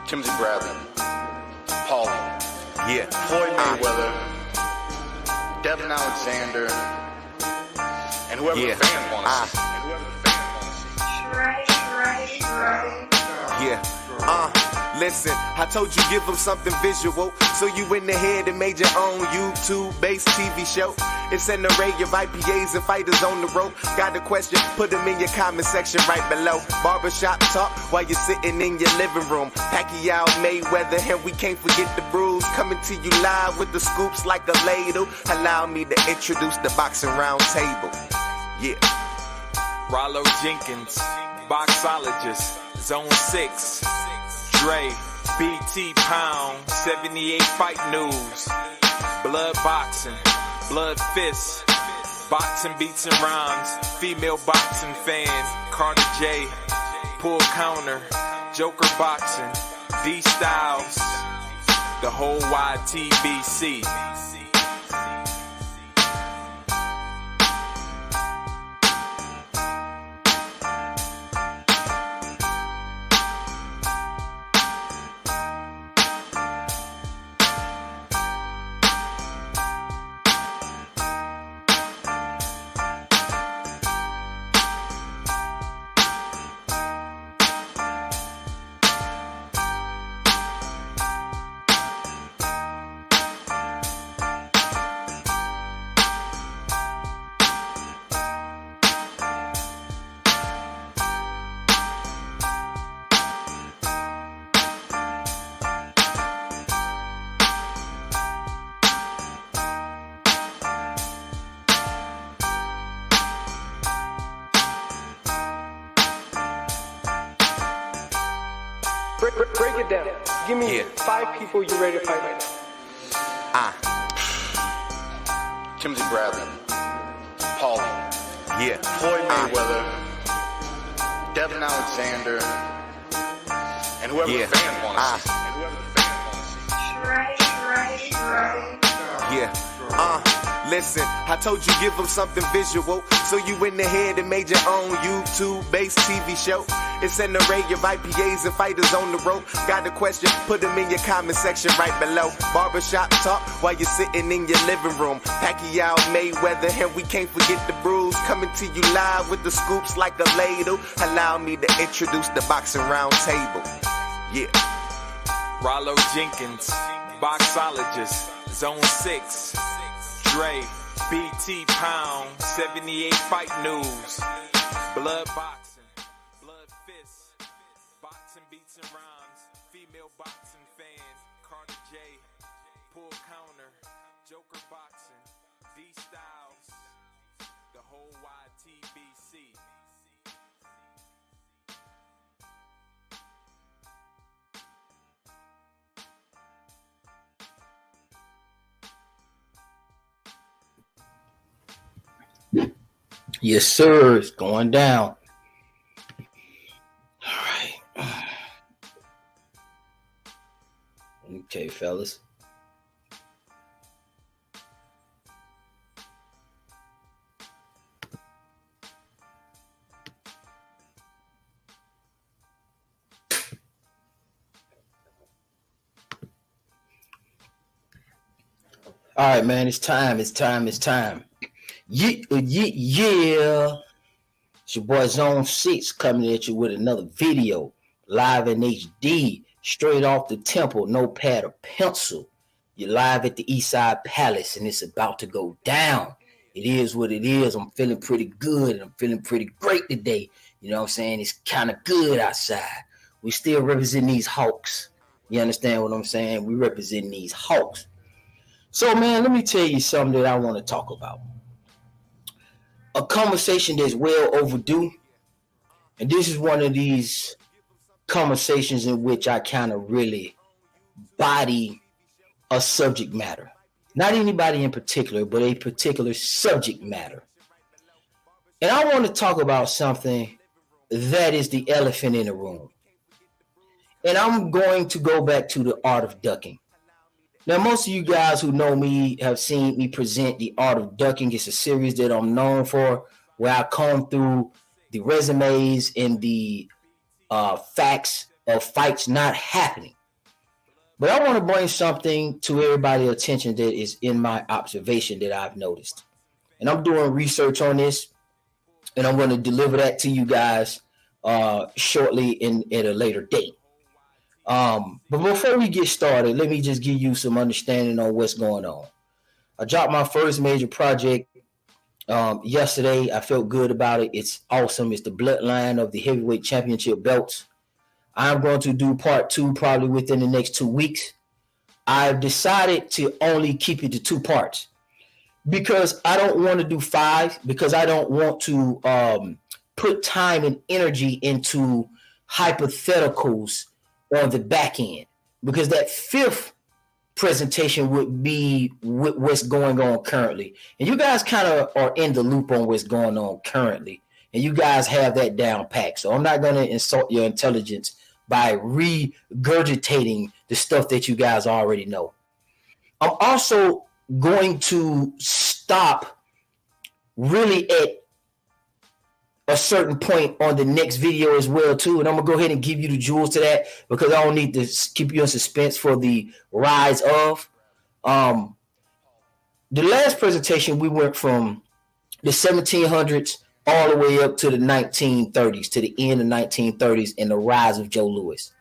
Timothy Bradley, Paul, Floyd Mayweather, Devin Alexander, and whoever the fans want to see. Listen, I told you give them something visual, so you went ahead and made your own YouTube-based TV show. It's an array of IPAs and fighters on the road. Got a question? Put them in your comment section right below. Barbershop talk while you're sitting in your living room. Pacquiao, Mayweather, and we can't forget the brews. Coming to you live with the scoops like a ladle. Allow me to introduce the boxing round table. Rollo Jenkins, boxologist, Zone 6, Dre, BT Pound, 78 Fight News, Blood Boxing, Blood Fists, Boxing Beats and Rhymes, Female Boxing Fan, Carter J, Pull Counter, Joker Boxing, D Styles, the whole YTBC. Break it down. Give me 5 people you're ready to fight right now. Timothy Bradley, Paul, Floyd Mayweather, Devin Alexander, and whoever the fans want to see. Listen, I told you give them something visual, so you went ahead and made your own YouTube-based TV show. It's an array of IPAs and fighters on the road. Got a question? Put them in your comment section right below. Barbershop talk while you're sitting in your living room. Pacquiao, Mayweather, and we can't forget the brews. Coming to you live with the scoops like a ladle. Allow me to introduce the boxing round table. Rollo Jenkins, boxologist, Zone 6, Dre, BT Pound, 78 Fight News, Blood Boxing, Blood Fists, Boxing Beats and Rhymes, Female Boxing Fan, Carter J, Pull Counter, Joker Boxing, D Styles, the whole YTBC. Yes, sir. It's going down. All right. Okay, fellas. All right, man. It's time. Yeah. It's your boy Zone 6 coming at you with another video, live in HD, straight off the temple, no pad or pencil. You're live at the Eastside Palace, and it's about to go down. It is what it is. I'm feeling pretty good, and I'm feeling pretty great today. You know what I'm saying? It's kind of good outside. We still represent these Hawks. You understand what I'm saying? We represent these Hawks. So, man, let me tell you something that I want to talk about. A conversation that's well overdue. And this is one of these conversations in which I kind of really body a subject matter. Not anybody in particular, but a particular subject matter. And I want to talk about something that is the elephant in the room. And I'm going to go back to the art of ducking. Now, most of you guys who know me have seen me present The Art of Ducking. It's a series that I'm known for, where I comb through the resumes and the facts of fights not happening. But I want to bring something to everybody's attention that is in my observation that I've noticed. And I'm doing research on this, and I'm going to deliver that to you guys shortly at a later date. But before we get started, let me just give you some understanding on what's going on. I dropped my first major project yesterday. I felt good about it. It's awesome. It's the bloodline of the heavyweight championship belts. I'm going to do part 2 probably within the next 2 weeks. I've decided to only keep it to 2 parts because I don't want to do 5, because I don't want to put time and energy into hypotheticals on the back end, because that 5th presentation would be what's going on currently. And you guys kind of are in the loop on what's going on currently. And you guys have that down packed. So I'm not going to insult your intelligence by regurgitating the stuff that you guys already know. I'm also going to stop really at a certain point on the next video as well too, and I'm gonna go ahead and give you the jewels to that, because I don't need to keep you in suspense for the rise of. The last presentation, we went from the 1700s all the way up to the 1930s, to the end of 1930s, and the rise of Joe Louis.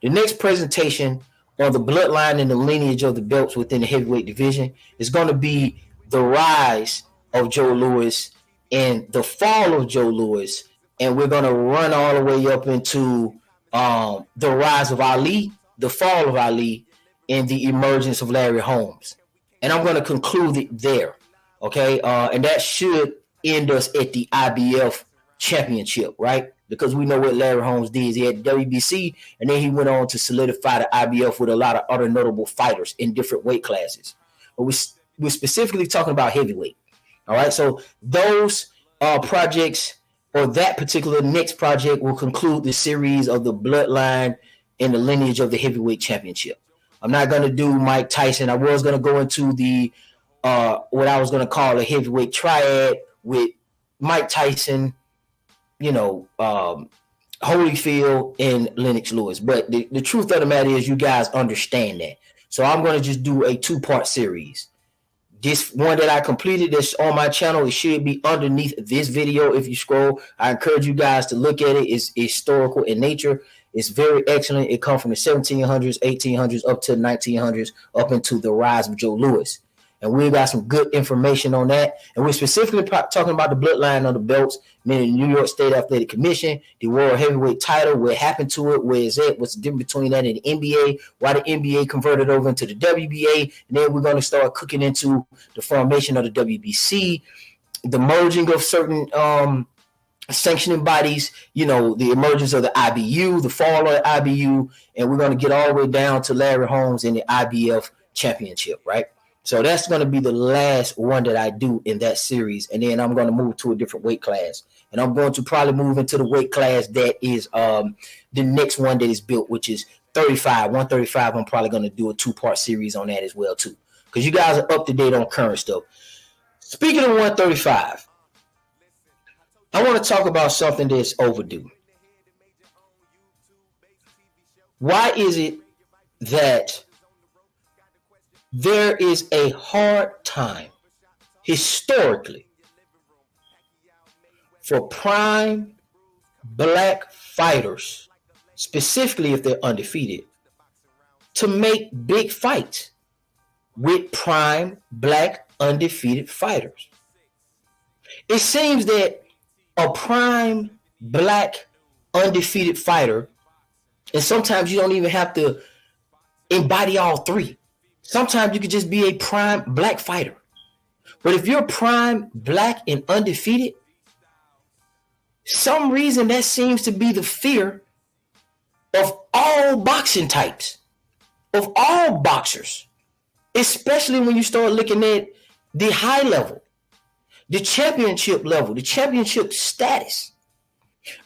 The next presentation on the bloodline and the lineage of the belts within the heavyweight division is going to be the rise of Joe Louis and the fall of Joe Louis, and we're going to run all the way up into the rise of Ali, the fall of Ali, and the emergence of Larry Holmes. And I'm going to conclude it there, okay? And that should end us at the IBF championship, right? Because we know what Larry Holmes did. He had WBC, and then he went on to solidify the IBF with a lot of other notable fighters in different weight classes. But we're specifically talking about heavyweight. All right, so those projects, or that particular next project, will conclude the series of the bloodline and the lineage of the heavyweight championship. I'm not going to do Mike Tyson. I was going to go into the what I was going to call a heavyweight triad with Mike Tyson, Holyfield, and Lennox Lewis. But the truth of the matter is, you guys understand that. So I'm going to just do a 2-part series. This one that I completed that's on my channel, it should be underneath this video if you scroll. I encourage you guys to look at it. It's historical in nature. It's very excellent. It comes from the 1700s, 1800s, up to the 1900s, up into the rise of Joe Louis. And we got some good information on that. And we're specifically talking about the bloodline of the belts, meaning the New York State Athletic Commission, the World Heavyweight title, what happened to it, where is it, what's the difference between that and the NBA, why the NBA converted over into the WBA, and then we're going to start cooking into the formation of the WBC, the merging of certain sanctioning bodies, the emergence of the IBU, the fall of the IBU, and we're going to get all the way down to Larry Holmes and the IBF championship, right? So that's going to be the last one that I do in that series. And then I'm going to move to a different weight class. And I'm going to probably move into the weight class that is the next one that is built, which is 35. 135, I'm probably going to do a 2-part series on that as well, too. Because you guys are up to date on current stuff. Speaking of 135, I want to talk about something that's overdue. Why is it that there is a hard time historically for prime black fighters, specifically if they're undefeated, to make big fights with prime black undefeated fighters? It seems that a prime black undefeated fighter, and sometimes you don't even have to embody all 3. Sometimes you could just be a prime black fighter. But if you're prime black and undefeated, some reason that seems to be the fear of all boxing types, of all boxers, especially when you start looking at the high level, the championship level, the championship status.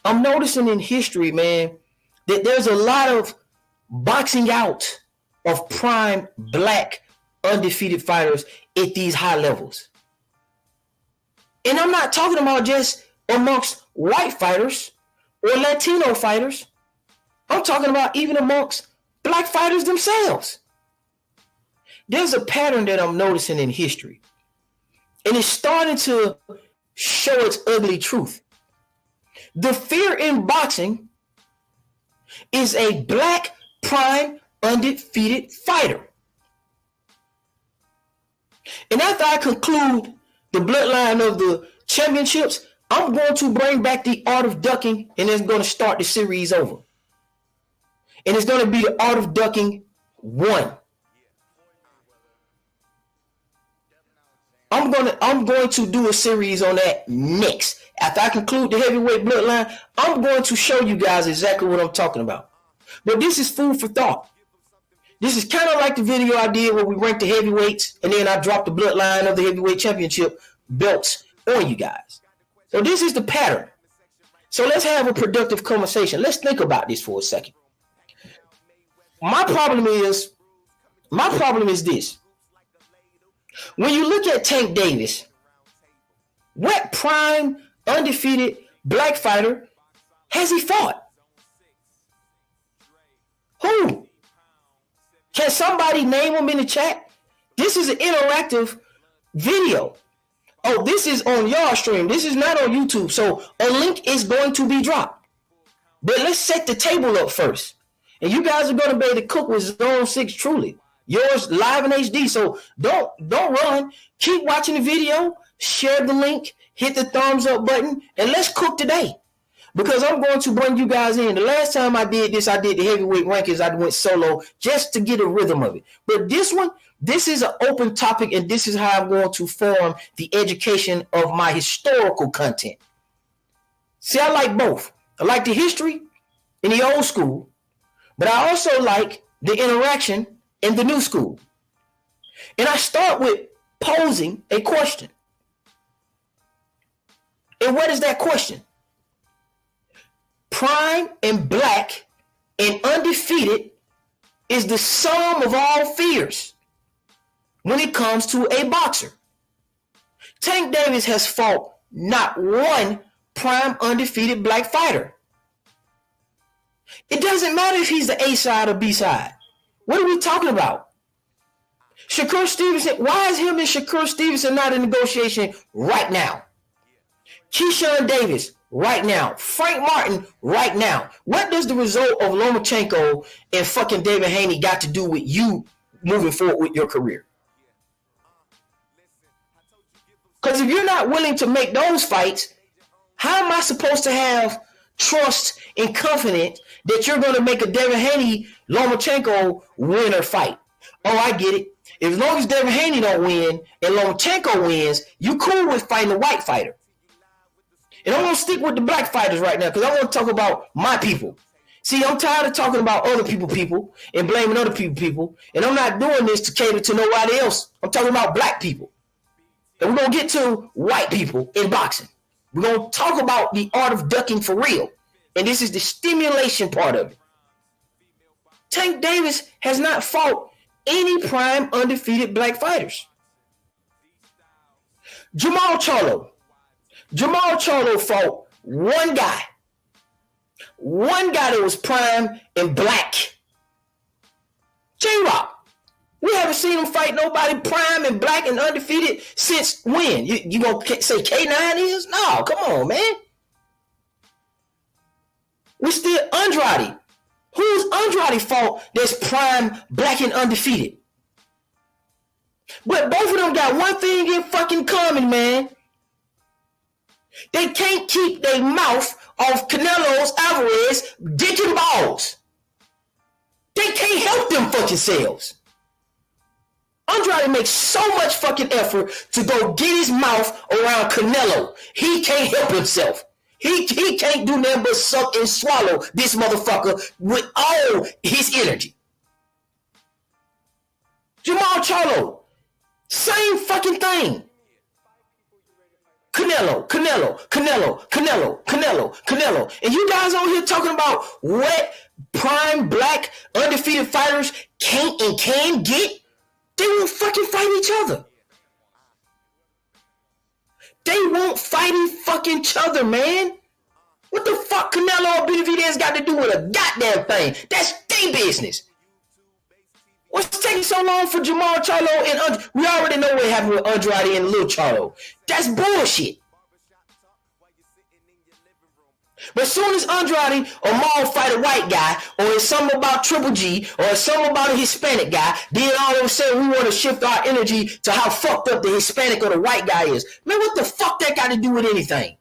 I'm noticing in history, man, that there's a lot of boxing out of prime black undefeated fighters at these high levels. And I'm not talking about just amongst white fighters or Latino fighters. I'm talking about even amongst black fighters themselves. There's a pattern that I'm noticing in history, and it's starting to show its ugly truth. The fear in boxing is a black, prime, undefeated fighter. And after I conclude the bloodline of the championships, I'm going to bring back the art of ducking, and it's going to start the series over. And it's going to be the art of ducking 1. I'm going to do a series on that next. After I conclude the heavyweight bloodline, I'm going to show you guys exactly what I'm talking about. But this is food for thought. This is kind of like the video I did where we ranked the heavyweights, and then I dropped the bloodline of the heavyweight championship belts on you guys. So this is the pattern. So let's have a productive conversation. Let's think about this for a second. My problem is this. When you look at Tank Davis, what prime, undefeated black fighter has he fought? Who? Can somebody name him in the chat? This is an interactive video. Oh, this is on your stream. This is not on YouTube. So a link is going to be dropped. But let's set the table up first. And you guys are going to be able to cook with Zone 6 truly. Yours live in HD. So don't run. Keep watching the video. Share the link. Hit the thumbs up button. And let's cook today. Because I'm going to bring you guys in. The last time I did this, I did the heavyweight rankings. I went solo just to get a rhythm of it. But this one, this is an open topic, and this is how I'm going to form the education of my historical content. See, I like both. I like the history in the old school, but I also like the interaction in the new school. And I start with posing a question. And what is that question? Prime and black and undefeated is the sum of all fears when it comes to a boxer. Tank Davis has fought not one prime undefeated black fighter. It doesn't matter if he's the A side or B side. What are we talking about? Shakur Stevenson, why is him and Shakur Stevenson not in negotiation right now? Keyshawn Davis, right now. Frank Martin, right now. What does the result of Lomachenko and fucking David Haney got to do with you moving forward with your career? Because if you're not willing to make those fights, how am I supposed to have trust and confidence that you're going to make a David Haney Lomachenko winner fight? Oh, I get it. As long as David Haney don't win and Lomachenko wins, you cool with fighting a white fighter. And I'm going to stick with the black fighters right now because I want to talk about my people. See, I'm tired of talking about other people and blaming other people. And I'm not doing this to cater to nobody else. I'm talking about black people. And we're going to get to white people in boxing. We're going to talk about the art of ducking for real. And this is the stimulation part of it. Tank Davis has not fought any prime undefeated black fighters. Jermall Charlo fought one guy that was prime and black. J-Rock. We haven't seen him fight nobody prime and black and undefeated since when? You gonna say K9 is? No, come on, man. We still Andrade. Who's Andrade fought that's prime black and undefeated? But both of them got one thing in fucking common, man. They can't keep their mouth off Canelo's Alvarez dick and balls. They can't help them fucking selves. Andrade makes so much fucking effort to go get his mouth around Canelo. He can't help himself. He can't do nothing but suck and swallow this motherfucker with all his energy. Jermall Charlo, same fucking thing. Canelo. And you guys on here talking about what prime black undefeated fighters can't and can get? They won't fucking fight each other. They won't fight each other, man. What the fuck Canelo or Benavidez got to do with a goddamn thing? That's their business. taking so long for Jermall, Charlo, and we already know what happened with Andrade and Lil Charlo. That's bullshit. But as soon as Andrade or Maul fight a white guy, or it's something about Triple G, or it's something about a Hispanic guy, then all of a sudden we want to shift our energy to how fucked up the Hispanic or the white guy is. Man, what the fuck that got to do with anything?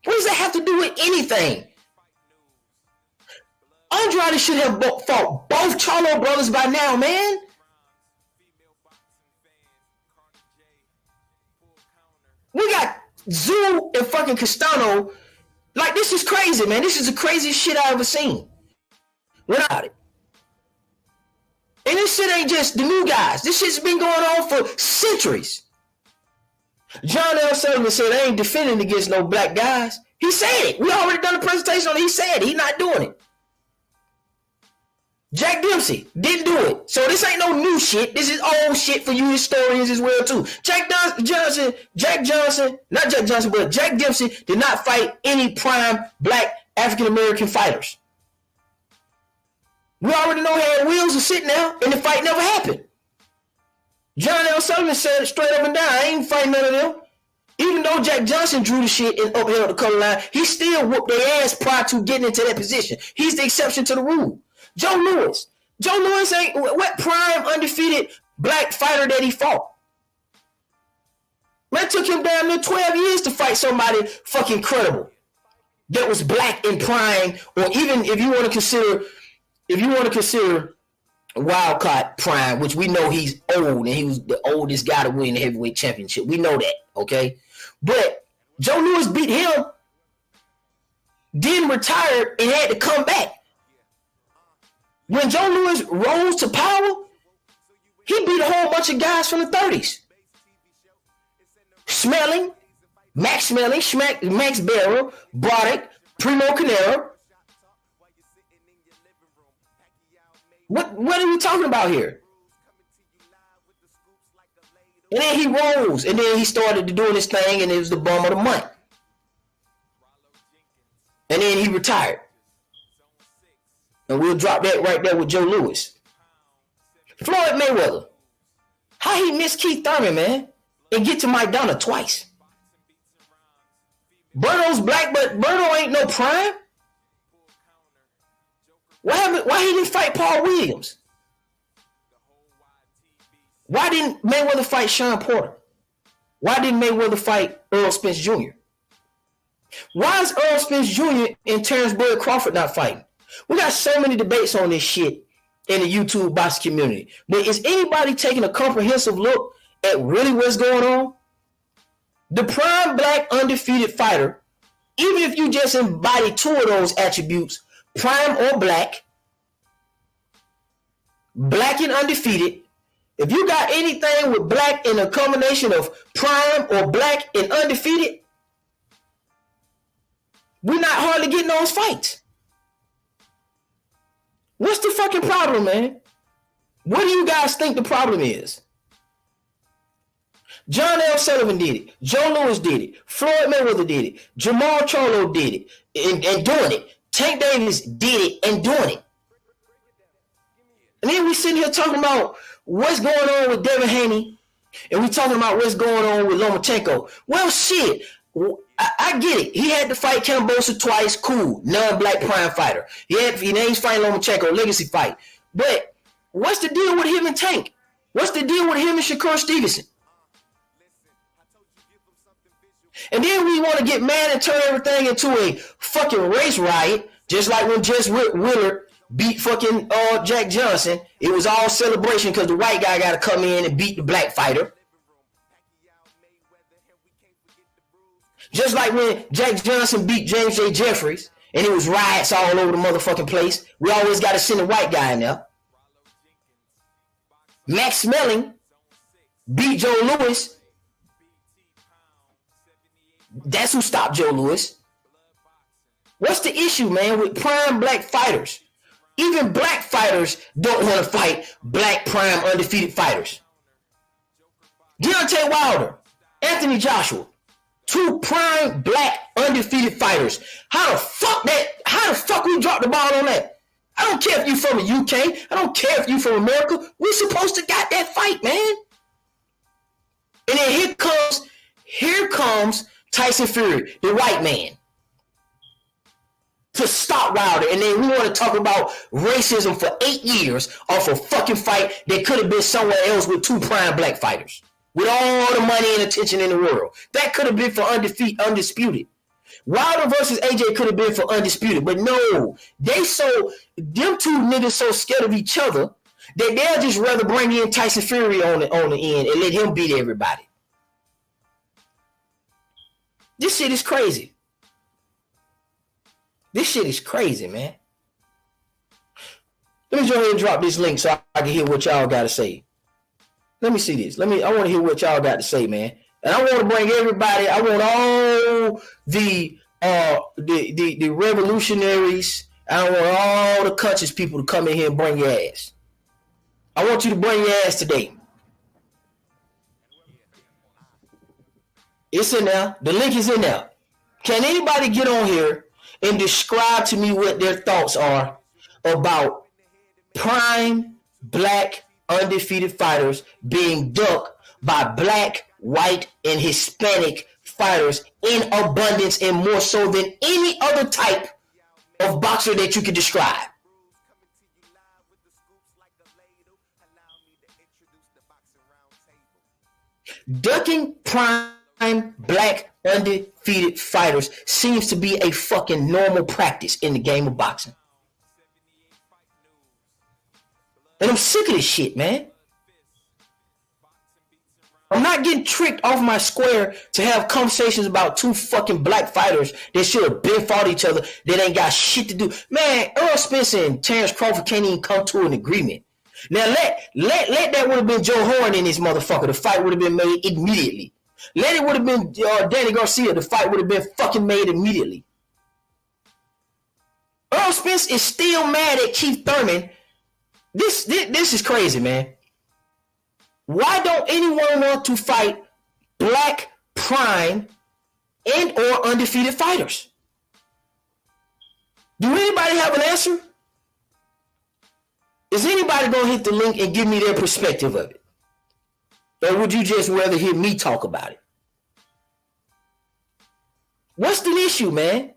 What does that have to do with anything? Andrade should have fought both Charlo brothers by now, man. We got Zoo and fucking Castano. Like, this is crazy, man. This is the craziest shit I ever seen. Without it. And this shit ain't just the new guys. This shit's been going on for centuries. John L. Sullivan said, I ain't defending against no black guys. He said it. We already done a presentation on it. He said it. He not doing it. Jack Dempsey didn't do it. So this ain't no new shit. This is old shit for you historians as well, too. Jack Dempsey did not fight any prime black African-American fighters. We already know how Wheels was sitting there and the fight never happened. John L. Sullivan said it straight up and down, I ain't fighting none of them. Even though Jack Johnson drew the shit and upheld the color line, he still whooped their ass prior to getting into that position. He's the exception to the rule. Joe Louis ain't what prime undefeated black fighter that he fought. Man, it took him damn near 12 years to fight somebody fucking credible that was black in prime, or even if you want to consider Wildcat prime, which we know he's old and he was the oldest guy to win the heavyweight championship. We know that, okay? But Joe Louis beat him, then retired and had to come back. When Joe Louis rose to power, he beat a whole bunch of guys from the 30s. Max Barrow, Broderick, Primo Canero. What are we talking about here? And then he rose, and then he started doing this thing, and it was the bum of the month. And then he retired. And we'll drop that right there with Joe Louis. Floyd Mayweather. How he missed Keith Thurman, man, and get to Maidana twice. Berto's black, but Berto ain't no prime. Why he didn't fight Paul Williams? Why didn't Mayweather fight Sean Porter? Why didn't Mayweather fight Earl Spence Jr.? Why is Earl Spence Jr. and Terrence Bud Crawford not fighting? We got so many debates on this shit in the YouTube boxing community. But is anybody taking a comprehensive look at really what's going on? The prime black undefeated fighter, even if you just embody two of those attributes, prime or black and undefeated, if you got anything with black in a combination of prime or black and undefeated, we're not hardly getting those fights. What's the fucking problem, man? What do you guys think the problem is? John L. Sullivan did it. Joe Louis did it. Floyd Mayweather did it. Jermall Charlo did it and doing it. Tank Davis did it and doing it. And then we sitting here talking about what's going on with Devin Haney, and we talking about what's going on with Lomachenko. Well, shit, I get it. He had to fight Kambosos twice. Cool. Non-black prime fighter. He's fighting Lomachenko, legacy fight. But what's the deal with him and Tank? What's the deal with him and Shakur Stevenson? And then we want to get mad and turn everything into a fucking race riot, just like when Jess Willard beat fucking Jack Johnson. It was all celebration because the white guy got to come in and beat the black fighter. Just like when Jack Johnson beat James J. Jeffries and it was riots all over the motherfucking place. We always got to send a white guy in there. Max Smelling beat Joe Louis. That's who stopped Joe Louis. What's the issue, man, with prime black fighters? Even black fighters don't want to fight black prime undefeated fighters. Deontay Wilder, Anthony Joshua, two prime black undefeated fighters. How the fuck we dropped the ball on that? I don't care if you from the UK. I don't care if you from America. We supposed to got that fight, man. And then here comes Tyson Fury, the white man, to stop Wilder. And then we want to talk about racism for 8 years off a fucking fight that could have been somewhere else with 2 prime black fighters. With all the money and attention in the world. That could have been for undisputed. Wilder versus AJ could have been for undisputed. But no, them two niggas so scared of each other that they'll just rather bring in Tyson Fury on the end and let him beat everybody. This shit is crazy. This shit is crazy, man. Let me go ahead and drop this link so I can hear what y'all got to say. Let me see this. I want to hear what y'all got to say, man. And I want to bring everybody. I want all the revolutionaries. I want all the conscious people to come in here and bring your ass. I want you to bring your ass today. It's in there. The link is in there. Can anybody get on here and describe to me what their thoughts are about prime black undefeated fighters being ducked by black, white, and Hispanic fighters in abundance and more so than any other type of boxer that you could describe? Ducking prime black undefeated fighters seems to be a fucking normal practice in the game of boxing. And I'm sick of this shit, man. I'm not getting tricked off my square to have conversations about 2 fucking black fighters that should have been fought each other that ain't got shit to do. Man, Earl Spence and Terrence Crawford can't even come to an agreement. Now let that would have been Joe Horn in this motherfucker. The fight would have been made immediately. Let it would have been Danny Garcia. The fight would have been fucking made immediately. Earl Spence is still mad at Keith Thurman. This is crazy, man. Why don't anyone want to fight black prime and or undefeated fighters? Do anybody have an answer? Is anybody going to hit the link and give me their perspective of it? Or would you just rather hear me talk about it? What's the issue, man?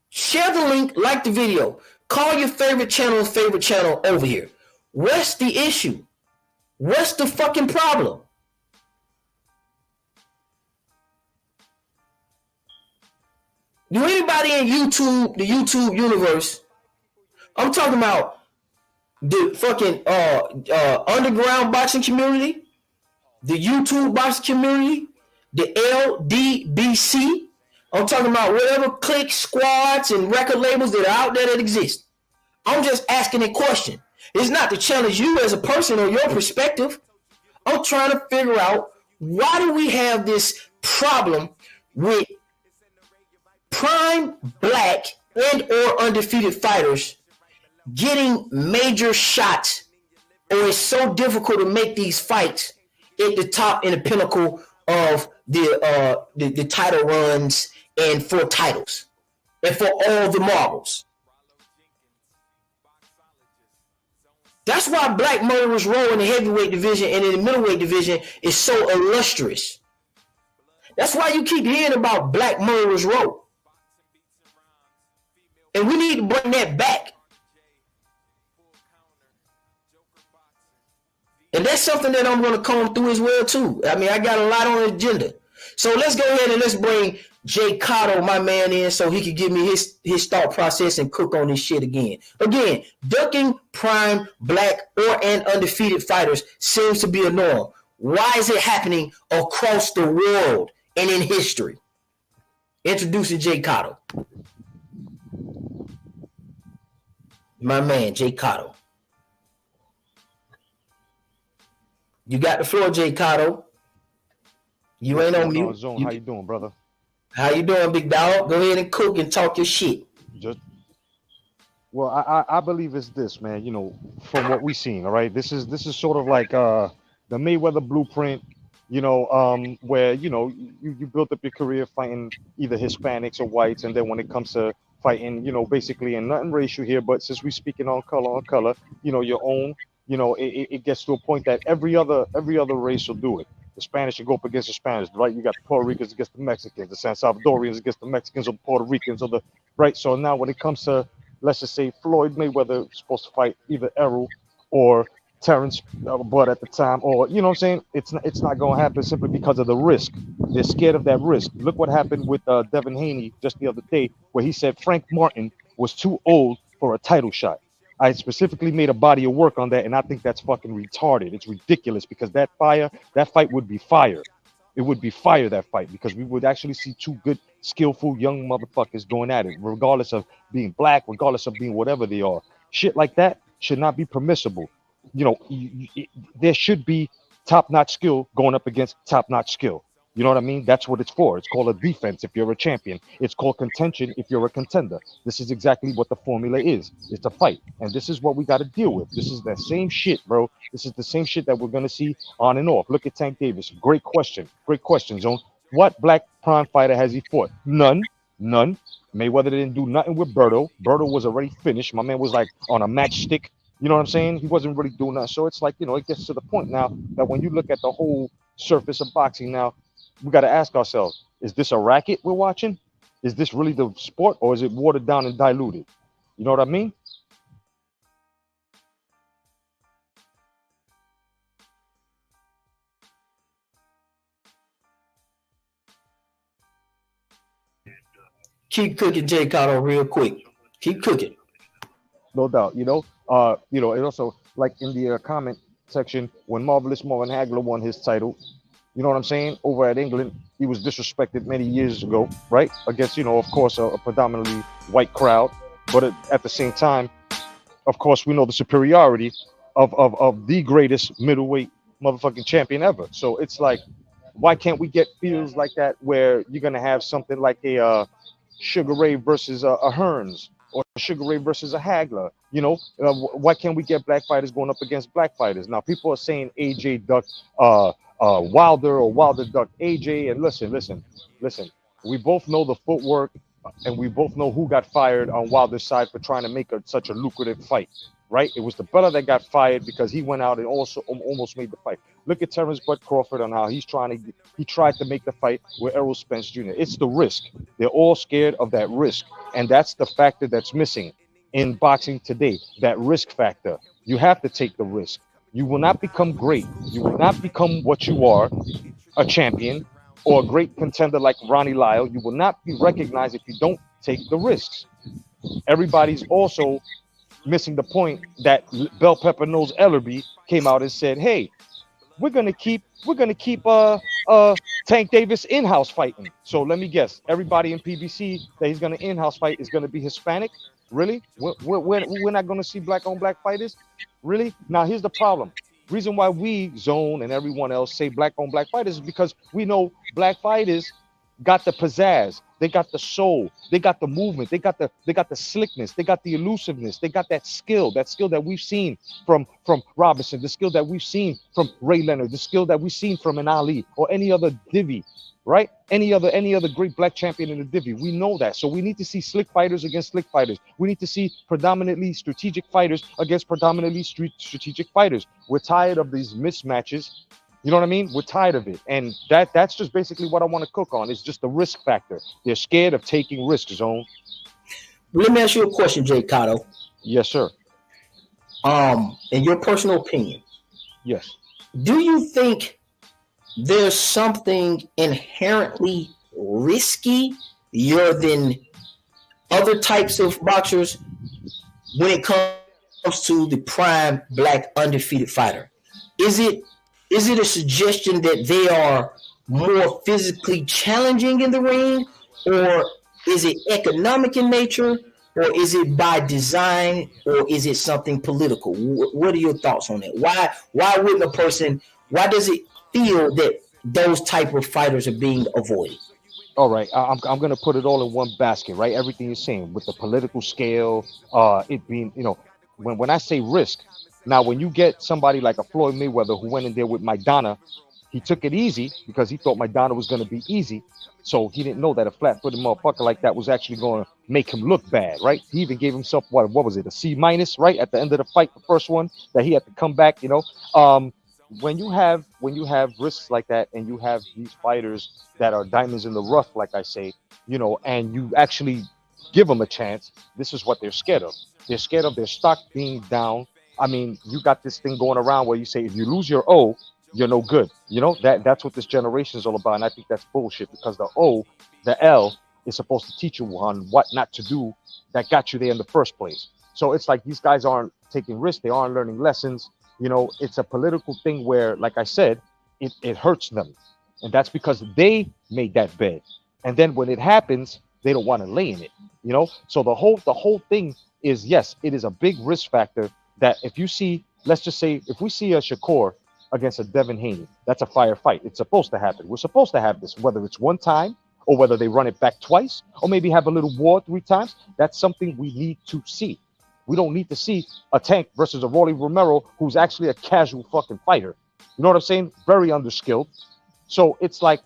Share the link, like the video. Call your favorite channel over here. What's the issue? What's the fucking problem? Do anybody in the YouTube universe, I'm talking about the fucking underground boxing community, the YouTube boxing community, the LDBC, I'm talking about whatever clique, squads, and record labels that are out there that exist. I'm just asking a question. It's not to challenge you as a person or your perspective. I'm trying to figure out, why do we have this problem with prime black and or undefeated fighters getting major shots, or it's so difficult to make these fights at the top and the pinnacle of the title runs and for titles and for all the marbles? That's why Black Murderers Row in the heavyweight division and in the middleweight division is so illustrious. That's why you keep hearing about Black Murderers Row. And we need to bring that back. And that's something that I'm going to comb through as well, too. I mean, I got a lot on the agenda. So let's go ahead and let's bring Jay Cotto, my man, in so he can give me his thought process and cook on this shit again. Again, ducking prime black or and undefeated fighters seems to be a norm. Why is it happening across the world and in history? Introducing Jay Cotto. My man, Jay Cotto. You got the floor, Jay Cotto. You ain't on mute. How you doing, brother? How you doing, big dog? Go ahead and cook and talk your shit. Well, I believe it's this, man. You know, from what we've seen, all right. This is sort of like the Mayweather blueprint. You know, where you built up your career fighting either Hispanics or whites, and then when it comes to fighting, basically, and nothing racial here, but since we're speaking on color, your own, it gets to a point that every other race will do it. The Spanish will go up against the Spanish, right? You got the Puerto Ricans against the Mexicans, the San Salvadorians against the Mexicans or the Puerto Ricans, or the right. So now when it comes to, let's just say, Floyd Mayweather is supposed to fight either Errol or Terrence Bud at the time, or you know what I'm saying, it's not going to happen simply because of the risk. They're scared of that risk. Look what happened with Devin Haney just the other day, where he said Frank Martin was too old for a title shot. I specifically made a body of work on that, and I think that's fucking retarded. It's ridiculous, because that fight would be fire. It would be fire, that fight, because we would actually see two good, skillful young motherfuckers going at it, regardless of being black, regardless of being whatever they are. Shit like that should not be permissible. There should be top-notch skill going up against top-notch skill. You know what I mean? That's what it's for. It's called a defense if you're a champion. It's called contention if you're a contender. This is exactly what the formula is. It's a fight. And this is what we got to deal with. This is that same shit, bro. This is the same shit that we're going to see on and off. Look at Tank Davis. Great question. Great question, Zone. What black prime fighter has he fought? None. Mayweather didn't do nothing with Berto. Berto was already finished. My man was like on a matchstick. You know what I'm saying? He wasn't really doing that. So it's like, it gets to the point now that when you look at the whole surface of boxing now, we got to ask ourselves, is this a racket we're watching? Is this really the sport, or is it watered down and diluted? You know what I mean? Keep cooking, Jay Cotto, real quick. Keep cooking. No doubt. And also, like in the comment section, when Marvelous Marvin Hagler won his title, you know what I'm saying? Over at England, he was disrespected many years ago, right? Against, of course, a predominantly white crowd. But at the same time, of course, we know the superiority of the greatest middleweight motherfucking champion ever. So it's like, why can't we get fields like that where you're going to have something like a Sugar Ray versus a Hearns, or Sugar Ray versus a Hagler? Why can't we get black fighters going up against black fighters? Now, people are saying AJ ducked Wilder, or Wilder ducked AJ. And listen. We both know the footwork, and we both know who got fired on Wilder's side for trying to make such a lucrative fight, right? It was the brother that got fired because he went out and also almost made the fight. Look at Terrence Bud Crawford on how he tried to make the fight with Errol Spence Jr. It's the risk. They're all scared of that risk, and that's the factor that's missing in boxing today. That risk factor. You have to take the risk. You will not become great. You will not become what you are, a champion or a great contender like Ronnie Lyle. You will not be recognized if you don't take the risks. Everybody's also missing the point that Bell Pepper Nose Ellerby came out and said, "Hey, we're gonna keep Tank Davis in-house fighting." So let me guess, everybody in PBC that he's gonna in-house fight is gonna be Hispanic. Really? We're not gonna see black-on-black fighters? Really? Now here's the problem. Reason why we, Zone, and everyone else say black-on-black fighters is because we know black fighters got the pizzazz, they got the soul, they got the movement, they got the slickness, they got the elusiveness, they got that skill that we've seen from Robinson, the skill that we've seen from Ray Leonard, the skill that we've seen from an Ali or any other divvy, right? Any other great black champion in the divvy. We know that. So we need to see slick fighters against slick fighters. We need to see predominantly strategic fighters against predominantly strategic fighters. We're tired of these mismatches. You know what I mean? We're tired of it. And that's just basically what I want to cook on. It's just the risk factor. They're scared of taking risks, Zone. Let me ask you a question, Jay Cotto. Yes, sir. In your personal opinion, yes, do you think there's something inherently riskier than other types of boxers when it comes to the prime black undefeated fighter? Is it a suggestion that they are more physically challenging in the ring, or is it economic in nature, or is it by design, or is it something political? What are your thoughts on that? Why wouldn't a person? Why does it feel that those type of fighters are being avoided? All right, I'm gonna put it all in one basket, right? Everything you're saying with the political scale, it being, when I say risk. Now, when you get somebody like a Floyd Mayweather who went in there with Maidana, He took it easy because he thought Maidana was going to be easy. So he didn't know that a flat-footed motherfucker like that was actually going to make him look bad, right? He even gave himself, what was it, a C-, right? At the end of the fight, the first one, that he had to come back, you know. When you have risks like that and you have these fighters that are diamonds in the rough, like I say, you know, and you actually give them a chance, this is what they're scared of. They're scared of their stock being down. I mean, you got this thing going around where you say, if you lose your O, you're no good. You know, that's what this generation is all about. And I think that's bullshit, because the L is supposed to teach you on what not to do that got you there in the first place. So it's like these guys aren't taking risks. They aren't learning lessons. You know, it's a political thing where, like I said, it hurts them. And that's because they made that bed. And then when it happens, they don't want to lay in it, you know? So the whole thing is, yes, it is a big risk factor that if you see, let's just say, if we see a Shakur against a Devin Haney, that's a fire fight. It's supposed to happen. We're supposed to have this, whether it's one time or whether they run it back twice or maybe have a little war 3 times. That's something we need to see. We don't need to see a Tank versus a Rolly Romero, who's actually a casual fucking fighter. You know what I'm saying? Very underskilled. So it's like,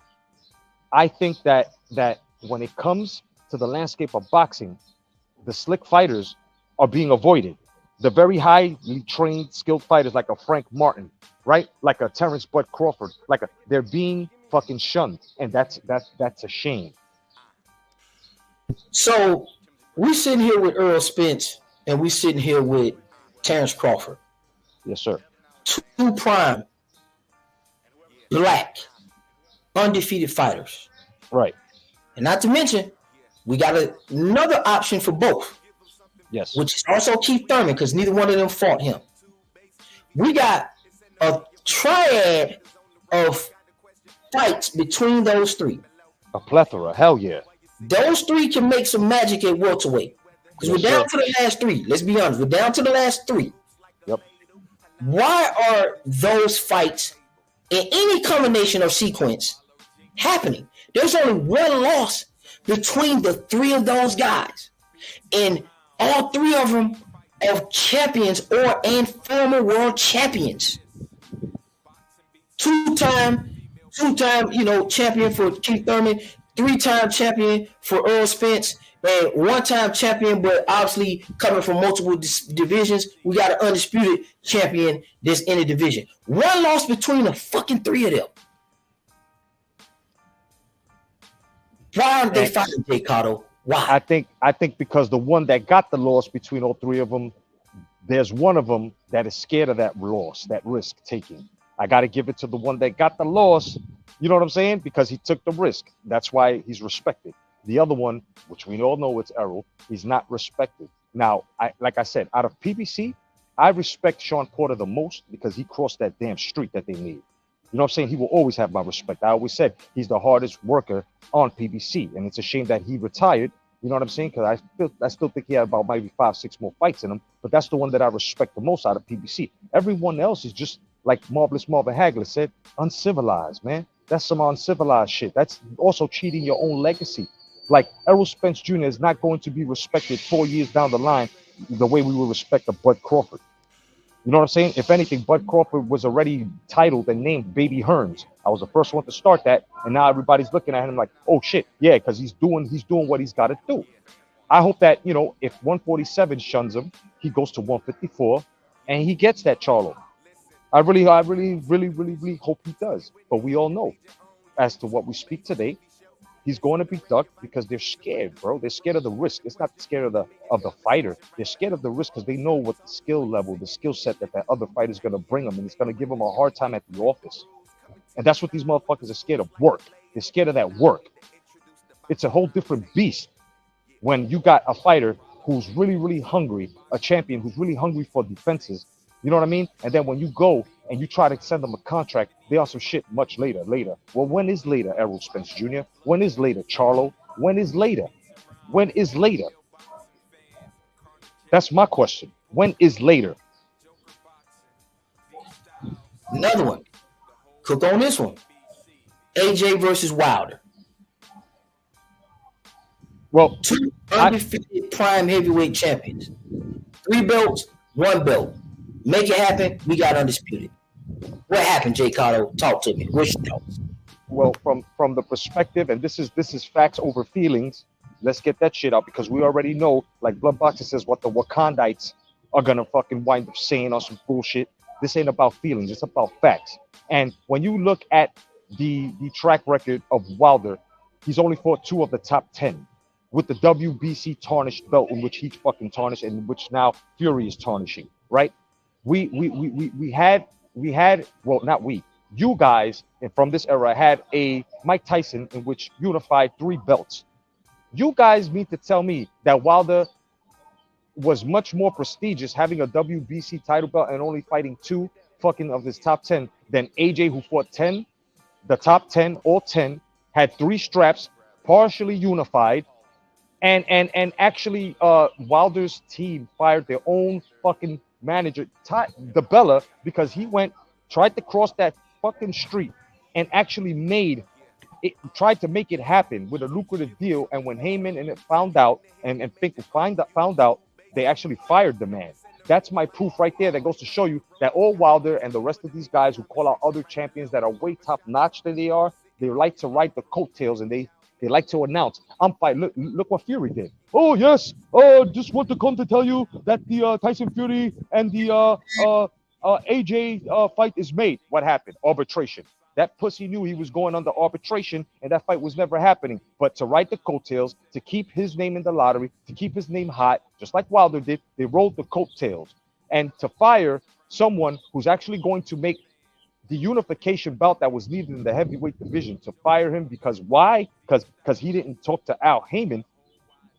I think that when it comes to the landscape of boxing, the slick fighters are being avoided. The very highly trained, skilled fighters like a Frank Martin, right? Like a Terrence Bud Crawford, they're being fucking shunned, and that's a shame. So we sitting here with Earl Spence, and we sitting here with Terrence Crawford. Yes, sir. 2 prime, black, undefeated fighters. Right. And not to mention, we got another option for both. Yes. Which is also Keith Thurman, because neither one of them fought him. We got a triad of fights between those 3. A plethora. Hell yeah. Those 3 can make some magic at welterweight. Because we're down to the last 3. Let's be honest. We're down to the last 3. Yep. Why are those fights in any combination or sequence happening? There's only one loss between the 3 of those guys. And all 3 of them are champions and former world champions. Two-time, champion for Keith Thurman, 3-time champion for Earl Spence, and 1-time champion, but obviously coming from multiple divisions. We got an undisputed champion that's in the division. One loss between the fucking 3 of them. Why aren't they fighting Jay Cotto? Why? I think because the one that got the loss between all 3 of them, there's one of them that is scared of that loss, that risk taking. I got to give it to the one that got the loss. You know what I'm saying? Because he took the risk. That's why he's respected. The other one, which we all know it's Errol, he's not respected. Now, like I said, out of PBC, I respect Sean Porter the most because he crossed that damn street that they made. You know what I'm saying? He will always have my respect. I always said he's the hardest worker on PBC, and it's a shame that he retired. You know what I'm saying? Because I still think he had about maybe 5-6 more fights in him, but that's the one that I respect the most out of PBC. Everyone else is just, like Marvelous Marvin Hagler said, uncivilized, man. That's some uncivilized shit. That's also cheating your own legacy. Like Errol Spence Jr. is not going to be respected 4 years down the line the way we will respect a Bud Crawford. You know what I'm saying? If anything, Bud Crawford was already titled and named Baby Hearns. I was the first one to start that, and now everybody's looking at him like, oh shit, yeah, because he's doing what he's got to do. I hope that, you know, if 147 shuns him, he goes to 154 and he gets that Charlo. I really hope he does. But we all know, as to what we speak today, he's going to be ducked because they're scared, bro. They're scared of the risk. It's not scared of the fighter. They're scared of the risk because they know what the skill level, the skill set that other fighter is going to bring them, and it's going to give them a hard time at the office. And that's what these motherfuckers are scared of, work. They're scared of that work. It's a whole different beast when you got a fighter who's really hungry, a champion who's really hungry for defenses. You know what I mean? And then when you go and you try to send them a contract, they are some shit much later. Well, when is later, Errol Spence Jr.? When is later, Charlo? When is later? When is later? That's my question. When is later? Another one. Cook on this one. AJ versus Wilder. Well, 2 undefeated prime heavyweight champions. 3 belts, 1 belt. Make it happen. We got undisputed. What happened, Jay Cotto? Talk to me. What's your thoughts? Well, from the perspective, and this is facts over feelings. Let's get that shit out because we already know, like Blood Boxer says, what the Wakandites are gonna fucking wind up saying on some bullshit. This ain't about feelings, it's about facts. And when you look at the track record of Wilder, he's only fought 2 of the top 10 with the WBC tarnished belt, in which he's fucking tarnished and in which now Fury is tarnishing, right? We had well, not we, you guys, and from this era had a Mike Tyson in which unified 3 belts. You guys mean to tell me that Wilder was much more prestigious having a WBC title belt and only fighting 2 fucking of his top 10 than AJ, who fought 10, the top 10, all 10, had 3 straps, partially unified, and actually Wilder's team fired their own fucking manager, DeBella, because he tried to cross that fucking street and actually tried to make it happen with a lucrative deal. And when Heyman and it found out, and Fink found out, they actually fired the man. That's my proof right there. That goes to show you that all Wilder and the rest of these guys who call out other champions that are way top notch than they are, they like to ride the coattails and they like to announce, I'm fighting. Look what Fury did. Oh yes, just want to come to tell you that the Tyson Fury and the AJ fight is made. What happened? Arbitration. That pussy knew he was going under arbitration, and that fight was never happening. But to ride the coattails, to keep his name in the lottery, to keep his name hot, just like Wilder did, they rolled the coattails. And to fire someone who's actually going to make the unification bout that was needed in the heavyweight division, to fire him because why? Because he didn't talk to Al Heyman.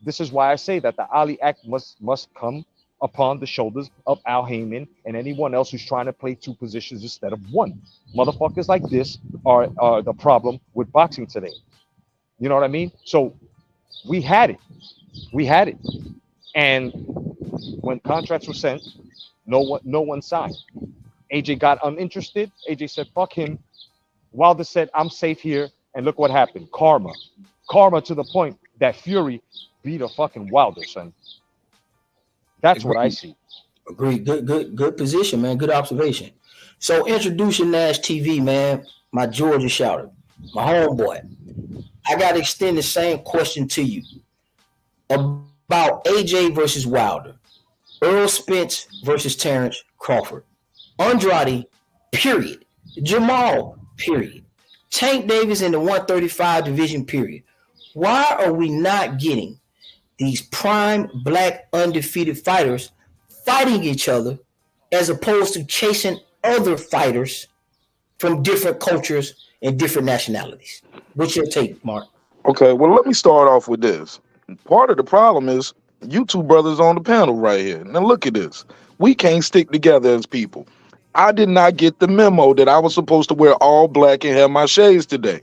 This is why I say that the Ali Act must come upon the shoulders of Al Heyman and anyone else who's trying to play 2 positions instead of 1. Motherfuckers like this are the problem with boxing today. You know what I mean? So we had it. And when contracts were sent, no one signed. AJ got uninterested. AJ said, fuck him. Wilder said, I'm safe here. And look what happened. Karma to the point that Fury beat a fucking Wilder, son. That's what I see. Agreed. Good position, man. Good observation. So introducing Nash TV, man. My Georgia shouter, my homeboy. I got to extend the same question to you about AJ versus Wilder, Earl Spence versus Terrence Crawford, Andrade, period. Jermall, period. Tank Davis in the 135 division, period. Why are we not getting these prime black undefeated fighters fighting each other as opposed to chasing other fighters from different cultures and different nationalities? What's your take, Mark? Okay, well, let me start off with this. Part of the problem is you 2 brothers on the panel right here. Now look at this. We can't stick together as people. I did not get the memo that I was supposed to wear all black and have my shades today.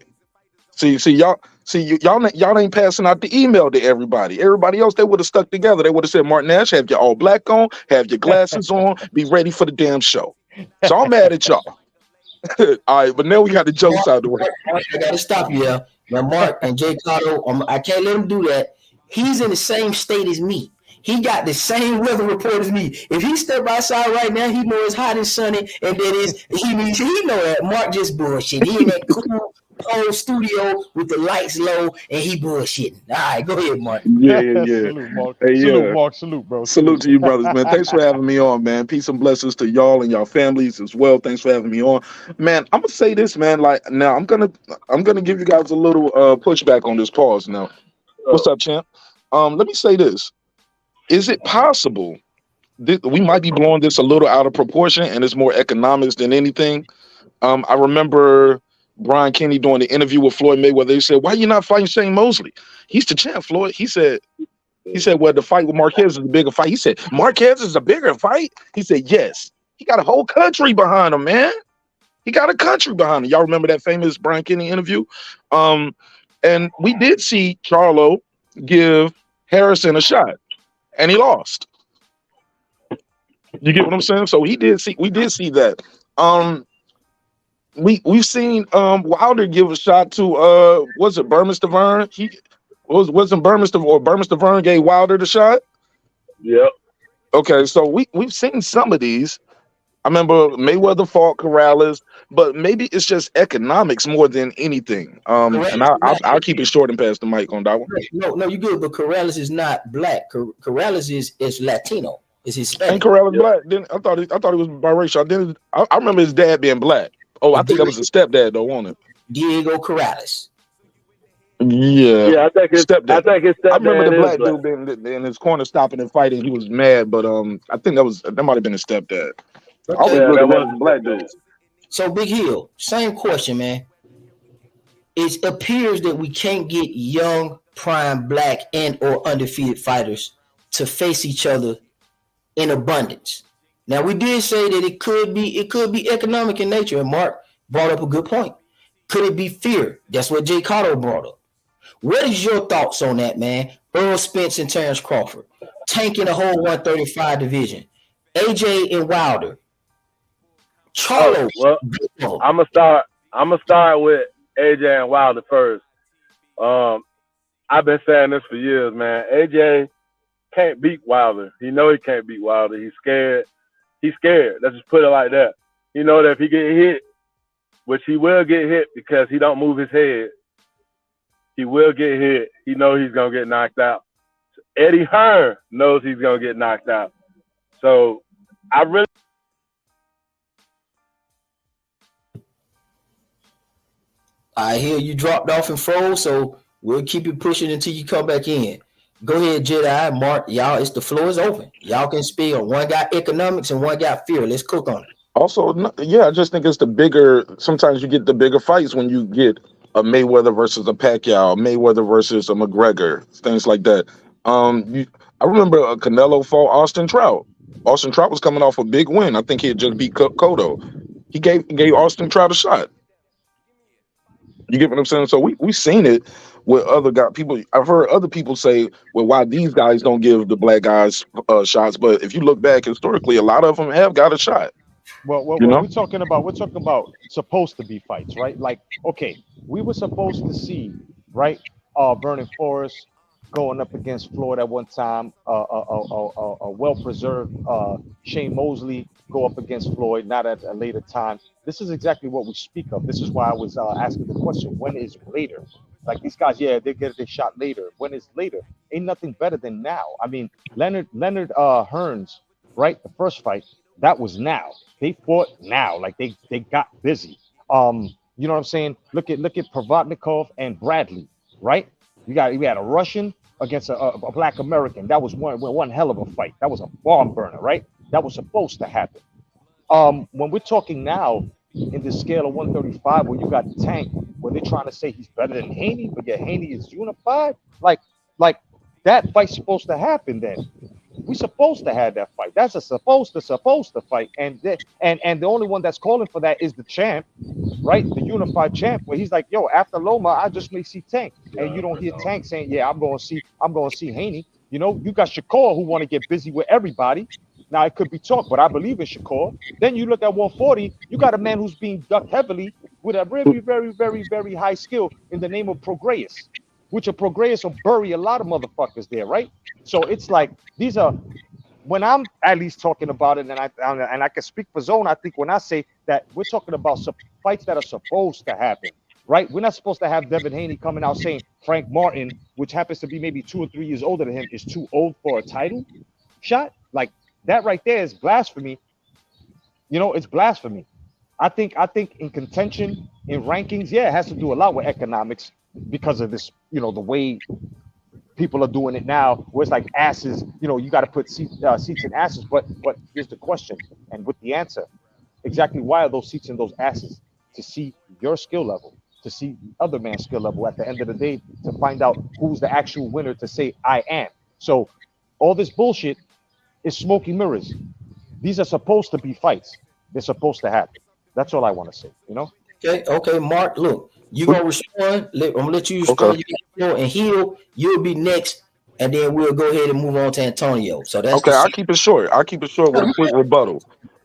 Y'all ain't passing out the email to everybody. Everybody else, they would have stuck together. They would have said, Mark Nash, have your all black on, have your glasses on, be ready for the damn show. So I'm mad at y'all. All right, but now we got the jokes out the way. I got to stop you there. Now, Mark and Jay Cotto, I can't let him do that. He's in the same state as me. He got the same weather report as me. If he step outside right now, he know it's hot and sunny, and that he know that Mark just bullshit. He in that cool whole studio with the lights low, and he bullshitting. All right, go ahead, Mark. Yeah. Salute, Mark. Hey, Salute, Mark. Salute, bro. Salute to you, brothers, man. Thanks for having me on, man. Peace and blessings to y'all and y'all families as well. Thanks for having me on, man. I'm gonna say this, man. Like now, I'm gonna give you guys a little pushback on this pause. Now, what's up, champ? Let me say this. Is it possible that we might be blowing this a little out of proportion and it's more economics than anything? I remember Brian Kenny doing the interview with Floyd Mayweather. He said, why are you not fighting Shane Mosley? He's the champ, Floyd. He said, well, the fight with Marquez is a bigger fight. He said, Marquez is a bigger fight? He said, yes. He got a whole country behind him, man. He got a country behind him. Y'all remember that famous Brian Kenny interview? And we did see Charlo give Harrison a shot, and he lost. You get what I'm saying? So we did see that. We've seen Wilder give a shot to was it Burmester Vern? Wasn't Burmester or Burmester Vern gave Wilder the shot? Yep. Okay, so we've seen some of these. I remember Mayweather fought Corrales, but maybe it's just economics more than anything. And I'll keep it short and pass the mic on that one. No, you good. But Corrales is not black. Corrales is Latino. Is Hispanic. Ain't Corrales black? Then I thought he was biracial. I remember his dad being black. Oh, I think that was his stepdad though, wasn't it? Diego Corrales. Yeah, I think his stepdad. I remember the black dude being in his corner stopping and fighting. He was mad, but I think that might have been his stepdad. Okay. Yeah, that was black dude. So Big Hill, same question, man. It appears that we can't get young, prime, black, and or undefeated fighters to face each other in abundance. Now we did say that it could be economic in nature, and Mark brought up a good point. Could it be fear? That's what Jay Cotto brought up. What is your thoughts on that, man? Earl Spence and Terrence Crawford tanking the whole 135 division. AJ and Wilder. Charlo. I'm gonna start with AJ and Wilder first. I've been saying this for years, man. AJ can't beat Wilder. He know he can't beat Wilder. He's scared. He's scared. Let's just put it like that. He know that if he get hit, which he will get hit because he don't move his head, he will get hit. He know he's gonna get knocked out. Eddie Hearn knows he's gonna get knocked out. So I hear you dropped off and froze, so we'll keep you pushing until you come back in. Go ahead, Jedi, Mark. Y'all, the floor is open. Y'all can speak on. One got economics and one got fear. Let's cook on it. Also, I just think it's the bigger. Sometimes you get the bigger fights when you get a Mayweather versus a Pacquiao, Mayweather versus a McGregor, things like that. I remember Canelo fought Austin Trout. Austin Trout was coming off a big win. I think he had just beat Cotto. He gave Austin Trout a shot. You get what I'm saying? So we seen it with other people. I've heard other people say, well, why these guys don't give the black guys shots. But if you look back historically, a lot of them have got a shot. Well, we're talking about supposed to be fights, right? Like, okay, we were supposed to see, right? Vernon Forrest going up against Floyd at one time, a well-preserved Shane Mosley go up against Floyd, not at a later time. This is exactly what we speak of. This is why I was asking the question, when is later? Like these guys, yeah, they get their shot later. When is later? Ain't nothing better than now. I mean, Leonard Hearns, right? The first fight, that was now. They fought now, like they got busy. You know what I'm saying? Look at Provodnikov and Bradley, right? We had a Russian against a black American. That was one hell of a fight. That was a barn burner, right? That was supposed to happen. When we're talking now in the scale of 135, where you got Tank, where they're trying to say he's better than Haney, but yet Haney is unified, like that fight's supposed to happen then. We supposed to have that fight. That's a supposed to fight, and the only one that's calling for that is the champ, right? The unified champ, where he's like, yo, after Loma, I just may see Tank, and you don't hear Tank saying, yeah, I'm going to see Haney. You know, you got Shakur who want to get busy with everybody. Now it could be talk, but I believe in Shakur. Then you look at 140, you got a man who's being ducked heavily with a very, very, very, very high skill in the name of Progreus, which a Progreus will bury a lot of motherfuckers there, right? So it's like these are, when I'm at least talking about it, and I can speak for Zone, I think when I say that we're talking about fights that are supposed to happen, right? We're not supposed to have Devin Haney coming out saying Frank Martin, which happens to be maybe 2 or 3 years older than him, is too old for a title shot. Like that right there is blasphemy. You know, it's blasphemy. I think in contention, in rankings, yeah, it has to do a lot with economics because of this, you know, the way people are doing it now, where it's like asses, you know, you got to put seats in asses. But here's the question, and with the answer, exactly why are those seats in those asses? To see your skill level, to see the other man's skill level at the end of the day, to find out who's the actual winner, to say I am. So all this bullshit is smoky mirrors. These are supposed to be fights. They're supposed to happen. That's all I want to say, you know? Okay, Mark, look, you're going to respond. I'm going to let you respond. Okay. And Hill, you'll be next, and then we'll go ahead and move on to Antonio. So that's okay. I'll keep it short. With a quick rebuttal.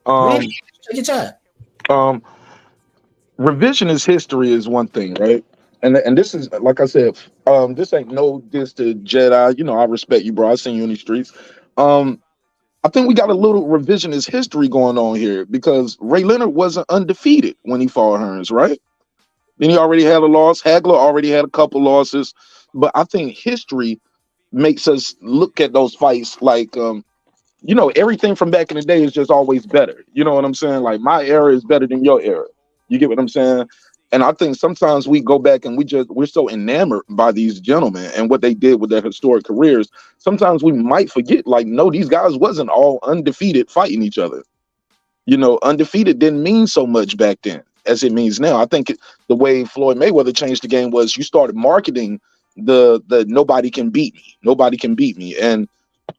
Take your time. Revisionist history is one thing, right? And this is, like I said, this ain't no diss to Jedi. You know, I respect you, bro. I seen you in the streets. I think we got a little revisionist history going on here because Ray Leonard wasn't undefeated when he fought Hearns, right? Then he already had a loss. Hagler already had a couple losses, but I think history makes us look at those fights like, everything from back in the day is just always better. You know what I'm saying? Like my era is better than your era. You get what I'm saying? And I think sometimes we go back and we're so enamored by these gentlemen and what they did with their historic careers. Sometimes we might forget, like, no, these guys wasn't all undefeated fighting each other. Undefeated didn't mean so much back then as it means now. I think the way Floyd Mayweather changed the game was you started marketing the nobody can beat me. And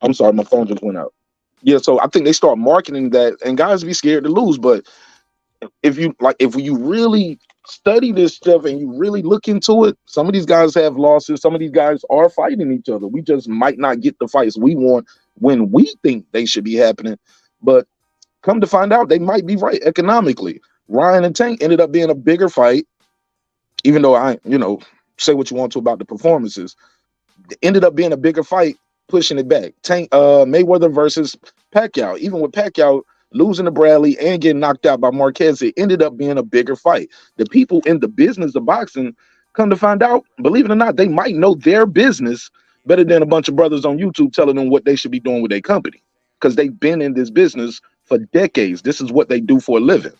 I'm sorry, my phone just went out. Yeah, so I think they start marketing that, and guys be scared to lose. But if you really study this stuff and you really look into it, some of these guys have losses. Some of these guys are fighting each other. We just might not get the fights we want when we think they should be happening. But come to find out, they might be right economically. Ryan and Tank ended up being a bigger fight, even though say what you want to about the performances. It ended up being a bigger fight, pushing it back. Tank Mayweather versus Pacquiao. Even with Pacquiao losing to Bradley and getting knocked out by Marquez, it ended up being a bigger fight. The people in the business of boxing, come to find out, believe it or not, they might know their business better than a bunch of brothers on YouTube telling them what they should be doing with their company, because they've been in this business for decades. This is what they do for a living.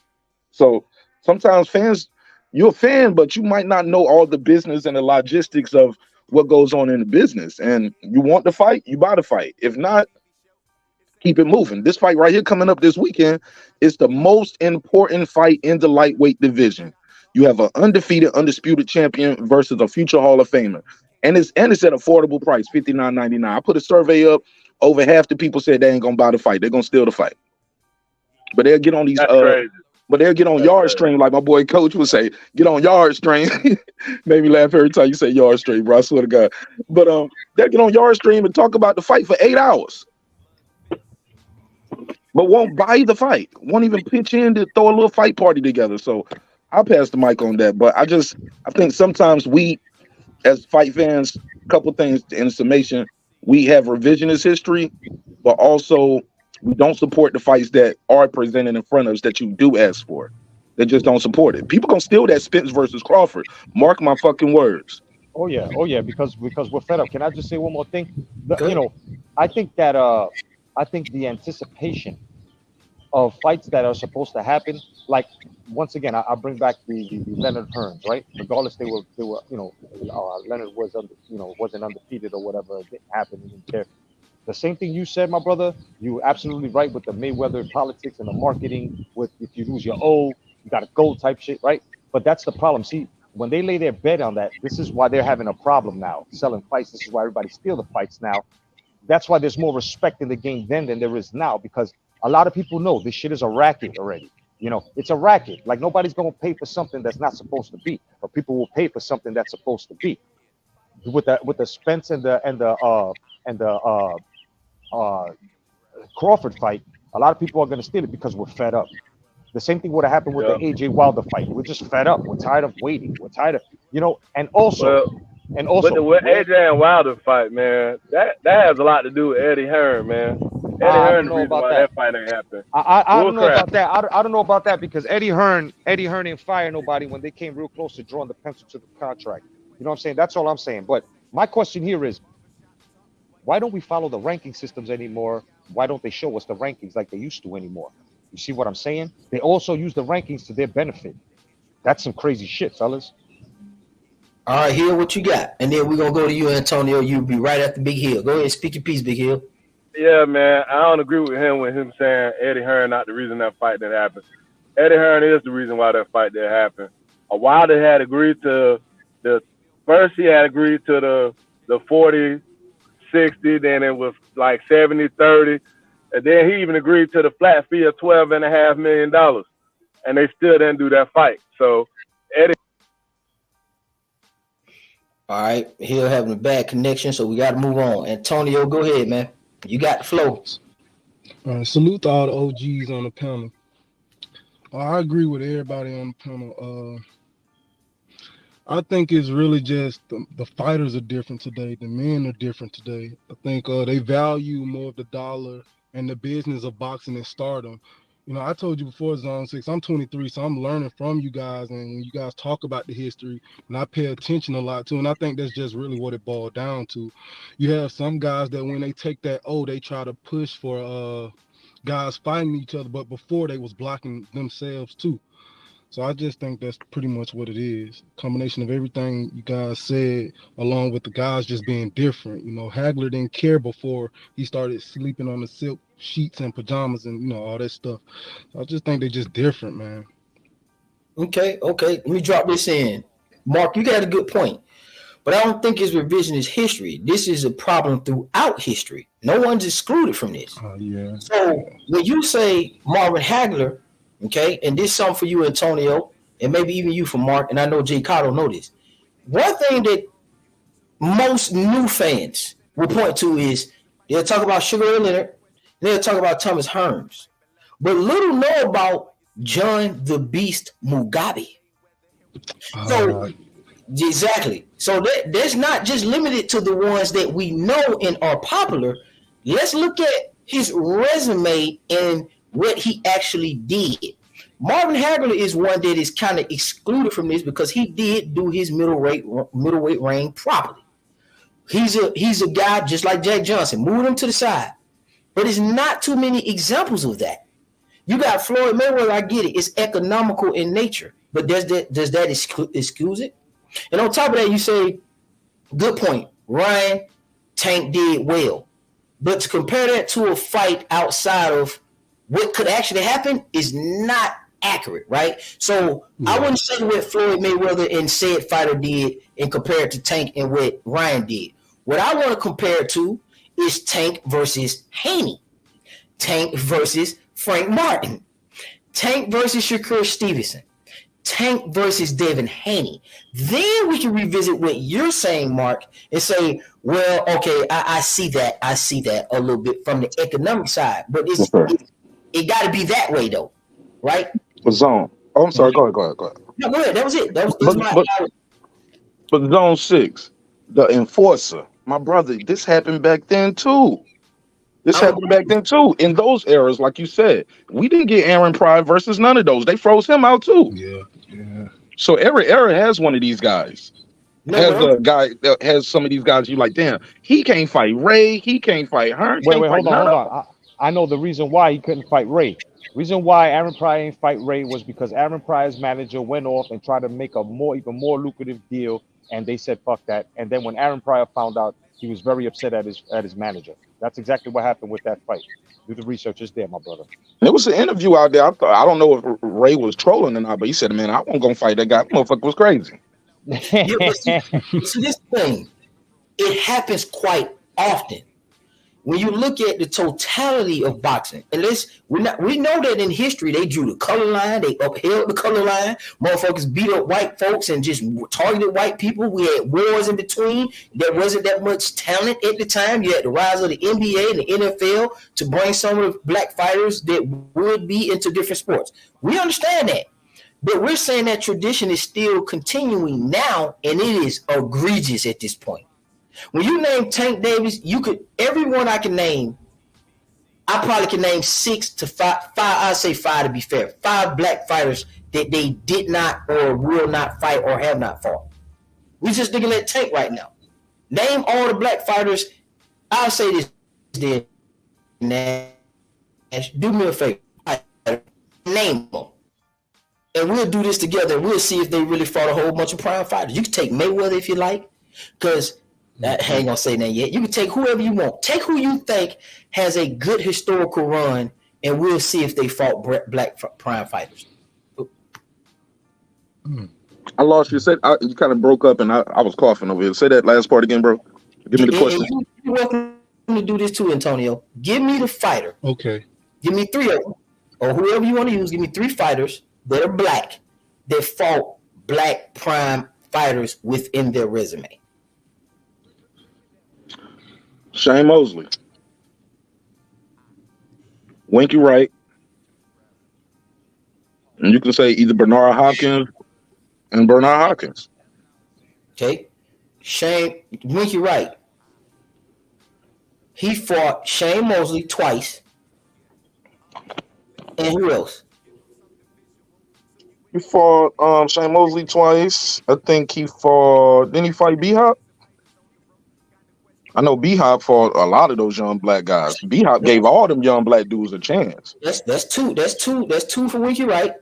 So sometimes fans, you're a fan, but you might not know all the business and the logistics of what goes on in the business. And you want to fight, you buy the fight. If not, keep it moving. This fight right here coming up this weekend is the most important fight in the lightweight division. You have an undefeated, undisputed champion versus a future Hall of Famer. And it's at affordable price, $59.99. I put a survey up. Over half the people said they ain't gonna buy the fight. They're gonna steal the fight. But they'll get on these Yard Stream, like my boy Coach would say, get on Yard Stream. Made me laugh every time you say Yard Stream, bro. I swear to God. But they'll get on Yard Stream and talk about the fight for 8 hours. But won't buy the fight. Won't even pitch in to throw a little fight party together. So I'll pass the mic on that. But I think sometimes we, as fight fans, a couple things in summation, we have revisionist history, but also we don't support the fights that are presented in front of us that you do ask for. They just don't support it. People gonna steal that Spence versus Crawford. Mark my fucking words. Oh yeah, because we're fed up. Can I just say one more thing? I think that I think the anticipation of fights that are supposed to happen, like once again, I bring back the Leonard Hearns, right? Regardless, they were Leonard was wasn't undefeated or whatever. It didn't happen. He didn't care. The same thing you said, my brother. You were absolutely right with the Mayweather politics and the marketing. With if you lose your O, you got to go type shit, right? But that's the problem. See, when they lay their bet on that, this is why they're having a problem now selling fights. This is why everybody steal the fights now. That's why there's more respect in the game then than there is now, because a lot of people know this shit is a racket already. It's a racket. Like nobody's gonna pay for something that's not supposed to be, but people will pay for something that's supposed to be. With the Spence and the Crawford fight, a lot of people are gonna steal it because we're fed up. The same thing would have happened with the AJ Wilder fight. We're just fed up. We're tired of waiting. We're tired of, and also. But the AJ and Wilder fight, man, that has a lot to do with Eddie Hearn, man. Eddie Hearn, the reason why that fight ain't happened. I don't know about that. I don't know about that because Eddie Hearn didn't fire nobody when they came real close to drawing the pencil to the contract. You know what I'm saying? That's all I'm saying. But my question here is, why don't we follow the ranking systems anymore? Why don't they show us the rankings like they used to anymore? You see what I'm saying? They also use the rankings to their benefit. That's some crazy shit, fellas. All right, Hill, what you got? And then we're going to go to you, Antonio. You'll be right after Big Hill. Go ahead, speak your piece, Big Hill. Yeah, man, I don't agree with him saying Eddie Hearn not the reason that fight didn't happen. Eddie Hearn is the reason why that fight didn't happen. Wilder had agreed to the 40-60, then it was like 70-30, and then he even agreed to the flat fee of $12.5 million, and they still didn't do that fight. So Eddie. All right, Hill having a bad connection, so we got to move on. Antonio, go ahead, man. You got the flow. Salute to all the OGs on the panel. I agree with everybody on the panel. I think it's really just the fighters are different today. The men are different today. I think they value more of the dollar and the business of boxing and stardom. You know, I told you before, Zone 6, I'm 23, so I'm learning from you guys. And when you guys talk about the history, and I pay attention a lot too, and I think that's just really what it boiled down to. You have some guys that when they take that, they try to push for guys fighting each other, but before they was blocking themselves too. So I just think that's pretty much what it is. Combination of everything you guys said, along with the guys just being different. You know, Hagler didn't care before he started sleeping on the silk sheets and pajamas and, you know, all that stuff. So I just think they're just different, man. Okay. Let me drop this in. Mark, you got a good point. But I don't think it's revisionist history. This is a problem throughout history. No one's excluded from this. Yeah. So when you say Marvin Hagler, okay, and this is something for you, Antonio, and maybe even you for Mark, and I know Jay Cotto know this. One thing that most new fans will point to is they'll talk about Sugar Ray Leonard, and they'll talk about Thomas Hearns, but little know about John the Beast Mugabe. So exactly. So that's not just limited to the ones that we know and are popular. Let's look at his resume and what he actually did. Marvin Hagler is one that is kind of excluded from this because he did do his middleweight reign properly. He's a guy just like Jack Johnson, moved him to the side. But it's not too many examples of that. You got Floyd Mayweather, I get it. It's economical in nature. But does that excuse it? And on top of that, you say, good point, Ryan Tank did well. But to compare that to a fight outside of what could actually happen is not accurate, right? So I wouldn't say what Floyd Mayweather and said fighter did and compare it to Tank and what Ryan did. What I want to compare it to is Tank versus Haney, Tank versus Frank Martin, Tank versus Shakur Stevenson, Tank versus Devin Haney. Then we can revisit what you're saying, Mark, and say, well, okay, I see that a little bit from the economic side, but it got to be that way though, right? Zone. Oh, I'm sorry. Go ahead. No, go ahead. That was it. That was but Zone 6, the enforcer, my brother, this happened back then too. In those eras, like you said, we didn't get Aaron Pryor versus none of those. They froze him out too. Yeah. So every era has one of these guys. Has a guy that has some of these guys. You like, damn, he can't fight Ray. He can't fight Hearns. Wait, hold on. I know the reason why he couldn't fight Ray. Reason why Aaron Pryor didn't fight Ray was because Aaron Pryor's manager went off and tried to make even more lucrative deal, and they said fuck that. And then when Aaron Pryor found out, he was very upset at his manager. That's exactly what happened with that fight. Do the research, is there, my brother. There was an interview out there. I don't know if Ray was trolling or not, but he said, "Man, I wasn't gonna fight that guy. That motherfucker was crazy." See this thing, it happens quite often. When you look at the totality of boxing, and we know that in history they drew the color line, they upheld the color line. Motherfuckers beat up white folks and just targeted white people. We had wars in between. There wasn't that much talent at the time. You had the rise of the NBA and the NFL to bring some of the black fighters that would be into different sports. We understand that. But we're saying that tradition is still continuing now, and it is egregious at this point. When you name Tank Davis, everyone I can name, I probably can name 6 to 5. I'd say 5 to be fair. 5 black fighters that they did not or will not fight or have not fought. We're just looking at Tank right now. Name all the black fighters. I'll say this, then, Nash, do me a favor. Name them. And we'll do this together. We'll see if they really fought a whole bunch of prime fighters. You can take Mayweather if you like, because I ain't gonna say that yet. You can take whoever you want. Take who you think has a good historical run, and we'll see if they fought black prime fighters. I lost you. You kind of broke up, and I was coughing over here. Say that last part again, bro. Give me the question. You're welcome to do this too, Antonio. Give me the fighter. Okay. Give me 3 of them, or whoever you want to use. Give me 3 fighters that are black that fought black prime fighters within their resume. Shane Mosley, Winky Wright, and you can say either Bernard Hopkins and Bernard Hopkins. Okay, Winky Wright. He fought Shane Mosley twice And who else? He fought Shane Mosley twice. I think he fought. Didn't he fight B-Hop? I know B-Hop fought a lot of those young black guys. B-Hop gave all them young black dudes a chance. That's two for Winky Wright.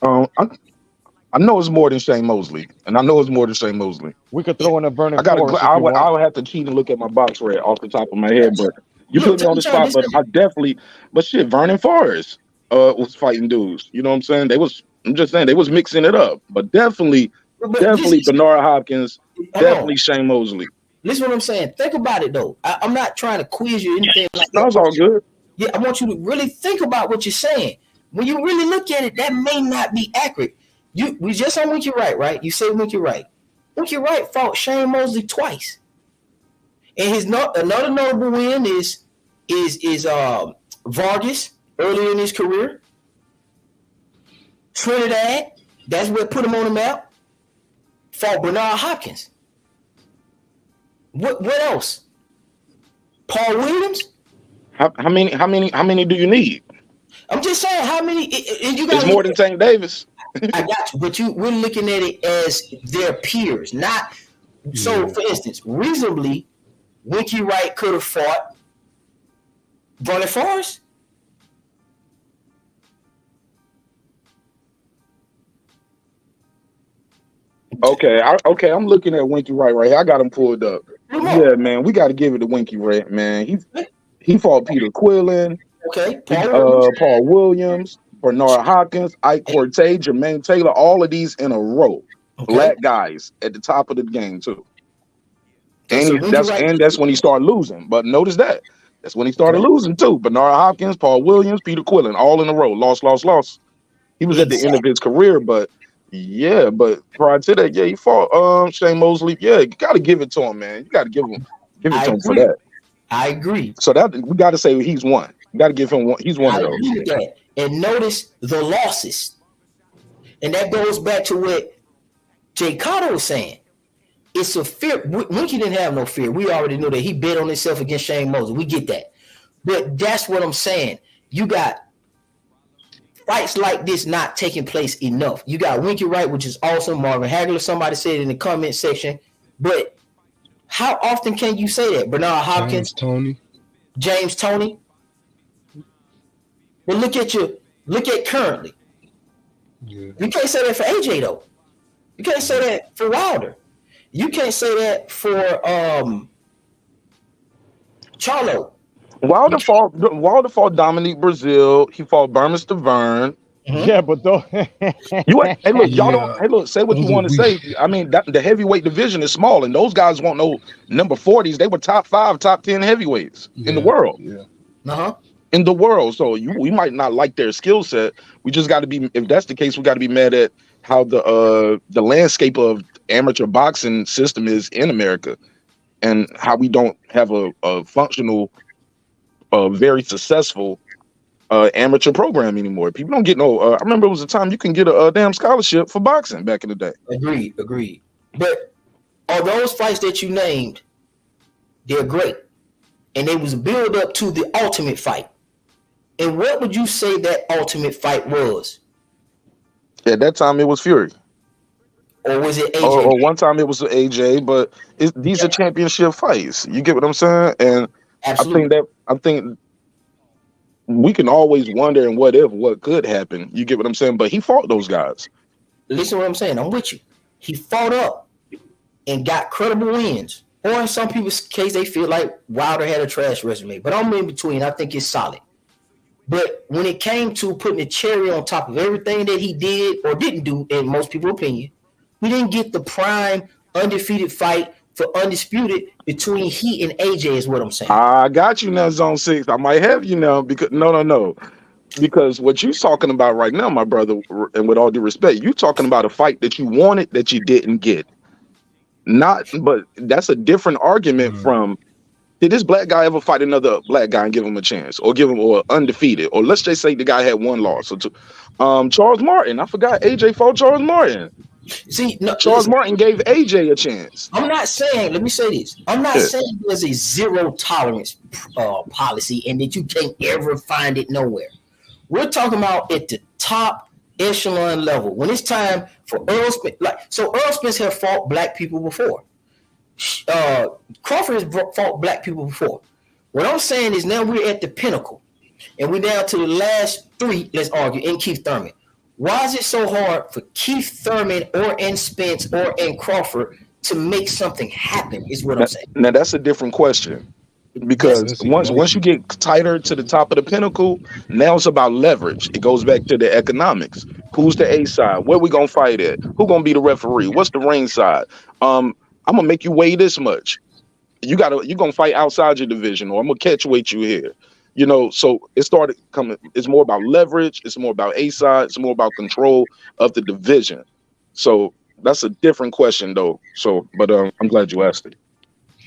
I know it's more than Shane Mosley, and I know it's more than Shane Mosley. We could throw in a Vernon. I would have to cheat and look at my box rate off the top of my head, but you put me on the spot. But I definitely, Vernon Forrest was fighting dudes. You know what I'm saying? I'm just saying they was mixing it up, but definitely Bernard Hopkins, definitely Shane Mosley. Listen to what I'm saying. Think about it though. I'm not trying to quiz you or anything like that. That's all good. Yeah, I want you to really think about what you're saying. When you really look at it, that may not be accurate. We just on Winky Wright, right? You say Winky Wright. Winky Wright fought Shane Mosley twice, and another notable win is Vargas earlier in his career. Trinidad, that's what put him on the map. Fought Bernard Hopkins. What else? Paul Williams. How many do you need? I'm just saying how many. It's more than Tank Davis. I got you, but we're looking at it as their peers, not. So, for instance, reasonably, Winky Wright could have fought Vernon Forrest. Okay, I'm looking at Winky Wright right here. I got him pulled up. Yeah, man, we got to give it to Winky Wright, man. He fought Peter Quillen, Paul Williams, Bernard Hopkins, Ike Cortez, Jermaine Taylor, all of these in a row. Okay. Black guys at the top of the game too. And that's when he started losing. But notice that's when he started losing too. Bernard Hopkins, Paul Williams, Peter Quillen, all in a row. Lost. He was at the end of his career, but prior to that, he fought Shane Mosley. Yeah, you got to give it to him, man. You got to give it to him for that. I agree. So that we got to say he's one. You got to give him one. He's one of those. Agree with that. And notice the losses, and that goes back to what Jay Cotto was saying. It's a fear. Winky didn't have no fear. We already knew that he bet on himself against Shane Mosley. We get that, but that's what I'm saying. You got fights like this not taking place enough. You got Winky Wright, which is awesome. Marvin Hagler, somebody said in the comment section. But how often can you say that? Bernard Hopkins, James Toney. But look at currently. Yeah. You can't say that for AJ though. You can't say that for Wilder. You can't say that for Charlo. Wilder fought Dominique Brazil. He fought Burma Stavern. Mm-hmm. Yeah, but though say what you want to say. I mean, the heavyweight division is small, and those guys won't know number 40s. They were top 5, top 10 heavyweights in the world. Yeah. In the world. So we might not like their skill set. We just got to be, if that's the case, we got to be mad at how the landscape of amateur boxing system is in America, and how we don't have a functional, very successful amateur program anymore. People don't get no. I remember it was a time you can get a damn scholarship for boxing back in the day. Agreed. But all those fights that you named, they're great, and they was a build up to the ultimate fight. And what would you say that ultimate fight was? At that time, it was Fury. Or was it AJ? Or one time it was AJ, but these are championship fights. You get what I'm saying? And absolutely. I think we can always wonder and what could happen. You get what I'm saying? But he fought those guys. Listen to what I'm saying. I'm with you. He fought up and got credible wins. Or in some people's case, they feel like Wilder had a trash resume. But I'm in between. I think it's solid. But when it came to putting a cherry on top of everything that he did or didn't do, in most people's opinion, we didn't get the prime undefeated fight for undisputed between he and AJ is what I'm saying. I got you now, Zone 6. I might have you now because no. Because what you're talking about right now, my brother, and with all due respect, you're talking about a fight that you wanted that you didn't get. But that's a different argument from, did this black guy ever fight another black guy and give him a chance, or give him undefeated, or let's just say the guy had one loss or two. Charles Martin, I forgot AJ fought Charles Martin. See, no, Charles listen, Martin gave AJ a chance. I'm not saying. Let me say this. I'm not Yeah. saying there's a zero tolerance policy and that you can't ever find it nowhere. We're talking about at the top echelon level when it's time for Earl Spence. Earl Spence have fought black people before. Crawford has fought black people before. What I'm saying is now we're at the pinnacle, and we're down to the last three. Let's argue in Keith Thurman. Why is it so hard for Keith Thurman or in Spence or in Crawford to make something happen? Is what I'm saying. Now that's a different question, because once you get tighter to the top of the pinnacle, now it's about leverage. It goes back to the economics. Who's the A side? Where we gonna fight at? Who gonna be the referee? What's the ring side? I'm gonna make you weigh this much. You gonna fight outside your division, or I'm gonna catch weight you here. You know, so it started coming. It's more about leverage. It's more about A side. It's more about control of the division. So that's a different question, though. So, but I'm glad you asked it.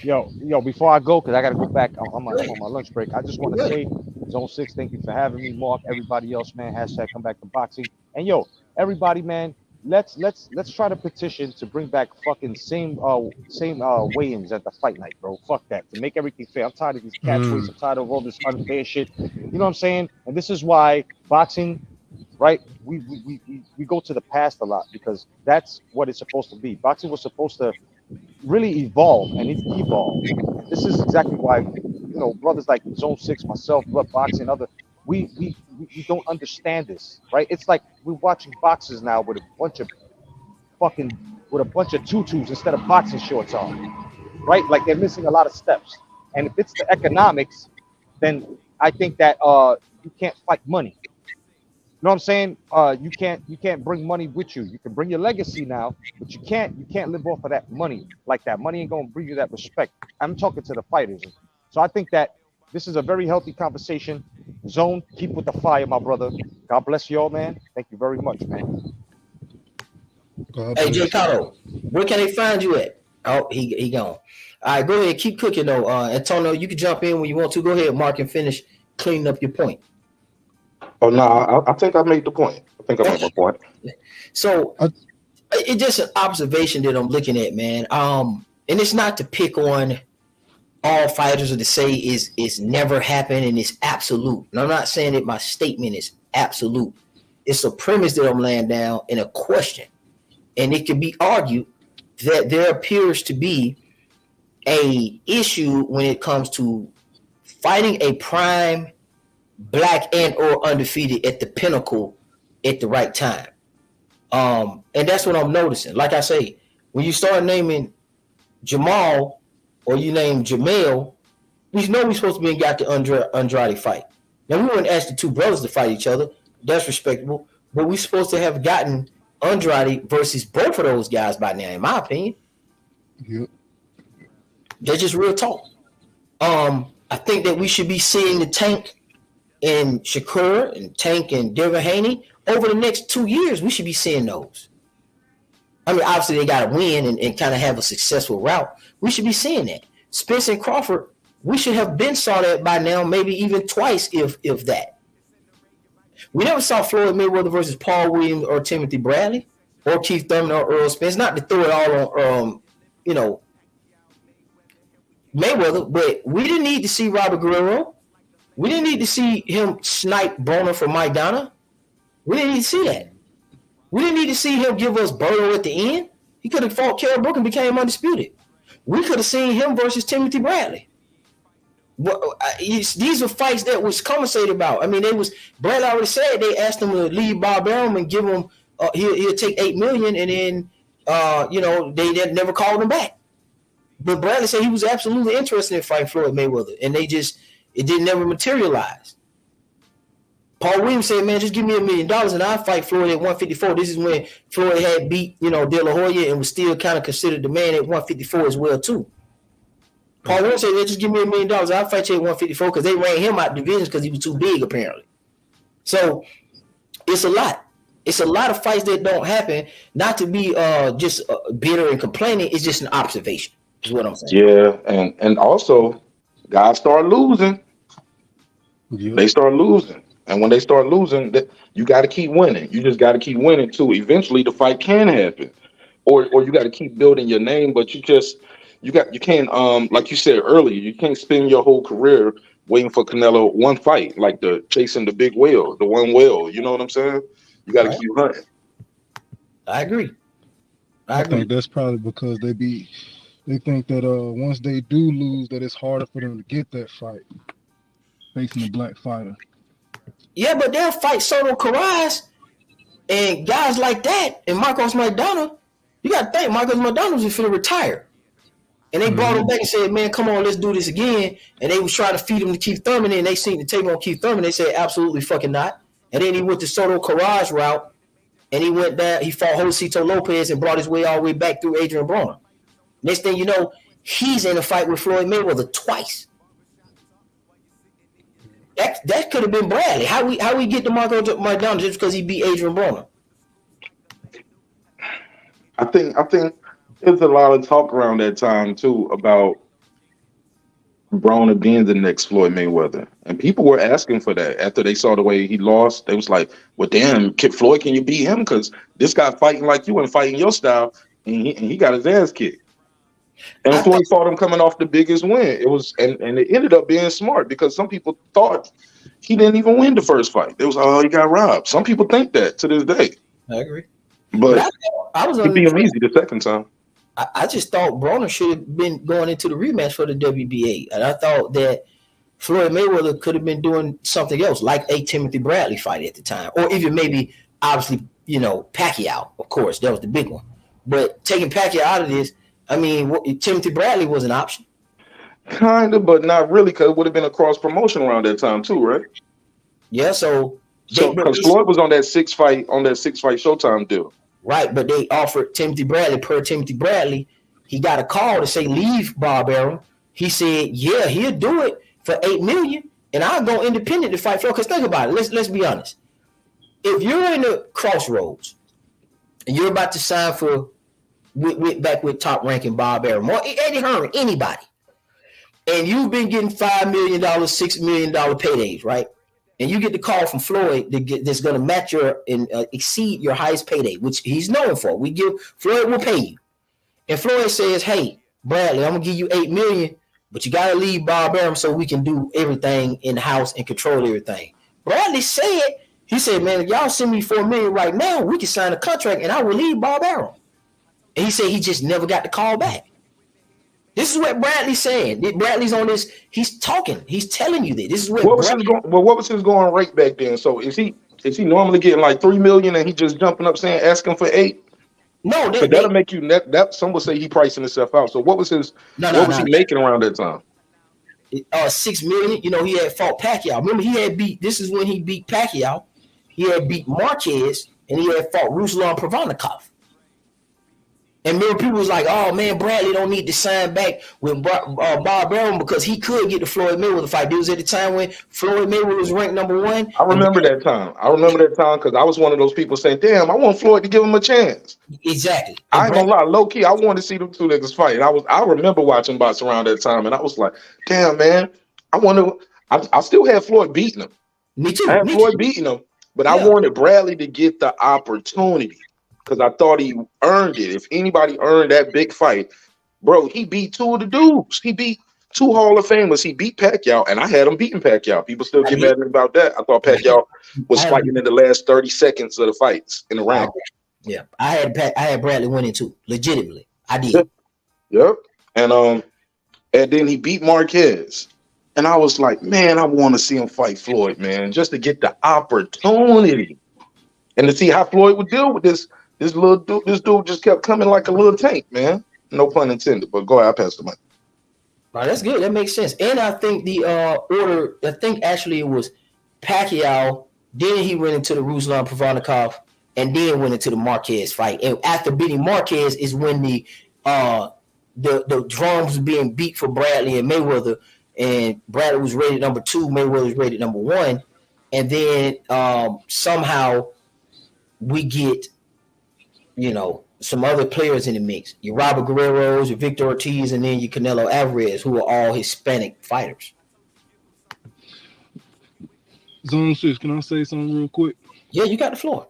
Yo, before I go, because I got to go back on my lunch break, I just want to say, Zone 6, thank you for having me. Mark, everybody else, man, hashtag come back to boxing. And yo, everybody, man, let's try to petition to bring back fucking same weigh-ins at the fight night, bro. Fuck that. To make everything fair. I'm tired of these catchphrases. I'm tired of all this unfair shit. You know what I'm saying? And this is why boxing, right? We go to the past a lot, because that's what it's supposed to be. Boxing was supposed to really evolve, and it evolved. This is exactly why, you know, brothers like Zone 6, myself, Blood Boxing, other, we don't understand this, right? It's like we're watching boxers now with a bunch of tutus instead of boxing shorts on, right? Like they're missing a lot of steps. And if it's the economics, then I think that you can't fight money. You know what I'm saying? You can't bring money with you. You can bring your legacy now, but you can't live off of that money. Like that money ain't gonna bring you that respect. I'm talking to the fighters. So I think that this is a very healthy conversation. Zone, keep with the fire, my brother. God bless you all, man. Thank you very much, man. Hey, J. Cotto, where can they find you at? Oh, he gone. All right, go ahead. Keep cooking, though. Antonio, you can jump in when you want to. Go ahead, Mark, and finish cleaning up your point. Oh, no, I think I made the point. I think I made my point. So it's just an observation that I'm looking at, man. And it's not to pick on all fighters or to say it's never happened and it's absolute. And I'm not saying that my statement is absolute. It's a premise that I'm laying down in a question. And it can be argued that there appears to be a issue when it comes to fighting a prime black and or undefeated at the pinnacle at the right time. And that's what I'm noticing. Like I say, when you start naming Jermall or you name Jermall, we know we're supposed to be got the Andrade fight. Now, we wouldn't ask the two brothers to fight each other. That's respectable. But we're supposed to have gotten Andrade versus both of those guys by now, in my opinion. Yep. That's just real talk. I think that we should be seeing the Tank and Shakur and Tank and Devin Haney over the next 2 years. We should be seeing those. I mean, obviously they got to win and kind of have a successful route. We should be seeing that. Spence and Crawford, we should have been saw that by now, maybe even twice, if that. We never saw Floyd Mayweather versus Paul Williams or Timothy Bradley or Keith Thurman or Earl Spence. Not to throw it all on, Mayweather, but we didn't need to see Robert Guerrero. We didn't need to see him snipe Broner for Mike Donna. We didn't need to see that. We didn't need to see him give us Berto at the end. He could have fought Kell Brook and became undisputed. We could have seen him versus Timothy Bradley. These were fights that was compensated about. I mean, Bradley already said they asked him to leave Bob Arum and give him he'll take $8 million, and then they never called him back. But Bradley said he was absolutely interested in fighting Floyd Mayweather, and it didn't never materialize. Paul Williams said, man, just give me $1 million and I'll fight Floyd at 154. This is when Floyd had beat, De La Hoya and was still kind of considered the man at 154 as well, too. Paul Williams said, just give me $1 million. I'll fight you at 154 because they ran him out of divisions because he was too big, apparently. So it's a lot. It's a lot of fights that don't happen. Not to be just bitter and complaining. It's just an observation is what I'm saying. Yeah, and also guys start losing. Yeah. They start losing. And when they start losing, you got to keep winning. You just got to keep winning, too. Eventually, the fight can happen. or you got to keep building your name, but you can't like you said earlier, you can't spend your whole career waiting for Canelo one fight, like the chasing the big whale, the one whale. You know what I'm saying? You got to keep hunting. I agree. I think that's probably because they think that once they do lose, that it's harder for them to get that fight facing a black fighter. Yeah, but they'll fight Soto Karass and guys like that, and Marcos Maidana. You got to think Marcos Maidana was finna retire, and they brought him back and said, "Man, come on, let's do this again." And they was trying to feed him to Keith Thurman, and they seen the tape on Keith Thurman. They said, "Absolutely fucking not." And then he went the Soto Karass route, and he went down. He fought Josito Lopez and brought his way all the way back through Adrian Broner. Next thing you know, he's in a fight with Floyd Mayweather twice. That could have been Bradley. How we get to Marco Maidana just because he beat Adrian Broner? I think there's a lot of talk around that time too about Broner being the next Floyd Mayweather, and people were asking for that after they saw the way he lost. They was like, "Well, damn, Floyd, can you beat him? Because this guy fighting like you and fighting your style, and he got his ass kicked." And Floyd fought him coming off the biggest win. It was, and it ended up being smart because some people thought he didn't even win the first fight. It was, oh, he got robbed. Some people think that to this day. I agree. But I was he beat him easy the second time. I just thought Broner should have been going into the rematch for the WBA. And I thought that Floyd Mayweather could have been doing something else, like a Timothy Bradley fight at the time. Or even maybe, obviously, Pacquiao, of course. That was the big one. But taking Pacquiao out of this, I mean, Timothy Bradley was an option. Kind of, but not really, because it would have been a cross promotion around that time too, right? Yeah, so because Floyd was on that six fight Showtime deal. Right, but they offered Timothy Bradley, per Timothy Bradley, he got a call to say leave Bob Arum. He said, yeah, he'll do it for $8 million, and I'll go independent to fight Floyd. Because think about it, let's be honest. If you're in the crossroads and you're about to sign for back with top ranking Bob Arum or Eddie Hearn, anybody, and you've been getting $5 million, $6 million paydays, right? And you get the call from Floyd that's going to match your and exceed your highest payday, which he's known for. Floyd will pay you. And Floyd says, hey, Bradley, I'm going to give you $8 million, but you got to leave Bob Arum so we can do everything in the house and control everything. Bradley said, he said, man, if y'all send me $4 million right now, we can sign a contract and I will leave Bob Arum. And he said he just never got the call back. This is what Bradley's saying. Bradley's on this. He's talking. He's telling you that. This is what what was his going rate back then? So is he normally getting like $3 million and he just jumping up saying asking for $8 million? No, that'll make you that. Some would say he pricing himself out. So what was his? What was he making around that time? $6 million. He had fought Pacquiao. Remember, he had beat. This is when he beat Pacquiao. He had beat Marquez and he had fought Ruslan Provodnikov. And remember, people was like, oh, man, Bradley don't need to sign back with Bob Arum because he could get the Floyd Mayweather fight. It was at the time when Floyd Mayweather was ranked number one. I remember that time. Because I was one of those people saying, damn, I want Floyd to give him a chance. Exactly. I ain't gonna lie, low-key, I wanted to see them two niggas fight. I remember watching box around that time, and I was like, damn, man, I still had Floyd beating him. Me too. I had Floyd beating him, but I wanted Bradley to get the opportunity. Because I thought he earned it. If anybody earned that big fight, bro, he beat two of the dudes. He beat two Hall of Famers. He beat Pacquiao, and I had him beating Pacquiao. People still get mad at me about that. I thought Pacquiao was fighting in the last 30 seconds of the fights in the round. Yeah, I had Bradley winning too, legitimately. I did. Yep. And then he beat Marquez. And I was like, man, I want to see him fight Floyd, man, just to get the opportunity. And to see how Floyd would deal with this. This dude just kept coming like a little tank, man. No pun intended, but go ahead, I pass the mic. All right, that's good. That makes sense. And I think the order, I think actually it was Pacquiao, then he went into the Ruslan Provodnikov, and then went into the Marquez fight. And after beating Marquez is when the drums was being beat for Bradley and Mayweather, and Bradley was rated number 2, Mayweather was rated number 1. And then somehow we get some other players in the mix. Your Robert Guerreros, your Victor Ortiz, and then your Canelo Alvarez, who are all Hispanic fighters. Zone 6, can I say something real quick? Yeah, you got the floor.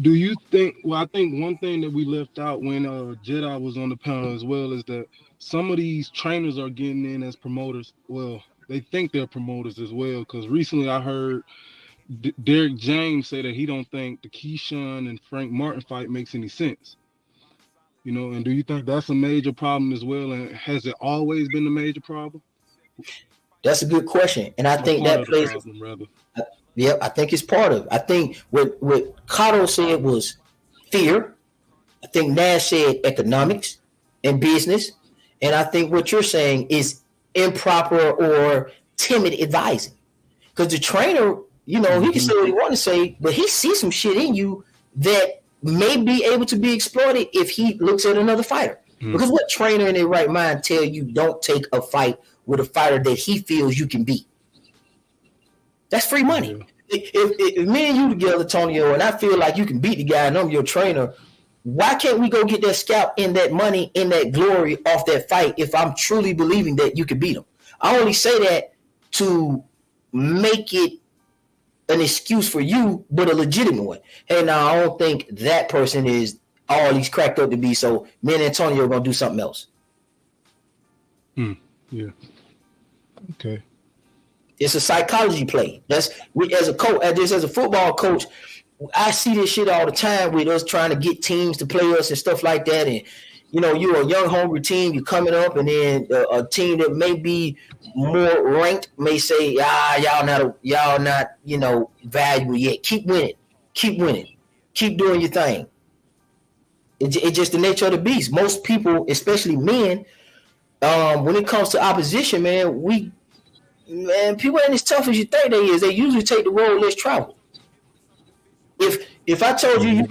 Do you think? Well, I think one thing that we left out when Jedi was on the panel as well is that some of these trainers are getting in as promoters. Well, they think they're promoters as well. Because recently I heard Derek James say that he don't think the Keyshawn and Frank Martin fight makes any sense. You know, and do you think that's a major problem as well? And has it always been a major problem? That's a good question, and I think that plays. Yep, I think it's part of it. I think what Cotto said was fear. I think Nash said economics and business, and I think what you're saying is improper or timid advising. Because the trainer, you know, he can say what he wants to say, but he sees some shit in you that may be able to be exploited if he looks at another fighter. Because what trainer in their right mind tell you don't take a fight with a fighter that he feels you can beat? That's free money. If me and you together, Tonio, and I feel like you can beat the guy and I'm your trainer, why can't we go get that scalp in that money, in that glory off that fight if I'm truly believing that you can beat him? I only say that to make it an excuse for you, but a legitimate one. Hey, now I don't think that person is all he's cracked up to be, so me and Antonio are going to do something else. Yeah. Okay. It's a psychology play. As a coach, as a football coach, I see this shit all the time with us trying to get teams to play us and stuff like that. And you know, you're a young, hungry team. You're coming up, and then a team that may be more ranked may say, y'all not, you know, valuable yet. Keep winning, keep doing your thing. It's just the nature of the beast. Most people, especially men, when it comes to opposition, people ain't as tough as you think they is. They usually take the road less traveled. If I told you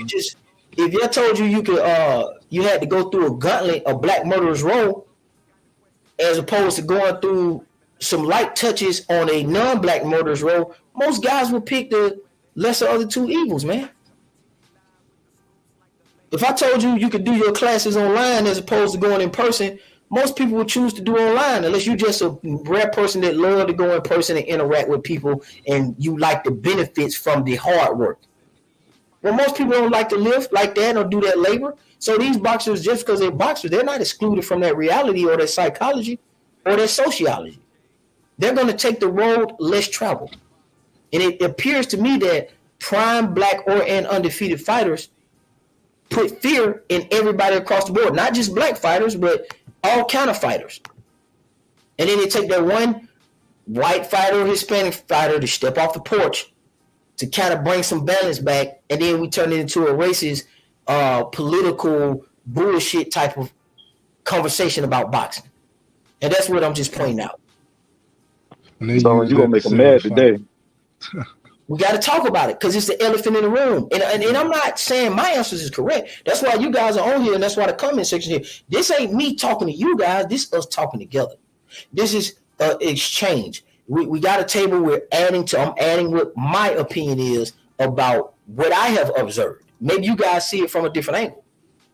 you had to go through a gauntlet of black murderers road, as opposed to going through some light touches on a non-black murderers road, most guys would pick the lesser of the two evils, man. If I told you you could do your classes online as opposed to going in person, most people would choose to do online unless you're just a rare person that love to go in person and interact with people and you like the benefits from the hard work. Well, most people don't like to live like that or do that labor. So these boxers, just because they're boxers, they're not excluded from that reality or that psychology or that sociology. They're going to take the road less traveled. And it appears to me that prime black and undefeated fighters put fear in everybody across the board, not just black fighters, but all kind of fighters. And then they take that one white fighter or Hispanic fighter to step off the porch to kind of bring some balance back, and then we turn it into a racist, political bullshit type of conversation about boxing. And that's what I'm just pointing out. So you're going to make them mad today. We got to talk about it because it's the elephant in the room. And I'm not saying my answers is correct. That's why you guys are on here, and that's why the comment section here. This ain't me talking to you guys. This is us talking together. This is exchange. We got a table I'm adding what my opinion is about what I have observed. Maybe you guys see it from a different angle.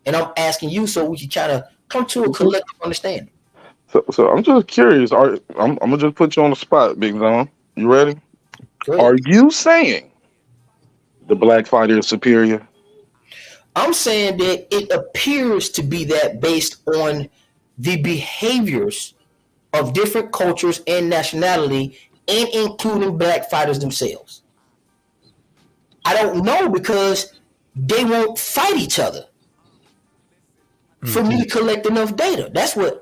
And I'm asking you so we can kind of come to a collective understanding. So I'm just curious. I'm going to just put you on the spot, Big Zone. You ready? Are you saying the black fighter is superior? I'm saying that it appears to be that based on the behaviors of different cultures and nationality, and including black fighters themselves. I don't know because they won't fight each other for me to collect enough data. That's where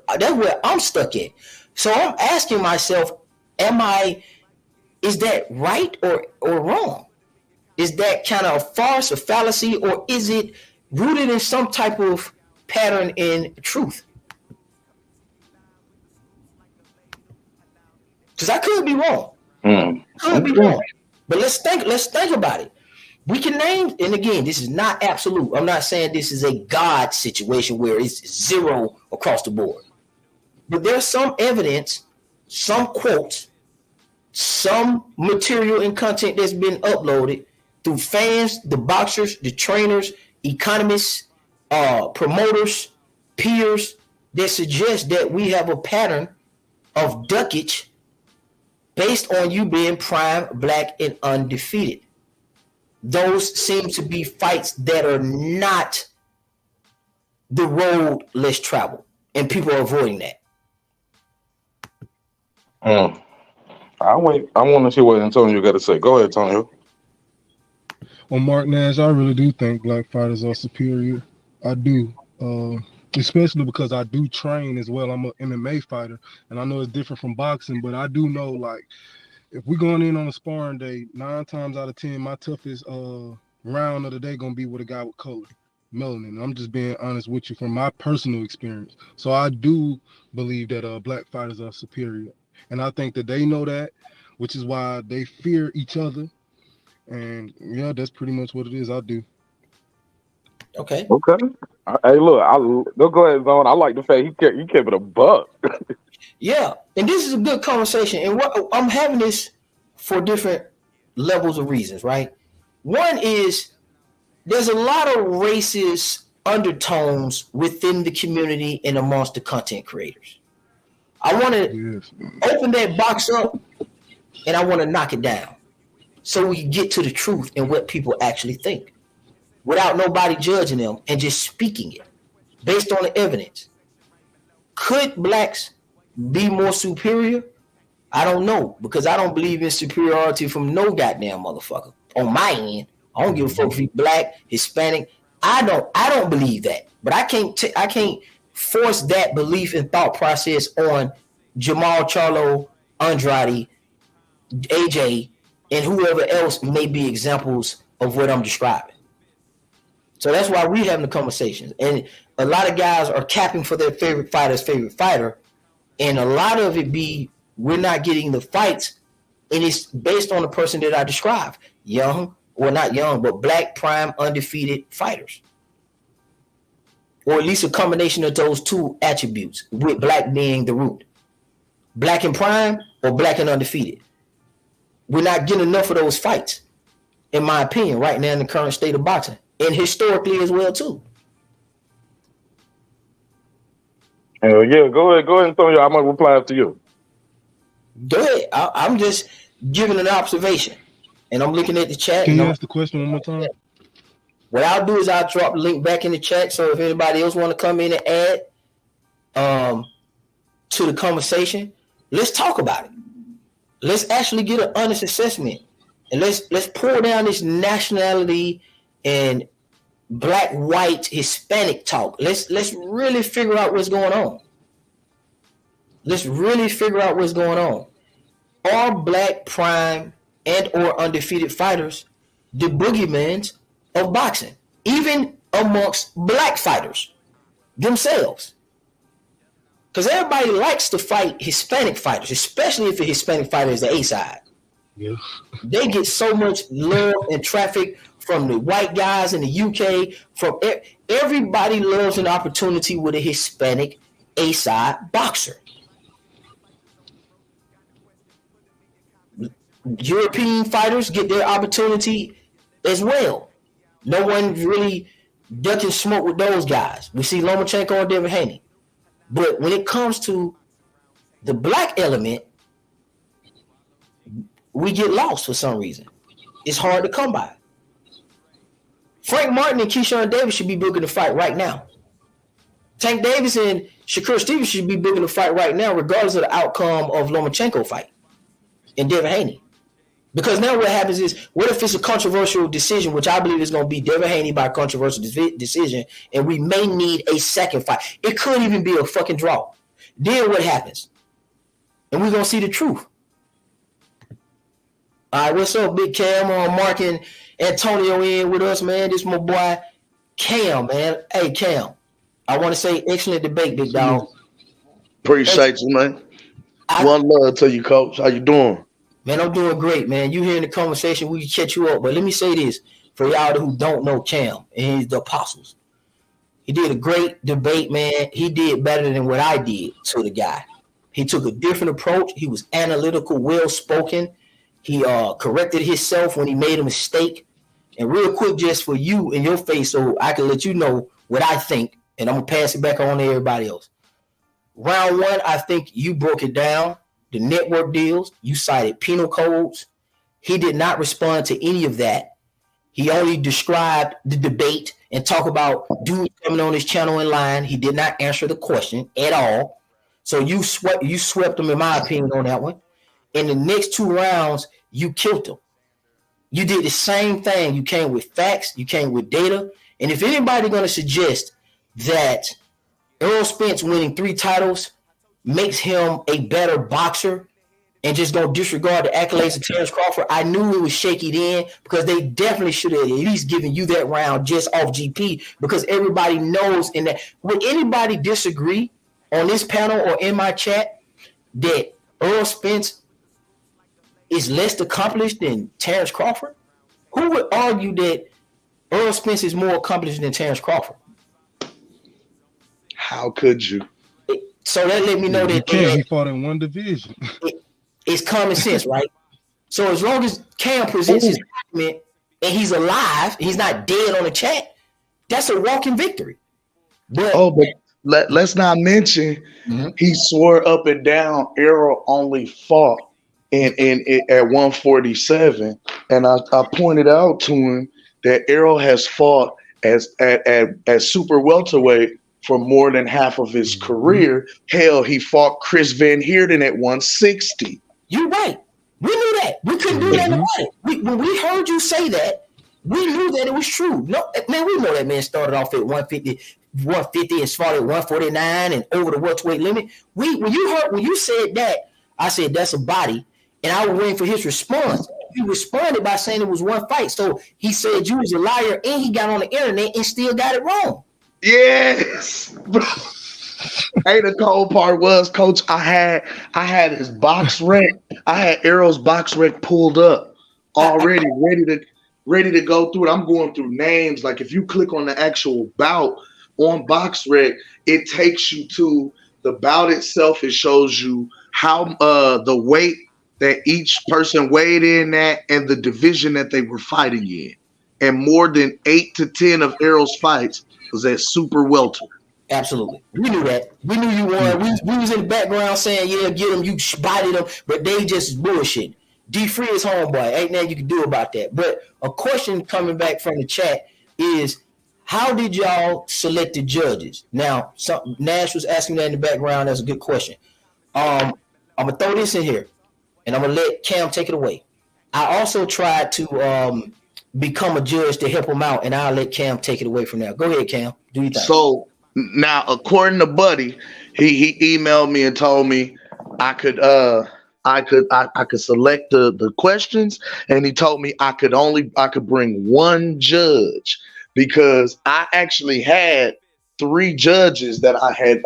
I'm stuck at. So I'm asking myself, is that right or wrong? Is that kind of a farce or fallacy, or is it rooted in some type of pattern in truth? Because I could be wrong. Could be wrong. But let's think about it. We can name, and again, this is not absolute. I'm not saying this is a God situation where it's zero across the board. But there's some evidence, some quotes, some material and content that's been uploaded through fans, the boxers, the trainers, economists, promoters, peers that suggest that we have a pattern of duckage based on you being prime, black, and undefeated. those seem to be fights that are not the road less traveled, and people are avoiding that. I want to hear what Antonio got to say. Go ahead, Antonio. Well, Mark Nash, I really do think black fighters are superior. I do. Especially because I do train as well. I'm an MMA fighter, and I know it's different from boxing, but I do know, like, if we're going in on a sparring day, 9 times out of 10, my toughest round of the day gonna be with a guy with color, melanin. I'm just being honest with you from my personal experience. So I do believe that black fighters are superior, and I think that they know that, which is why they fear each other. And yeah, that's pretty much what it is. I do. Okay. Hey, look, go ahead, Zone. I like the fact he kept it a buck. Yeah, and this is a good conversation, and what I'm having this for different levels of reasons, right? One is there's a lot of racist undertones within the community and amongst the content creators. I want to open that box up, and I want to knock it down so we can get to the truth and what people actually think without nobody judging them and just speaking it based on the evidence. Could blacks be more superior? I don't know, because I don't believe in superiority from no goddamn motherfucker. On my end, I don't give a fuck if he's black, Hispanic. I don't believe that, but I can't force that belief and thought process on Jermall, Charlo, Andrade, AJ, and whoever else may be examples of what I'm describing. So that's why we're having the conversations. And a lot of guys are capping for their favorite fighter's favorite fighter. And a lot of it be, we're not getting the fights. And it's based on the person that I described. Young, or not young, but black, prime, undefeated fighters. Or at least a combination of those two attributes, with black being the root. Black and prime or black and undefeated. We're not getting enough of those fights, in my opinion, right now in the current state of boxing. And historically as well, too. Hell yeah, go ahead, Antonio. I'm gonna reply after you. Go ahead. I'm just giving an observation, and I'm looking at the chat. Can you ask the question one more time? What I'll do is I'll drop the link back in the chat, so if anybody else want to come in and add to the conversation, let's talk about it. Let's actually get an honest assessment, and let's pull down this nationality and black, white, Hispanic talk. Let's really figure out what's going on. Let's really figure out what's going on. Are black, prime, and or undefeated fighters the boogeymans of boxing, even amongst black fighters themselves? Because everybody likes to fight Hispanic fighters, especially if a Hispanic fighter is the A side. Yeah. They get so much love and traffic from the white guys in the UK. From everybody loves an opportunity with a Hispanic A-side boxer. European fighters get their opportunity as well. No one really ducking smoke with those guys. We see Lomachenko and Devin Haney. But when it comes to the black element, we get lost for some reason. It's hard to come by. Frank Martin and Keyshawn Davis should be booking the fight right now. Tank Davis and Shakur Stevens should be booking the fight right now, regardless of the outcome of Lomachenko fight and Devin Haney. Because now what happens is, what if it's a controversial decision, which I believe is going to be Devin Haney by controversial decision, and we may need a second fight. It could even be a fucking draw. Then what happens? And we're going to see the truth. All right, what's up, Big Cam? Mark and Antonio in with us, man. This is my boy Cam, man. Hey, Cam, I want to say excellent debate, big dog. Appreciate you, man. One love to you, Coach. How you doing? Man, I'm doing great, man. You hearing the conversation, we can catch you up. But let me say this for y'all who don't know Cam and he's the Apostles. He did a great debate, man. He did better than what I did to the guy. He took a different approach. He was analytical, well-spoken. He corrected himself when he made a mistake. And real quick, just for you in your face, so I can let you know what I think, and I'm going to pass it back on to everybody else. Round one, I think you broke it down. The network deals, you cited penal codes. He did not respond to any of that. He only described the debate and talk about dudes coming on his channel in line. He did not answer the question at all. So you swept him, in my opinion, on that one. In the next 2 rounds, you killed him. You did the same thing. You came with facts. You came with data. And if anybody going to suggest that Errol Spence winning 3 titles makes him a better boxer and just going to disregard the accolades of Terrence Crawford, I knew it was shaky then, because they definitely should have at least given you that round just off GP, because everybody knows in that. Would anybody disagree on this panel or in my chat that Errol Spence is less accomplished than Terrence Crawford? Who would argue that Errol Spence is more accomplished than Terrence Crawford? How could you? So that let me know that he fought in one division. It's common sense, right? So as long as Cam presents his argument and he's alive, he's not dead on the chat, that's a walking victory. But let's not mention he swore up and down Errol only fought in at 147, and I pointed out to him that Errol has fought at super welterweight for more than half of his career. Hell, he fought Chris Van Heerden at 160. You're right. We knew that. We couldn't do that about it. When we heard you say that, we knew that it was true. No, man, we know that man started off at 150 and fought at 149 and over the welterweight limit. When you said that, I said that's a body, and I was waiting for his response. He responded by saying it was one fight. So he said you was a liar, and he got on the internet and still got it wrong. Yes. Hey, the cold part was, Coach, I had his box rec. I had Errol's box rec pulled up already, ready to go through it. I'm going through names. Like if you click on the actual bout on box rec, it takes you to the bout itself. It shows you how the weight that each person weighed in at and the division that they were fighting in. And more than 8 to 10 of Errol's fights was at super welter. Absolutely. We knew that. We knew you won. We was in the background saying, yeah, get him, you spotted him, but they just bullshit. D-Free is homeboy. Ain't nothing you can do about that. But a question coming back from the chat is, how did y'all select the judges? Now, Nash was asking that in the background. That's a good question. I'm going to throw this in here, and I'm going to let Cam take it away. I also tried to become a judge to help him out, and I'll let Cam take it away from there. Go ahead, Cam. Do your thing. So now, according to Buddy, he emailed me and told me I could select the questions, and he told me I could bring one judge, because I actually had 3 judges that I had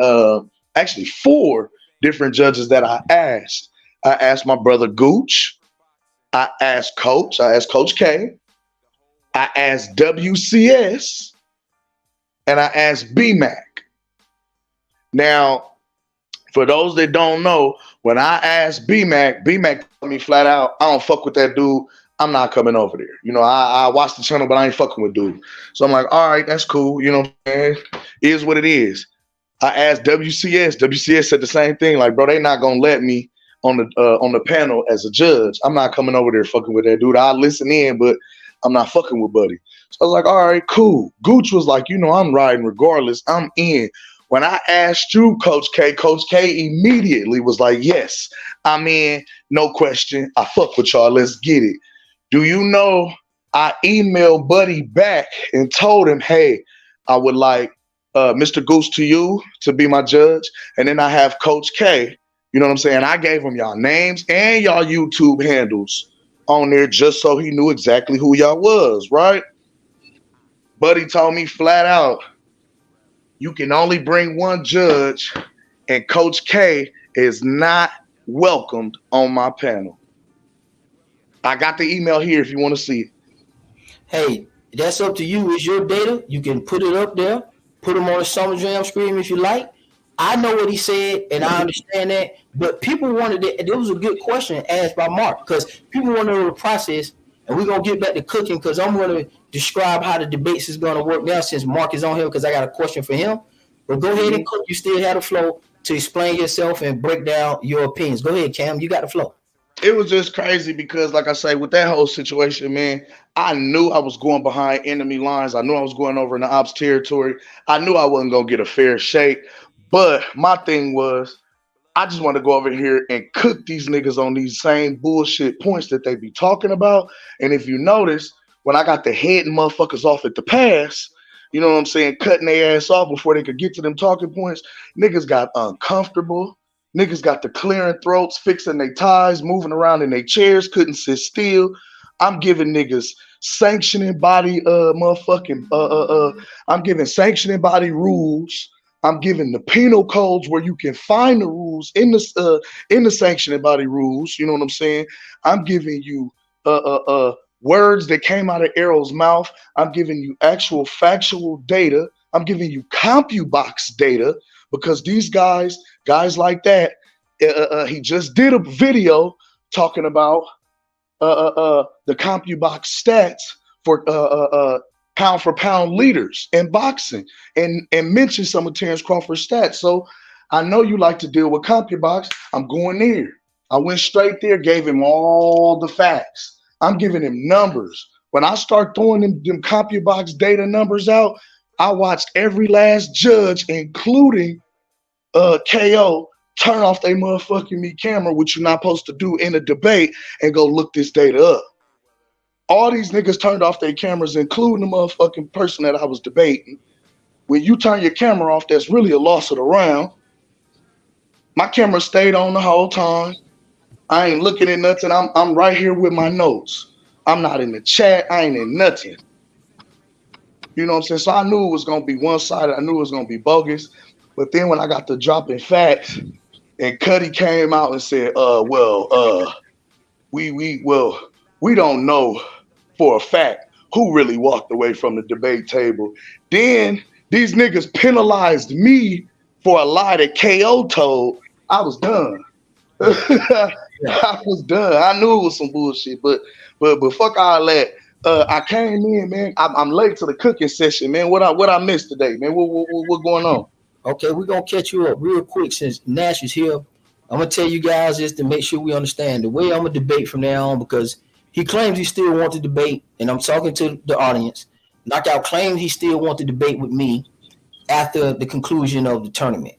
actually 4 different judges that I asked. I asked my brother Gooch, I asked Coach K, I asked WCS, and I asked BMAC. Now, for those that don't know, when I asked BMAC told me flat out, I don't fuck with that dude. I'm not coming over there. You know, I watch the channel, but I ain't fucking with dude. So I'm like, all right, that's cool. You know what I'm saying? It is what it is. I asked WCS. WCS said the same thing. Like, bro, they not gonna let me on the panel as a judge. I'm not coming over there fucking with that dude. I'll listen in, but I'm not fucking with Buddy. So I was like, all right, cool. Gooch was like, you know, I'm riding regardless. I'm in. When I asked you, Coach K immediately was like, yes, I'm in. No question. I fuck with y'all. Let's get it. Do you know I emailed Buddy back and told him, hey, I would like Mr. Goose to be my judge. And then I have Coach K. You know what I'm saying? I gave him y'all names and y'all YouTube handles on there just so he knew exactly who y'all was, right? Buddy told me flat out, you can only bring one judge, and Coach K is not welcomed on my panel. I got the email here if you want to see it. Hey, that's up to you. It's your data. You can put it up there, put them on the Summer Jam screen if you like. I know what he said, and I understand that. But people wanted it. There was a good question asked by Mark, because people want to know the process, and we're going to get back to cooking, because I'm going to describe how the debates is going to work now since Mark is on here, because I got a question for him. But go ahead and cook. You still have the flow to explain yourself and break down your opinions. Go ahead, Cam. You got the flow. it was just crazy because, like I say, with that whole situation, man, I knew I was going behind enemy lines. I knew I was going over in the ops territory. I knew I wasn't gonna get a fair shake. But my thing was, I just want to go over here and cook these niggas on these same bullshit points that they be talking about. And if you notice, when I got the heading motherfuckers off at the pass, you know what I'm saying, cutting their ass off before they could get to them talking points, niggas got uncomfortable. Niggas got the clearing throats, fixing their ties, moving around in their chairs, couldn't sit still. I'm giving niggas sanctioning body I'm giving sanctioning body rules. I'm giving the penal codes where you can find the rules in the sanctioning body rules. You know what I'm saying? I'm giving you words that came out of Arrow's mouth. I'm giving you actual factual data. I'm giving you CompuBox data because these guys like that, he just did a video talking about the CompuBox stats for pound for pound leaders in boxing and mention some of Terrence Crawford's stats. So I know you like to deal with CompuBox. I'm going there. I went straight there, gave him all the facts. I'm giving him numbers. When I start throwing them CompuBox data numbers out, I watched every last judge, including KO, turn off their motherfucking me camera, which you're not supposed to do in a debate, and go look this data up. All these niggas turned off their cameras, including the motherfucking person that I was debating. When you turn your camera off, that's really a loss of the round. My camera stayed on the whole time. I ain't looking at nothing. I'm right here with my notes. I'm not in the chat. I ain't in nothing. You know what I'm saying? So I knew it was going to be one-sided. I knew it was going to be bogus. But then when I got to dropping facts and Cuddy came out and said, we don't know for a fact who really walked away from the debate table. Then these niggas penalized me for a lie that KO told. I was done. I was done. I knew it was some bullshit, but fuck all that. I came in, man. I'm late to the cooking session, man. What I missed today, man? What going on? Okay, we're gonna catch you up real quick since Nash is here. I'm gonna tell you guys this to make sure we understand the way I'm gonna debate from now on, because he claims he still wants to debate, and I'm talking to the audience. Knockout claims he still wants to debate with me after the conclusion of the tournament.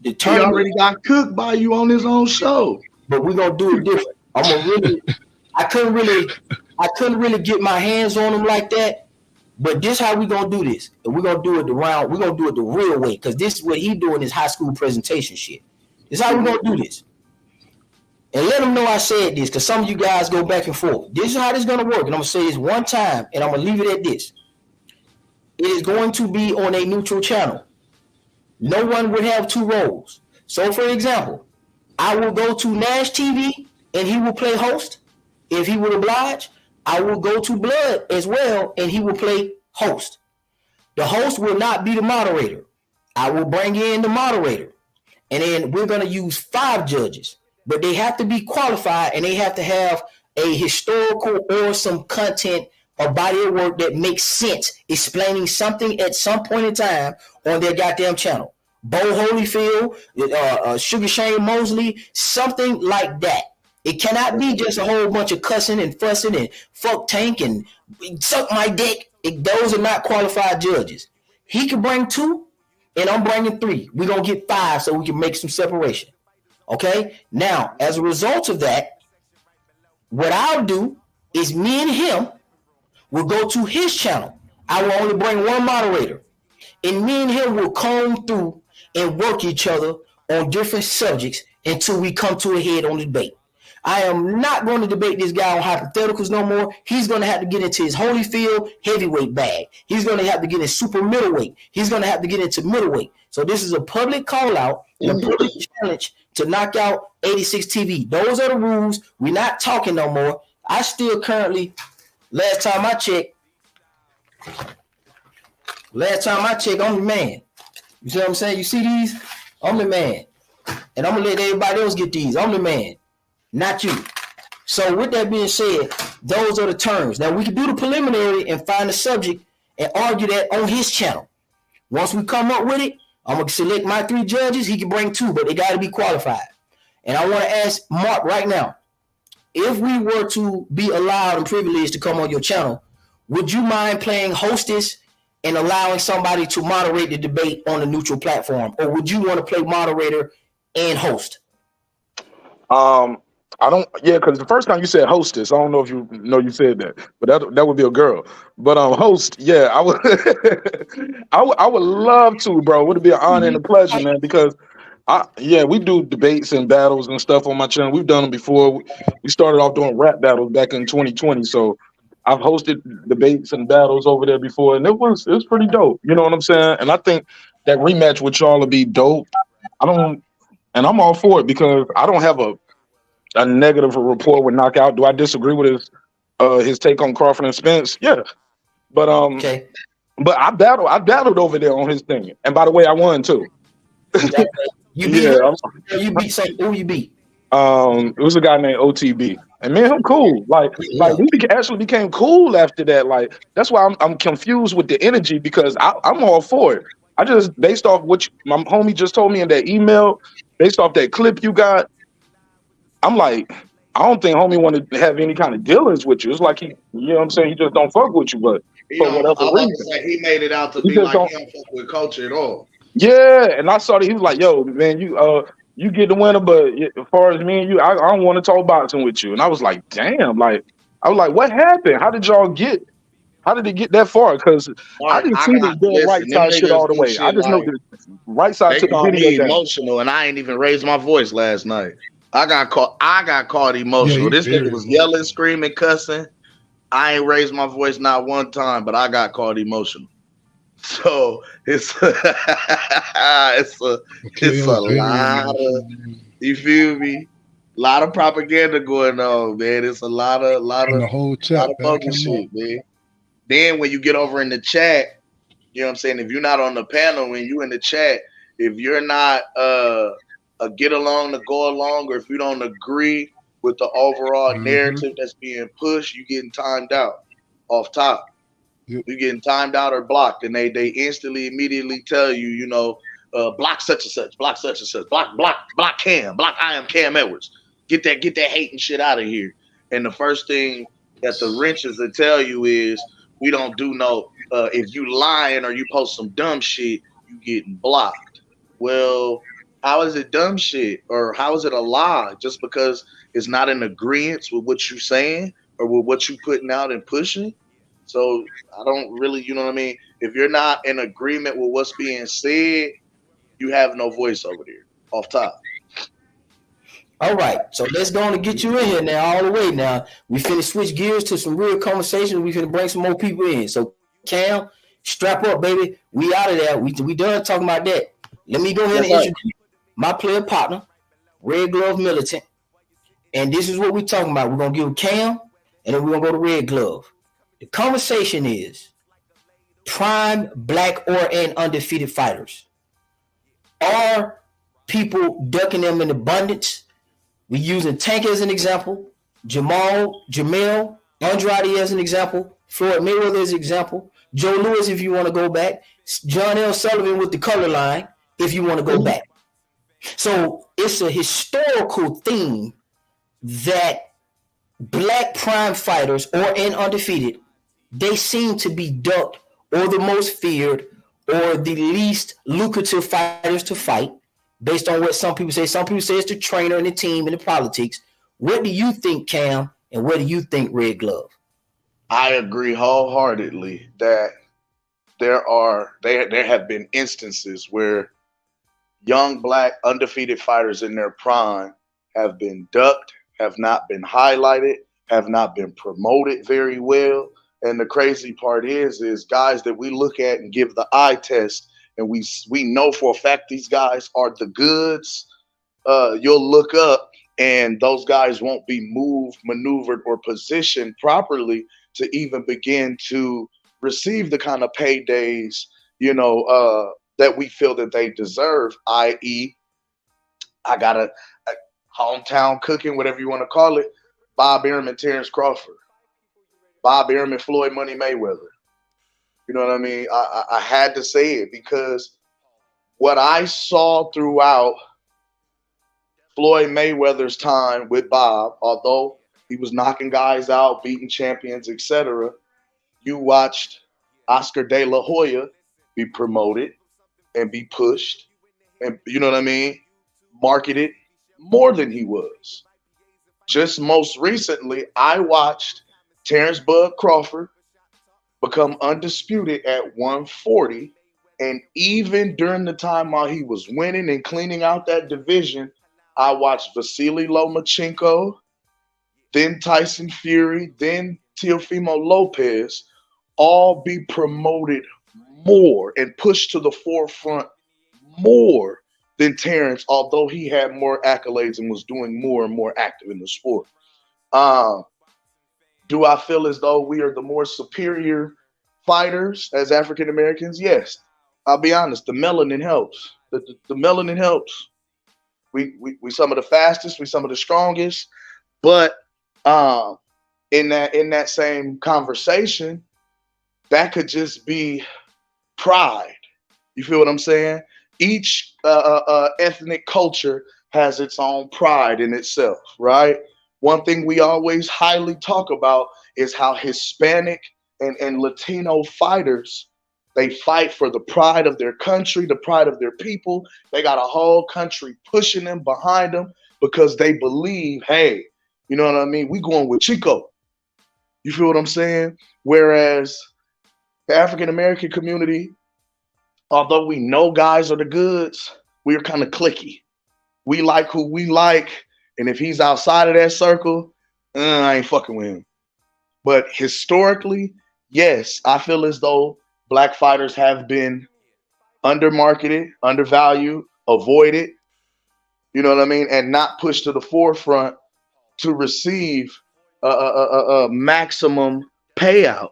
He already got cooked by you on his own show. But we're gonna do it different. I couldn't really get my hands on him like that. But this how we gonna do this. And we're gonna do it we're gonna do it the real way, because this is what he doing his high school presentation shit. This is how we're gonna do this. And let them know I said this, because some of you guys go back and forth. This is how this is gonna work. And I'm gonna say this one time, and I'm gonna leave it at this. It is going to be on a neutral channel. No one would have two roles. So for example, I will go to Nash TV and he will play host. If he would oblige, I will go to Blood as well and he will play host. The host will not be the moderator. I will bring in the moderator. And then we're going to use 5 judges. But they have to be qualified and they have to have a historical or some content or body of work that makes sense, explaining something at some point in time on their goddamn channel. Bo Holyfield, Sugar Shane Mosley, something like that. It cannot be just a whole bunch of cussing and fussing and fuck Tank and suck my dick. Those are not qualified judges. He can bring 2 and I'm bringing 3. We're going to get 5 so we can make some separation. Okay? Now, as a result of that, what I'll do is me and him will go to his channel. I will only bring one moderator. And me and him will comb through and work each other on different subjects until we come to a head on the debate. I am not going to debate this guy on hypotheticals no more. He's going to have to get into his Holyfield heavyweight bag. He's going to have to get in super middleweight. He's going to have to get into middleweight. So this is a public call out and a public challenge to knock out 86 TV. Those are the rules. We're not talking no more. I still currently, last time I checked, I'm the man. You see what I'm saying? You see these? I'm the man. And I'm going to let everybody else get these. I'm the man. Not you. So with that being said, those are the terms. Now we can do the preliminary and find the subject and argue that on his channel. Once we come up with it, I'm going to select my 3 judges. He can bring 2, but they got to be qualified. And I want to ask Mark right now, if we were to be allowed and privileged to come on your channel, would you mind playing hostess and allowing somebody to moderate the debate on a neutral platform, or would you want to play moderator and host? I don't. Yeah, because the first time you said hostess, I don't know if you know you said that, but that would be a girl. But host, yeah, I would. I would love to, bro. Would it be an honor and a pleasure, man? Because we do debates and battles and stuff on my channel. We've done them before. We started off doing rap battles back in 2020, so I've hosted debates and battles over there before, and it was pretty dope. You know what I'm saying? And I think that rematch with y'all will be dope. And I'm all for it because I don't have a negative rapport with Knockout. Do I disagree with his take on Crawford and Spence? Yeah, but Okay. but I battled over there on his thing, and by the way, I won too. You beat him? You beat who you beat? It was a guy named OTB, and man, I'm cool. Like we actually became cool after that. Like that's why I'm confused with the energy because I'm all for it. I just based off what my homie just told me in that email, based off that clip you got, I'm like, I don't think homie wanted to have any kind of dealings with you. It's like you know what I'm saying? He just don't fuck with you, but for whatever reason. He made it out to be like he don't fuck with culture at all. Yeah, and I saw that he was like, yo, man, you get the winner, but as far as me and you, I don't want to talk boxing with you. And I was like, damn, like, I was like, what happened? How did it get that far? Because I didn't see the good right side shit all the way. I just know the right side to the video down. Emotional, and I ain't even raised my voice last night. I got caught emotional. This nigga was yelling, screaming, cussing. I ain't raised my voice not one time, but I got caught emotional. So it's it's a lot of, you feel me? A lot of propaganda going on, man. It's a lot of the whole chat, shit, man. Then when you get over in the chat, you know what I'm saying? If you're not on the panel, when you in the chat, if you're not a get along to go along, or if you don't agree with the overall narrative that's being pushed, you getting timed out off top. You're getting timed out or blocked, and they instantly, immediately tell you, you know, block such and such, block such and such, block Cam, block I am Cam Edwards. Get that hating shit out of here. And the first thing that the wrenches will tell you is, we don't do no, if you lying or you post some dumb shit, you getting blocked. Well, how is it dumb shit, or how is it a lie just because it's not in agreement with what you're saying or with what you putting out and pushing? So I don't really, you know what I mean? If you're not in agreement with what's being said, you have no voice over there, off top. All right, so let's go on and get you in here now, all the way now. We finna switch gears to some real conversation. We finna bring some more people in. So Cam, strap up, baby. We out of there. We done talking about that. Let me go ahead and introduce my player partner, Red Glove Militant. And this is what we're talking about. We're going to give Cam, and then we're going to go to Red Glove. The conversation is prime black and undefeated fighters. Are people ducking them in abundance? We're using Tank as an example, Jermall, Andrade as an example, Floyd Mayweather as an example, Joe Louis if you want to go back, John L. Sullivan with the color line if you want to go back. So it's a historical theme that black prime fighters and undefeated, they seem to be ducked or the most feared or the least lucrative fighters to fight based on what some people say. Some people say it's the trainer and the team and the politics. What do you think, Cam, and what do you think, Red Glove? I agree wholeheartedly that there have been instances where young black undefeated fighters in their prime have been ducked, have not been highlighted, have not been promoted very well. And the crazy part is guys that we look at and give the eye test, and we know for a fact these guys are the goods. You'll look up and those guys won't be moved, maneuvered, or positioned properly to even begin to receive the kind of paydays, you know, that we feel that they deserve, i.e., I got a hometown cooking, whatever you want to call it, Bob Arum and Terrence Crawford, Bob Arum and Floyd Money Mayweather. You know what I mean? I had to say it because what I saw throughout Floyd Mayweather's time with Bob, although He was knocking guys out, beating champions, etc. You watched Oscar De La Hoya be promoted and be pushed, and you know what I mean, marketed more than he was. Just most recently, I watched Terrence Bud Crawford become undisputed at 140. And even during the time while he was winning and cleaning out that division, I watched Vasily Lomachenko, then Tyson Fury, then Teofimo Lopez all be promoted more and pushed to the forefront more than Terrence, although he had more accolades and was doing more and more active in the sport. Do I feel as though we are the more superior fighters as African Americans? Yes. I'll be honest. The melanin helps. The melanin helps. We some of the fastest. We some of the strongest. But in that same conversation, that could just be pride. You feel what I'm saying? Each ethnic culture has its own pride in itself, right? One thing we always highly talk about is how Hispanic and Latino fighters, they fight for the pride of their country, the pride of their people. They got a whole country pushing them, behind them, because they believe, hey, you know what I mean? We going with Chico. You feel what I'm saying? Whereas the African-American community, although we know guys are the goods, we're kind of cliquey. We like who we like, and if he's outside of that circle, I ain't fucking with him. But historically, yes, I feel as though black fighters have been undermarketed, undervalued, avoided, you know what I mean, and not pushed to the forefront to receive a maximum payout.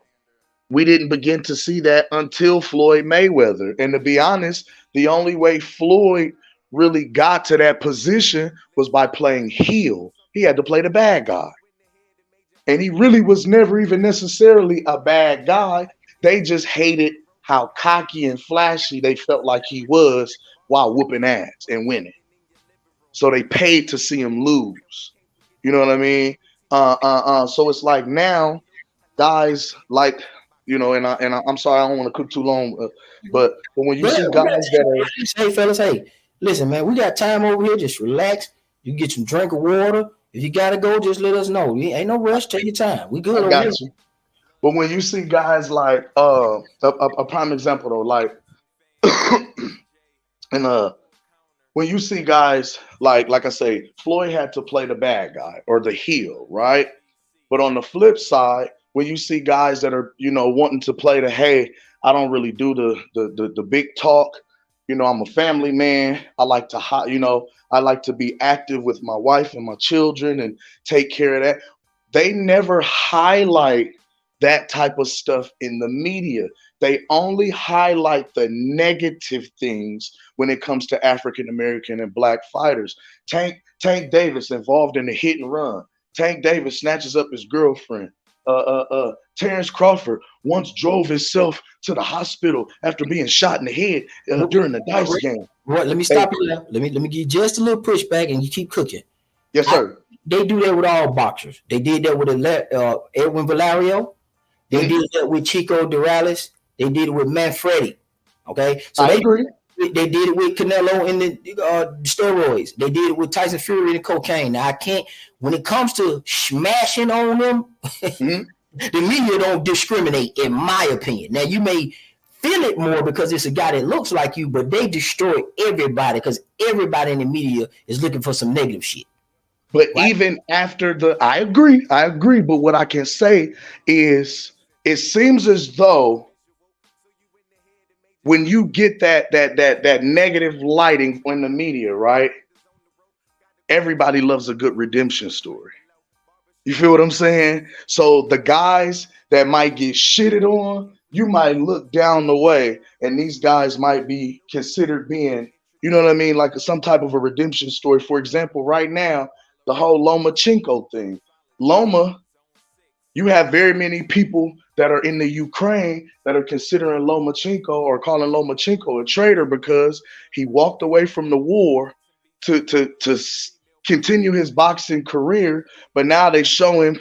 We didn't begin to see that until Floyd Mayweather. And to be honest, the only way Floyd really got to that position was by playing heel. He had to play the bad guy. And he really was never even necessarily a bad guy. They just hated how cocky and flashy they felt like he was while whooping ass and winning. So they paid to see him lose. You know what I mean? So it's like now, guys like, you know, and I'm sorry, I don't want to cook too long, but when you see guys that are, hey fellas, hey, listen, man, we got time over here. Just relax. You get some drink of water. If you gotta go, just let us know. Ain't no rush. Take your time. We good. I got you. But when you see guys like a prime example though, like and when you see guys like I say, Floyd had to play the bad guy or the heel, right? But on the flip side, when you see guys that are, you know, wanting to play the, hey, I don't really do the big talk. You know, I'm a family man. I like to, you know, I like to be active with my wife and my children and take care of that. They never highlight that type of stuff in the media. They only highlight the negative things when it comes to African American and black fighters. Tank Davis involved in a hit and run. Tank Davis snatches up his girlfriend. Terrence Crawford once drove himself to the hospital after being shot in the head during the dice game. Right, let me stop you there. Let me give you just a little pushback, and you keep cooking. Yes, sir. They do that with all boxers. They did that with Edwin Valerio. They did that with Chico Durales. They did it with Manfredi. Okay, so I agree. They did it with Canelo in the steroids. They did it with Tyson Fury and the cocaine. Now, I can't, when it comes to smashing on them, the media don't discriminate, in my opinion. Now, you may feel it more because it's a guy that looks like you, but they destroy everybody because everybody in the media is looking for some negative shit. But right? Even after I agree. But what I can say is it seems as though when you get that negative lighting in the media, right? Everybody loves a good redemption story. You feel what I'm saying? So the guys that might get shitted on, you might look down the way, and these guys might be considered being, you know what I mean, like some type of a redemption story. For example, right now, the whole Lomachenko thing. Loma, you have very many people that are in the Ukraine that are considering Lomachenko or calling Lomachenko a traitor because he walked away from the war to continue his boxing career, but now they show him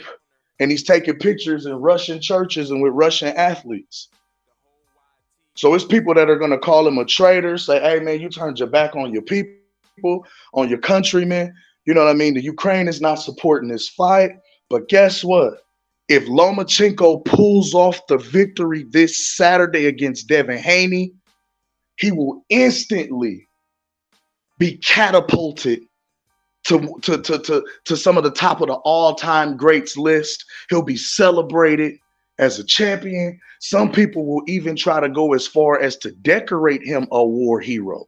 and he's taking pictures in Russian churches and with Russian athletes. So it's people that are going to call him a traitor, say, hey, man, you turned your back on your people, on your countrymen. You know what I mean? The Ukraine is not supporting this fight. But guess what? If Lomachenko pulls off the victory this Saturday against Devin Haney, he will instantly be catapulted to some of the top of the all-time greats list. He'll be celebrated as a champion. Some people will even try to go as far as to decorate him a war hero.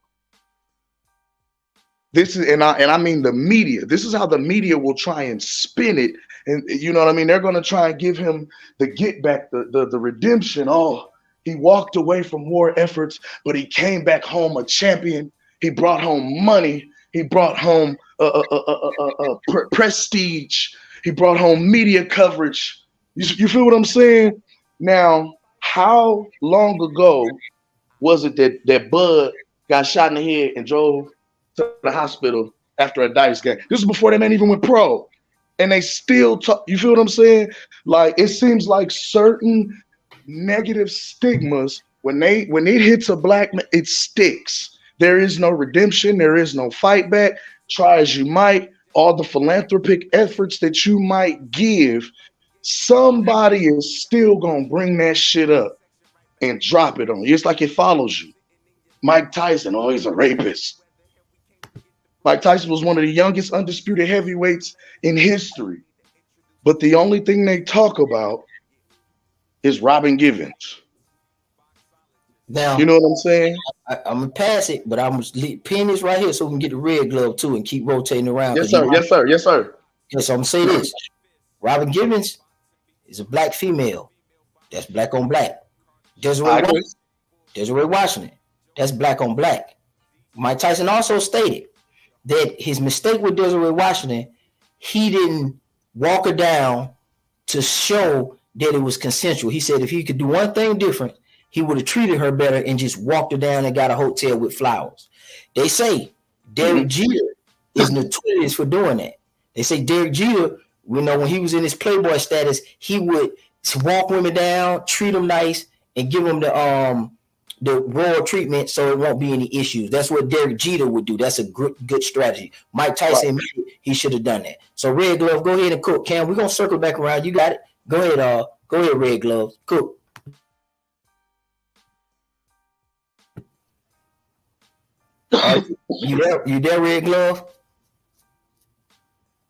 This is, and I mean the media. This is how the media will try and spin it. And you know what I mean? They're going to try and give him the get back, the redemption. Oh, he walked away from war efforts, but he came back home a champion. He brought home money. He brought home prestige. He brought home media coverage. You feel what I'm saying? Now, how long ago was it that Bud got shot in the head and drove to the hospital after a dice game? This is before that man even went pro. And they still talk. You feel what I'm saying? Like, it seems like certain negative stigmas, when it hits a black man, it sticks. There is no redemption. There is no fight back. Try as you might, all the philanthropic efforts that you might give, somebody is still going to bring that shit up and drop it on you. It's like it follows you. Mike Tyson, oh, he's a rapist. Mike Tyson was one of the youngest undisputed heavyweights in history. But the only thing they talk about is Robin Givens. Now, you know what I'm saying? I'm going to pass it, but I'm going to pin this right here so we can get the red glove too and keep rotating around. Yes, sir. Yes, sir. Yes, sir. Yes, I'm going to say this. Robin Givens is a black female. That's black on black. Desiree Washington. That's black on black. Mike Tyson also stated that his mistake with Desiree Washington, he didn't walk her down to show that it was consensual. He said if he could do one thing different, he would have treated her better and just walked her down and got a hotel with flowers. They say Derek Jeter is notorious for doing that. They say Derek Jeter, when he was in his Playboy status, he would walk women down, treat them nice, and give them the royal treatment so it won't be any issues. That's what Derek Jeter would do. That's a good strategy. Mike Tyson, he should have done that. So Red Glove, go ahead and cook. Cam, we're going to circle back around. You got it. Go ahead, Red Glove. Cook. You there, Red Glove?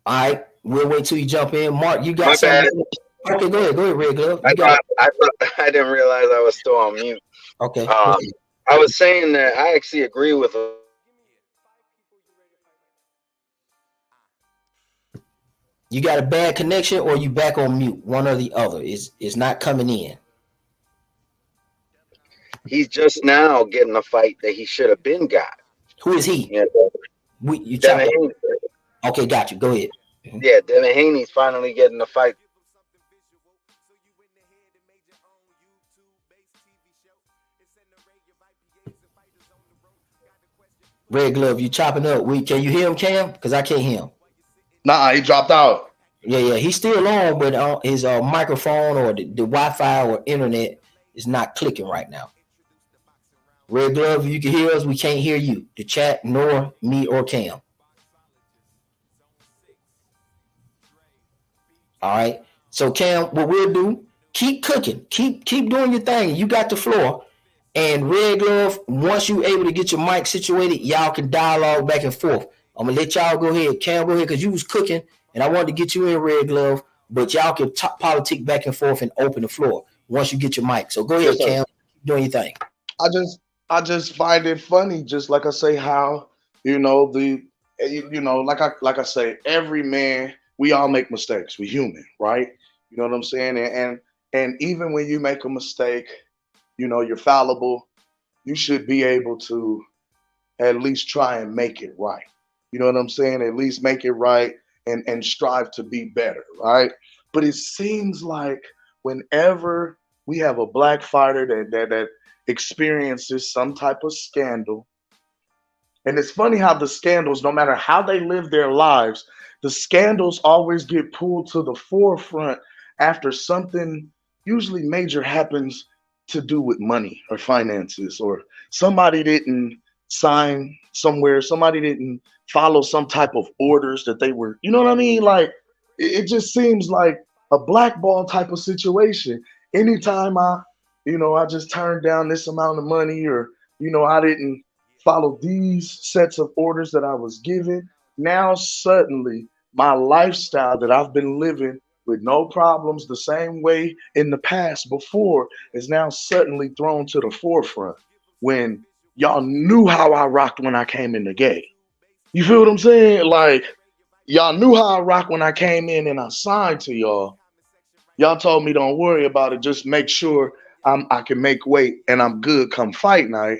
All right, we'll wait till you jump in. Mark, you got something? Okay, go ahead, Red Glove. I didn't realize I was still on mute. Okay. I was saying that I actually agree with. You got a bad connection, or you back on mute? One or the other is not coming in. He's just now getting a fight that he should have been got. Who is he? Yeah, Devin Haney. Okay, got you. Go ahead. Yeah, Devin Haney's finally getting a fight. Red Glove, you chopping up. Can you hear him, Cam? Because I can't hear him. Nah, he dropped out. Yeah, he's still on, but his microphone or the Wi-Fi or internet is not clicking right now. Red Glove, you can hear us. We can't hear you. The chat, nor me or Cam. All right. So Cam, what we'll do, keep cooking. Keep doing your thing. You got the floor. And Red Glove, once you're able to get your mic situated, y'all can dialogue back and forth. I'm going to let y'all go ahead. Cam, go ahead, because you was cooking, and I wanted to get you in, Red Glove, but y'all can politic back and forth and open the floor once you get your mic. So go ahead, Cam. Keep doing your thing. I just find it funny, just like I say, how, like I say, every man, we all make mistakes. We human, right? You know what I'm saying? And even when you make a mistake, you're fallible. You should be able to at least try and make it right. You know what I'm saying? At least make it right and strive to be better, right? But it seems like whenever we have a black fighter that experiences some type of scandal, And it's funny how the scandals, no matter how they live their lives, the scandals always get pulled to the forefront after something usually major happens to do with money or finances, or somebody didn't sign somewhere, somebody didn't follow some type of orders that they were, you know what I mean? Like, it just seems like a blackball type of situation. Anytime I just turned down this amount of money, or, I didn't follow these sets of orders that I was given, now suddenly my lifestyle that I've been living with no problems the same way in the past before is now suddenly thrown to the forefront when y'all knew how I rocked when I came in the game. You feel what I'm saying? Like, y'all knew how I rocked when I came in and I signed to y'all. Y'all told me don't worry about it. Just make sure I can make weight and I'm good come fight night.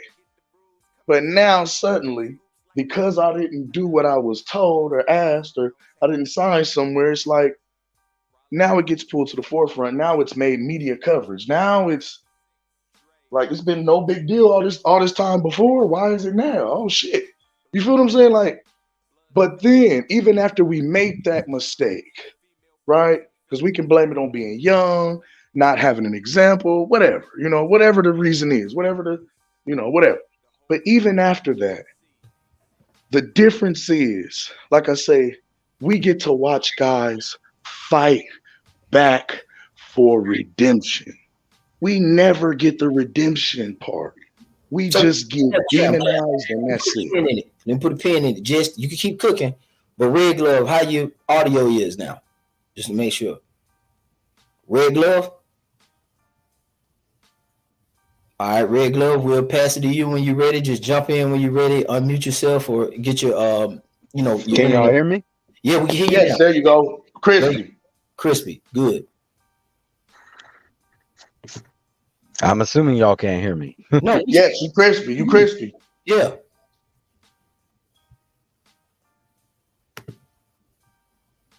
But now suddenly, because I didn't do what I was told or asked, or I didn't sign somewhere, it's like, now it gets pulled to the forefront. Now it's made media coverage. Now it's like, it's been no big deal all this time before. Why is it now? Oh shit. You feel what I'm saying? Like, but then even after we make that mistake, right? Because we can blame it on being young, not having an example, whatever, whatever the reason is, whatever. But even after that, the difference is, like I say, we get to watch guys fight back for redemption. We never get the redemption part. We just get demonized and that's it. Then put a pin in it. Just, you can keep cooking, but Red Glove, how your audio is now? Just to make sure. Red Glove? All right, Red Glove, we'll pass it to you when you're ready. Just jump in when you're ready. Unmute yourself or get your, Can y'all hear me? Yeah, we can hear you. Yes, there you go. Crispy. Good. I'm assuming y'all can't hear me. No. Yes, you crispy. Yeah.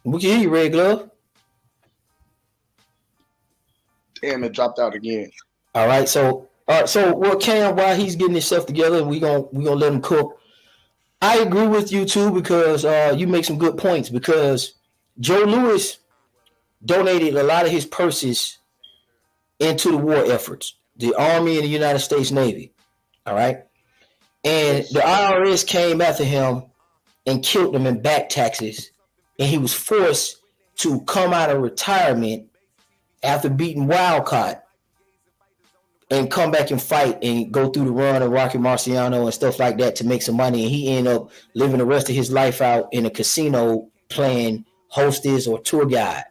We can hear you, Red Glove. Damn, it dropped out again. All right, so Cam, while he's getting himself together, we gonna let him cook. I agree with you too, because you make some good points, because Joe Louis donated a lot of his purses into the war efforts, the Army and the United States Navy. All right. And the IRS came after him and killed him in back taxes. And he was forced to come out of retirement after beating Wildcat and come back and fight and go through the run of Rocky Marciano and stuff like that to make some money. And he ended up living the rest of his life out in a casino playing hostess or tour guide.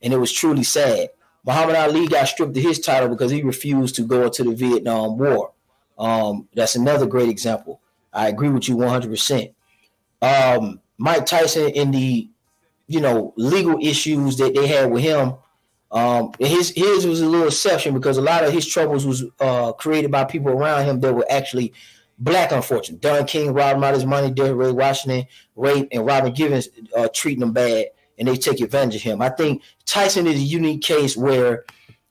And it was truly sad. Muhammad Ali got stripped of his title because he refused to go into the Vietnam War. That's another great example. I agree with you 100%. Mike Tyson in the, legal issues that they had with him, his was a little exception because a lot of his troubles was created by people around him that were actually black, unfortunately. Don King robbed him out of his money, Derrick Ray Washington raped, and Robin Givens treating him bad, and they take advantage of him. I think Tyson is a unique case where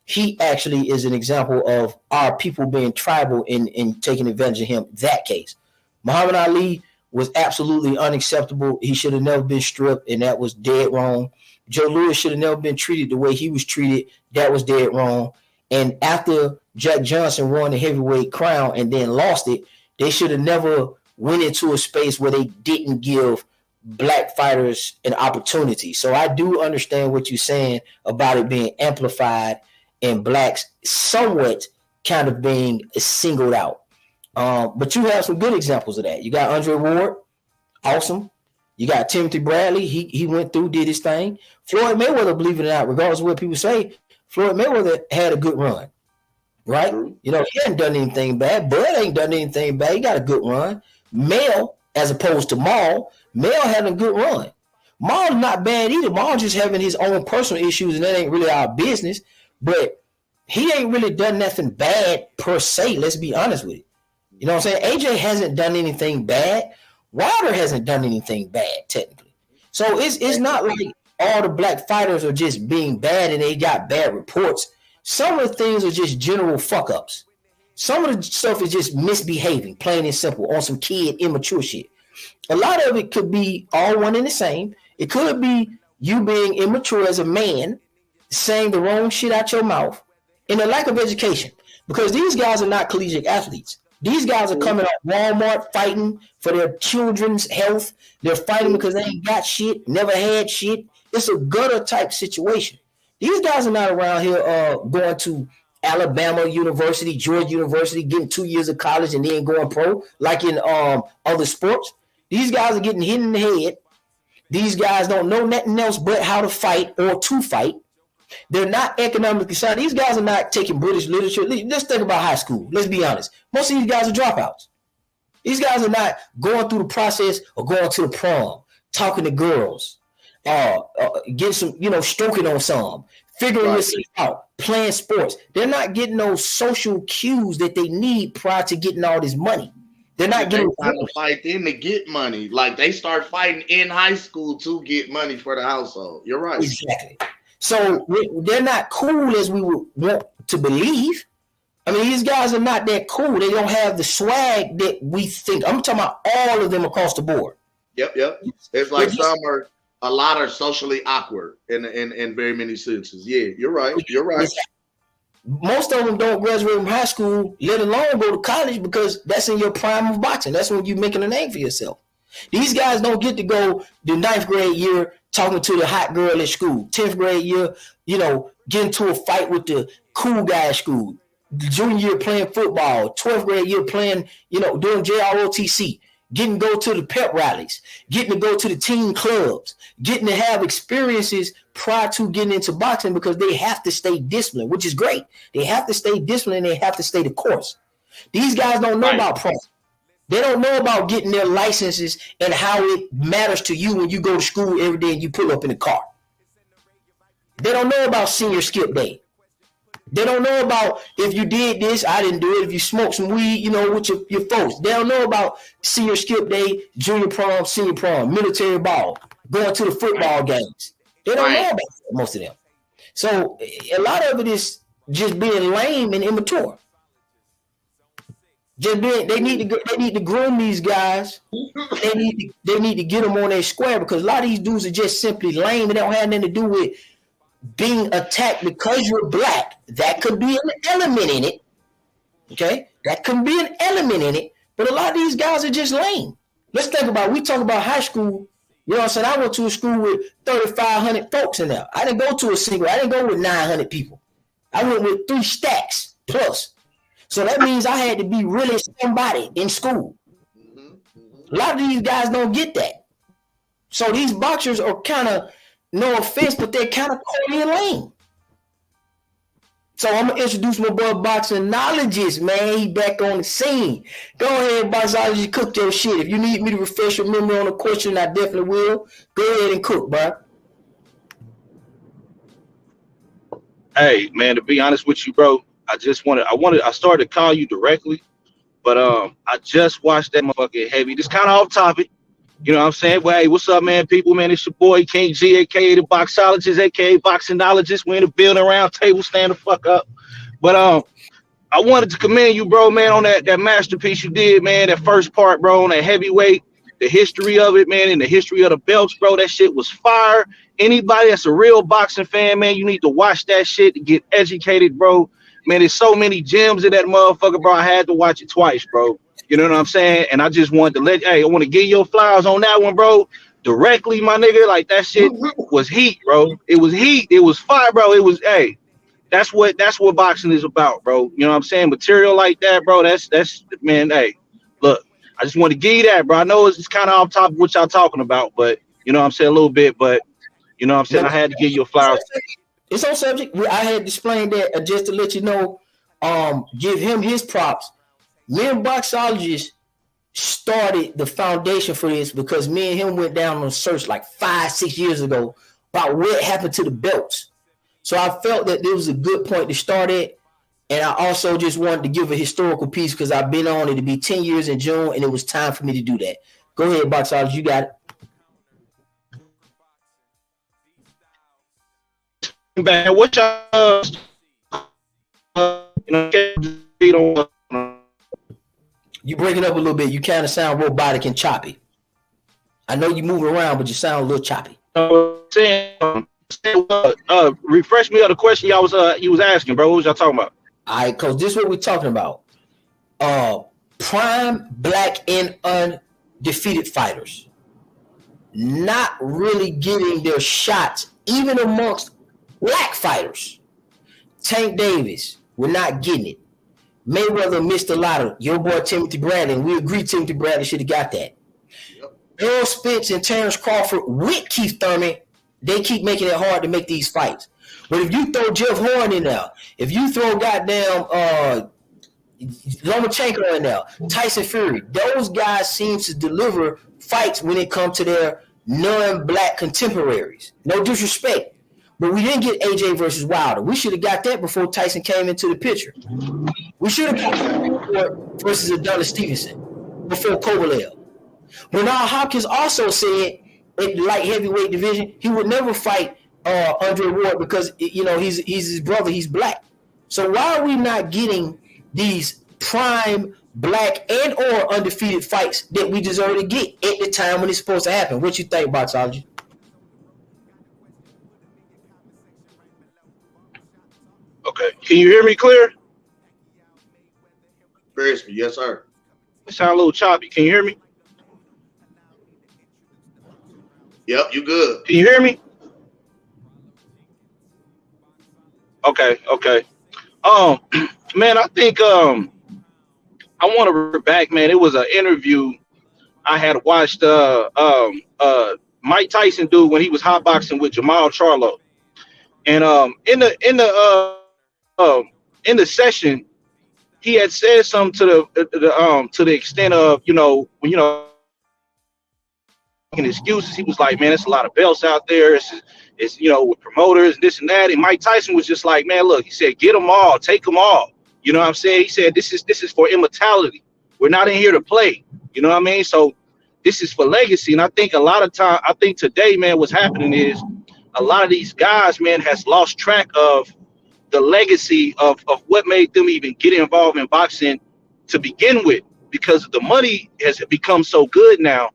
he actually is an example of our people being tribal in taking advantage of him, that case. Muhammad Ali was absolutely unacceptable. He should have never been stripped, and that was dead wrong. Joe Louis should have never been treated the way he was treated. That was dead wrong. And after Jack Johnson won the heavyweight crown and then lost it, they should have never went into a space where they didn't give black fighters an opportunity. So I do understand what you're saying about it being amplified and blacks somewhat kind of being singled out. But you have some good examples of that. You got Andre Ward, awesome. You got Timothy Bradley. He went through, did his thing. Floyd Mayweather, believe it or not, regardless of what people say, Floyd Mayweather had a good run, right? He hadn't done anything bad. Bud ain't done anything bad. He got a good run. Mel, as opposed to Maul, Mel had a good run. Maul's not bad either. Maul just having his own personal issues, and that ain't really our business. But he ain't really done nothing bad per se. Let's be honest with it. You know what I'm saying? AJ hasn't done anything bad. Wilder hasn't done anything bad, technically. So it's not like all the black fighters are just being bad and they got bad reports. Some of the things are just general fuck-ups. Some of the stuff is just misbehaving, plain and simple, on some kid immature shit. A lot of it could be all one and the same. It could be you being immature as a man, saying the wrong shit out your mouth, and a lack of education. Because these guys are not collegiate athletes. These guys are coming out Walmart fighting for their children's health. They're fighting because they ain't got shit, never had shit. It's a gutter type situation. These guys are not around here going to Alabama University, Georgia University, getting 2 years of college and then going pro like in other sports. These guys are getting hit in the head. These guys don't know nothing else but how to fight or to fight. They're not economically sound. These guys are not taking British literature. Let's think about high school. Let's be honest. Most of these guys are dropouts. These guys are not going through the process of going to the prom, talking to girls, getting some, stroking on some, figuring this out, playing sports. They're not getting those social cues that they need prior to getting all this money. They're not getting to fight then to get money. Like they start fighting in high school to get money for the household. You're right. Exactly. So they're not cool as we would want to believe. I mean, these guys are not that cool. They don't have the swag that we think. I'm talking about all of them across the board. Yep. It's like a lot are socially awkward in very many senses. Yeah, you're right. Most of them don't graduate from high school, let alone go to college, because that's in your prime of boxing. That's when you're making a name for yourself. These guys don't get to go the 9th grade year talking to the hot girl at school. 10th grade year, get into a fight with the cool guy at school. The junior year playing football. 12th grade year playing, doing JROTC. Getting to go to the pep rallies. Getting to go to the team clubs. Getting to have experiences prior to getting into boxing, because they have to stay disciplined, which is great. They have to stay disciplined. They have to stay the course. These guys don't know about pro. They don't know about getting their licenses and how it matters to you when you go to school every day and you pull up in the car. They don't know about senior skip day. They don't know about if you did this, I didn't do it. If you smoked some weed, with your folks. They don't know about senior skip day, junior prom, senior prom, military ball, going to the football games. They don't know about that, most of them. So a lot of it is just being lame and immature. They need to groom these guys. They need to get them on their square, because a lot of these dudes are just simply lame. It don't have nothing to do with being attacked because you're black. That could be an element in it. Okay? That could be an element in it. But a lot of these guys are just lame. Let's think about, we talk about high school. You know what I'm saying? I went to a school with 3,500 folks in there. I didn't go to a single. I didn't go with 900 people. I went with 3 stacks plus. So that means I had to be really somebody in school. A lot of these guys don't get that. So these boxers are kind of, no offense, but they're kind of corny and lame. So I'm going to introduce my boy Boxingologist, man. He back on the scene. Go ahead, Boxingologist, cook your shit. If you need me to refresh your memory on a question, I definitely will. Go ahead and cook, bro. Hey, man, to be honest with you, bro, I started to call you directly, but I just watched that motherfucking heavy. This kind of off topic. You know what I'm saying? Well, hey, what's up, man? People, man, it's your boy King G, aka the Boxologist, aka Boxingologist. We in the building around table, stand the fuck up. But I wanted to commend you, bro, man, on that masterpiece you did, man. That first part, bro, on that heavyweight, the history of it, man, and the history of the belts, bro. That shit was fire. Anybody that's a real boxing fan, man, you need to watch that shit to get educated, bro. Man, there's so many gems in that motherfucker, bro. I had to watch it twice, bro. You know what I'm saying? And I just wanted to I want to give your flowers on that one, bro. Directly, my nigga. Like, that shit was heat, bro. It was heat. It was fire, bro. It was, that's what boxing is about, bro. You know what I'm saying? Material like that, bro. That's man, look, I just want to give you that, bro. I know it's kind of off topic what y'all talking about, but you know what I'm saying, a little bit, but you know what I'm saying? I had to give you flowers. It's on subject. I had explained that just to let you know, give him his props. Me and Boxologist started the foundation for this because me and him went down on a search like 5-6 years ago about what happened to the belts. So I felt that there was a good point to start at. And I also just wanted to give a historical piece because I've been on it to be 10 years in June, and it was time for me to do that. Go ahead, Boxologist. You got it. Man, what y'all, You breaking up a little bit. You kind of sound robotic and choppy. I know you moving around, but you sound a little choppy. Refresh me on the question you was asking, bro. What was y'all talking about? All right, Coach, this is what we're talking about. Prime black and undefeated fighters not really getting their shots, even amongst black fighters. Tank Davis, we're not getting it. Mayweather missed a lot of your boy Timothy Bradley, and we agree Timothy Bradley should have got that. Errol Spence and Terrence Crawford with Keith Thurman, they keep making it hard to make these fights. But if you throw Jeff Horn in there, if you throw goddamn Lomachenko in there, Tyson Fury, those guys seem to deliver fights when it comes to their non-black contemporaries. No disrespect. But we didn't get AJ versus Wilder. We should have got that before Tyson came into the picture. We should have got versus Adonis Stevenson before Kovalev. Bernard Hopkins also said in the light heavyweight division he would never fight Andre Ward because he's his brother, he's black. So why are we not getting these prime black and or undefeated fights that we deserve to get at the time when it's supposed to happen? What you think, Boxology? Okay. Can you hear me clear? Yes, sir. It sound a little choppy. Can you hear me? Yep, you good. Can you hear me? Okay. Man, I think I want to refer back, man. It was an interview I had watched Mike Tyson do when he was hotboxing with Jermall Charlo. And in the session, he had said something to the extent of, making excuses. He was like, man, it's a lot of belts out there. It's with promoters, this and that. And Mike Tyson was just like, man, look, he said, get them all, take them all. You know what I'm saying? He said, this is for immortality. We're not in here to play. You know what I mean? So this is for legacy. And I think today, man, what's happening is a lot of these guys, man, has lost track of the legacy of what made them even get involved in boxing to begin with, because the money has become so good now.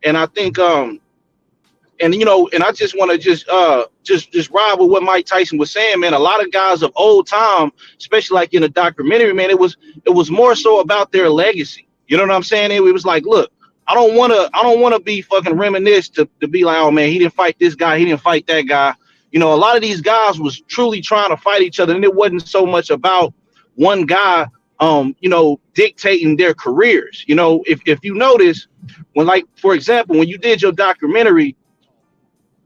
And I think, and I just want to just ride with what Mike Tyson was saying, man. A lot of guys of old time, especially like in a documentary, man, it was more so about their legacy. You know what I'm saying? It was like, look, I don't want to be fucking reminisced to be like, oh man, he didn't fight this guy, he didn't fight that guy. A lot of these guys was truly trying to fight each other, and it wasn't so much about one guy, dictating their careers. If you notice, when, like, for example, when you did your documentary,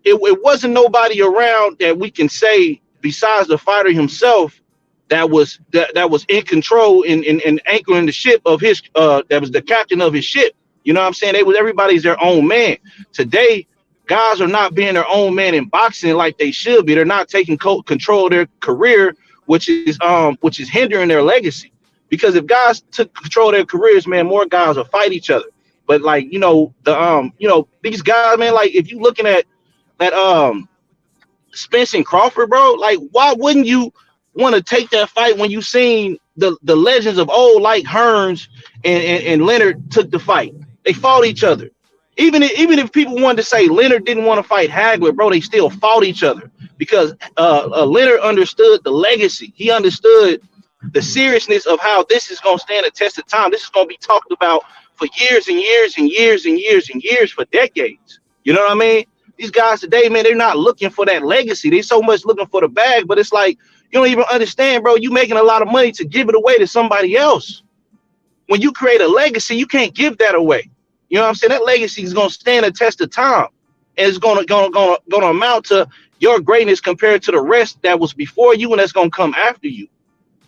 it wasn't nobody around that we can say besides the fighter himself that was in control and anchoring the ship of his that was the captain of his ship. You know what I'm saying? Everybody's their own man. Today, guys are not being their own man in boxing like they should be. They're not taking control of their career, which is hindering their legacy. Because if guys took control of their careers, man, more guys will fight each other. But like, these guys, man, like if you looking at Spence and Crawford, bro, like why wouldn't you want to take that fight when you seen the legends of old like Hearns and Leonard took the fight? They fought each other. Even if people wanted to say Leonard didn't want to fight Hagler, bro, they still fought each other because Leonard understood the legacy. He understood the seriousness of how this is going to stand a test of time. This is going to be talked about for years and years and years and years and years, for decades. You know what I mean? These guys today, man, they're not looking for that legacy. They so much looking for the bag, but it's like, you don't even understand, bro. You making a lot of money to give it away to somebody else. When you create a legacy, you can't give that away. You know what I'm saying? That legacy is going to stand a test of time, and it's going to amount to your greatness compared to the rest that was before you and that's going to come after you.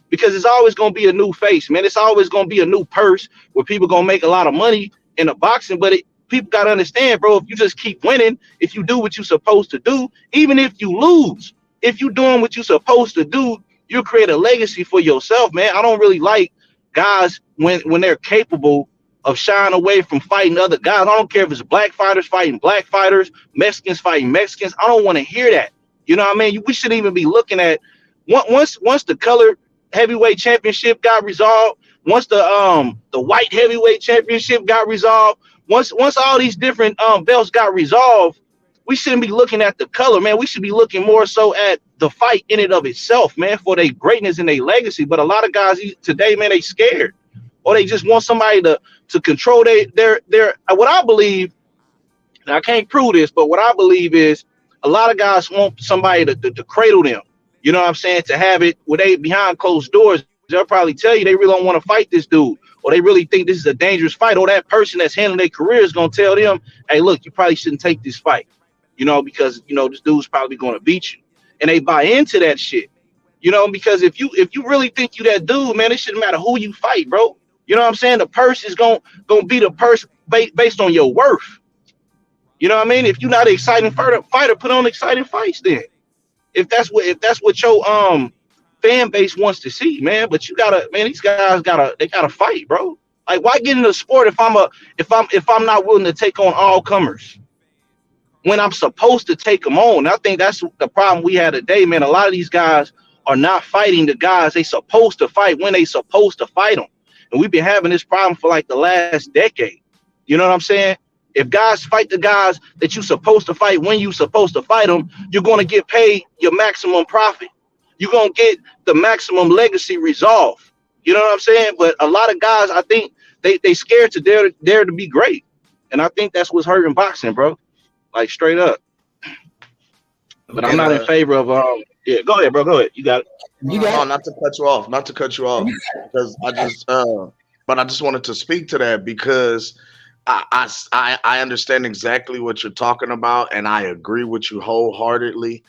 Because it's always going to be a new face, man. It's always going to be a new purse where people going to make a lot of money in the boxing. But people got to understand, bro, if you just keep winning, if you do what you're supposed to do, even if you lose, if you're doing what you're supposed to do, you'll create a legacy for yourself, man. I don't really like guys when they're capable of shying away from fighting other guys. I don't care if it's black fighters fighting black fighters, Mexicans fighting Mexicans. I don't want to hear that. You know what I mean? We shouldn't even be looking at once the color heavyweight championship got resolved. once the white heavyweight championship got resolved, once all these different belts got resolved, we shouldn't be looking at the color, man. We should be looking more so at the fight in and of itself, man, for their greatness and their legacy. But a lot of guys today, man, they scared, or they just want somebody to control their what I believe. And I can't prove this, but what I believe is a lot of guys want somebody to cradle them. You know what I'm saying? To have it where they behind closed doors, they'll probably tell you they really don't want to fight this dude, or they really think this is a dangerous fight, or that person that's handling their career is going to tell them, hey, look, you probably shouldn't take this fight, because, this dude's probably going to beat you. And they buy into that shit, because if you really think you that dude, man, it shouldn't matter who you fight, bro. You know what I'm saying? The purse is going to be the purse based on your worth. You know what I mean? If you're not an exciting fighter, put on exciting fights then. If that's what your fan base wants to see, man. But these guys gotta fight, bro. Like, why get into the sport if I'm not willing to take on all comers when I'm supposed to take them on? I think that's the problem we had today, man. A lot of these guys are not fighting the guys they supposed to fight when they supposed to fight them, and we've been having this problem for like the last decade. You know what I'm saying? If guys fight the guys that you're supposed to fight when you're supposed to fight them, you're going to get paid your maximum profit. You're going to get the maximum legacy resolved. You know what I'm saying? But a lot of guys, I think they scared to dare to be great. And I think that's what's hurting boxing, bro. Like, straight up. But I'm not in favor of yeah, go ahead, bro. Go ahead. You got it. Not to cut you off. Because I just wanted to speak to that because I understand exactly what you're talking about, and I agree with you wholeheartedly.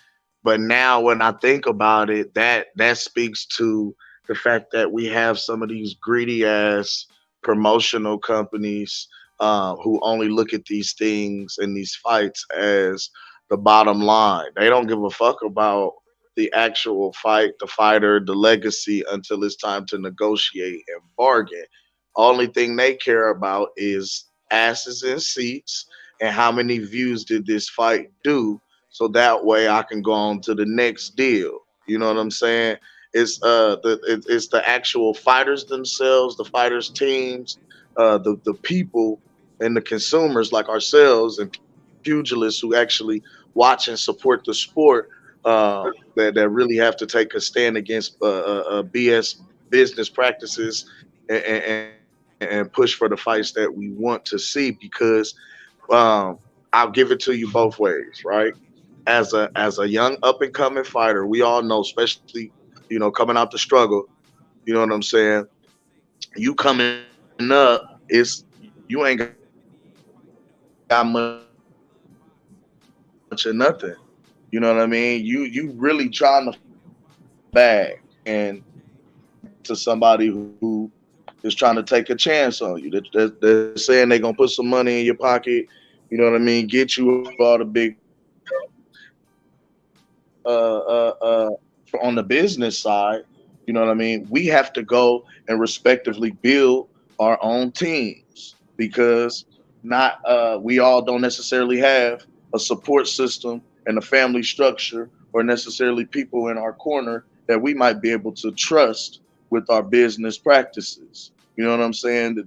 But now when I think about it, that speaks to the fact that we have some of these greedy ass promotional companies who only look at these things and these fights as the bottom line. They don't give a fuck about the actual fight, the fighter, the legacy until it's time to negotiate and bargain. Only thing they care about is asses in seats and how many views did this fight do, so that way I can go on to the next deal. You know what I'm saying? It's the actual fighters themselves, the fighters teams, the people and the consumers like ourselves and pugilists who actually watch and support the sport that really have to take a stand against BS business practices and push for the fights that we want to see, because I'll give it to you both ways, right? As a young up and coming fighter, we all know, especially coming out the struggle, you know what I'm saying? You coming up, you ain't got much or nothing. You know what I mean? You really trying to bag and to somebody who is trying to take a chance on you. They're saying they're gonna put some money in your pocket. You know what I mean? Get you all the big on the business side. You know what I mean? We have to go and respectively build our own teams, because we all don't necessarily have a support system and a family structure, or necessarily people in our corner that we might be able to trust with our business practices. You know what I'm saying?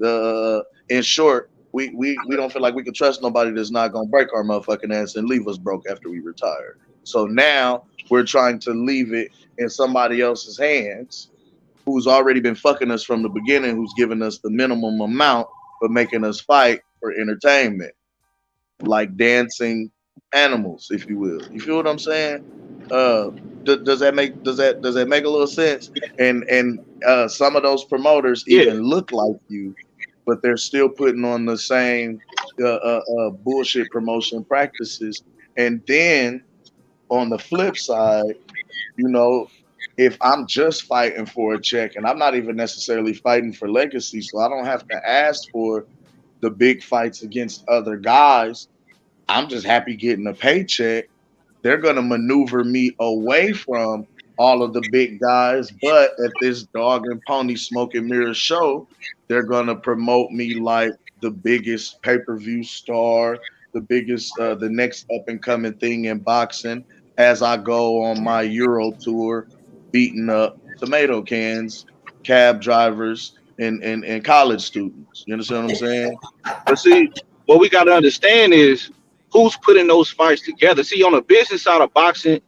In short, we don't feel like we can trust nobody that's not gonna break our motherfucking ass and leave us broke after we retire. So now we're trying to leave it in somebody else's hands who's already been fucking us from the beginning, who's giving us the minimum amount but making us fight for entertainment, like dancing animals, if you will. You feel what I'm saying? Does that make a little sense? And some of those promoters even look like you, but they're still putting on the same bullshit promotion practices. And then on the flip side, if I'm just fighting for a check and I'm not even necessarily fighting for legacy, so I don't have to ask for the big fights against other guys, I'm just happy getting a paycheck. They're going to maneuver me away from all of the big guys, but at this dog and pony smoke and mirror show, they're going to promote me like the biggest pay-per-view star, the biggest, the next up-and-coming thing in boxing, as I go on my Euro tour, beating up tomato cans, cab drivers, and college students. You understand what I'm saying? But see, what we got to understand is who's putting those fights together. See, on the business side of boxing,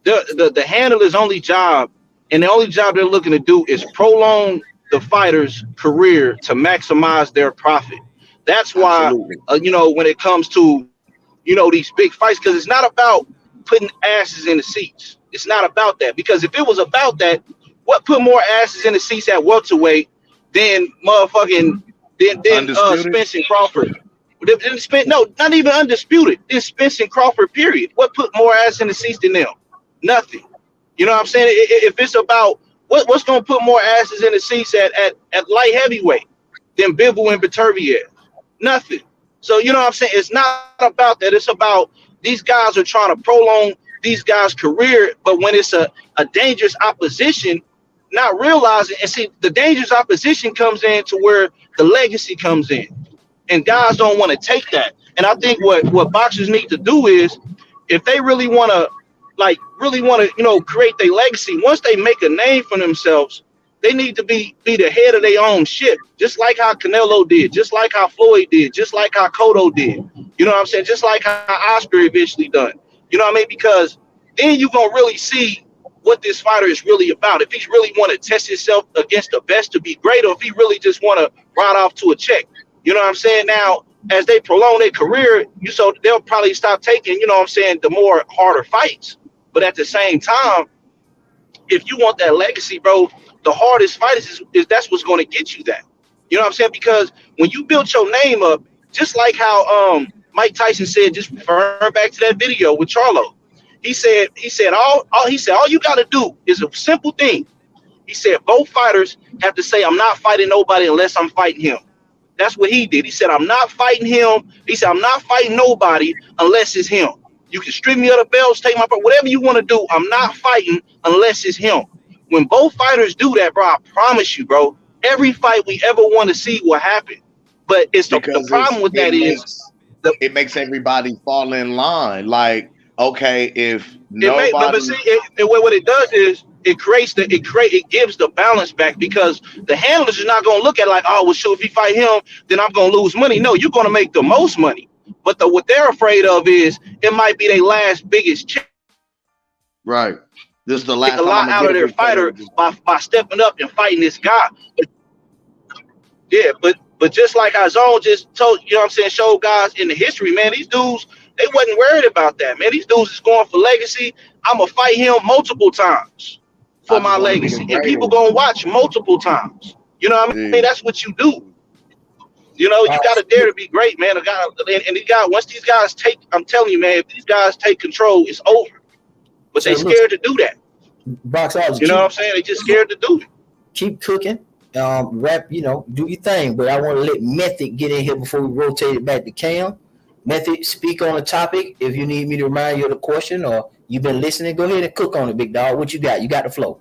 the handler's only job, and the only job they're looking to do is prolong the fighter's career to maximize their profit. That's why, when it comes to, these big fights, because it's not about putting asses in the seats. It's not about that. Because if it was about that, what put more asses in the seats at welterweight than motherfucking Spence and Crawford? No, not even undisputed. It's Spence and Crawford, period. What put more ass in the seats than them? Nothing. You know what I'm saying? If it's about what's going to put more asses in the seats at light heavyweight than Bivol and Beterbiev? Nothing. So, you know what I'm saying? It's not about that. It's about these guys are trying to prolong these guys' career, but when it's a dangerous opposition, not realizing, and see, the dangerous opposition comes in to where the legacy comes in. And guys don't want to take that. And I think what boxers need to do is, if they really want to, create their legacy, once they make a name for themselves, they need to be the head of their own ship, just like how Canelo did, just like how Floyd did, just like how Cotto did. You know what I'm saying? Just like how Oscar eventually done. You know what I mean? Because then you're going to really see what this fighter is really about. If he's really want to test himself against the best to be great, or if he really just want to ride off to a check. You know what I'm saying? Now, as they prolong their career, so they'll probably stop taking, you know what I'm saying, the more harder fights. But at the same time, if you want that legacy, bro, the hardest fight is that's what's going to get you that. You know what I'm saying? Because when you built your name up, just like how Mike Tyson said, just referring back to that video with Charlo, he said all you got to do is a simple thing. He said both fighters have to say, I'm not fighting nobody unless I'm fighting him. That's what he did. He said, I'm not fighting him. He said, I'm not fighting nobody unless it's him. You can strip me of the belts, take my, whatever you want to do. I'm not fighting unless it's him. When both fighters do that, bro, I promise you, bro, every fight we ever want to see will happen. But it's the problem with that is it makes everybody fall in line. Like, okay, if nobody, what it does is it gives the balance back, because the handlers are not going to look at it like, oh, well, sure, if you fight him, then I'm going to lose money. No, you're going to make the most money. But what they're afraid of is it might be their last biggest check. Right. This is the last. Take a lot out of their fighter by stepping up and fighting this guy. Yeah, but just like our zone just told, you know what I'm saying, showed guys in the history, man, these dudes, they wasn't worried about that, man. These dudes is going for legacy. I'm going to fight him multiple times for my legacy. And people going to watch multiple times. You know what I mean? That's what you do. You know, you got to dare to be great, man. Once these guys take, I'm telling you, man, if these guys take control, it's over. But they scared to do that. Boxology, you know what I'm saying? They just scared to do it. Keep cooking. Rap, do your thing. But I want to let Method get in here before we rotate it back to Cam. Method, speak on the topic. If you need me to remind you of the question or you've been listening, go ahead and cook on it, big dog. What you got? You got the flow.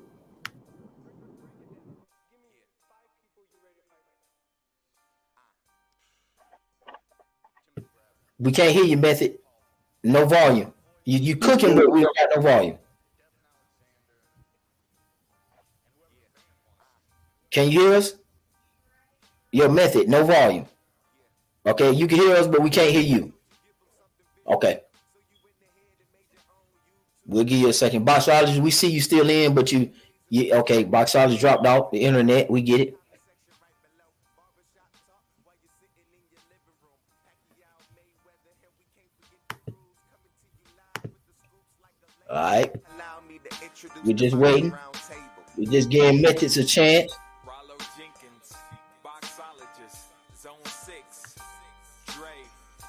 We can't hear you, Method. No volume. You cooking, but we don't got no volume. Can you hear us? Your Method, no volume. Okay, you can hear us, but we can't hear you. Okay. We'll give you a second. Boxologist, we see you still in, but you okay, Boxologist dropped off the internet. We get it. All right. We're just waiting. We're just giving Methods a chance. Zone6, Dre,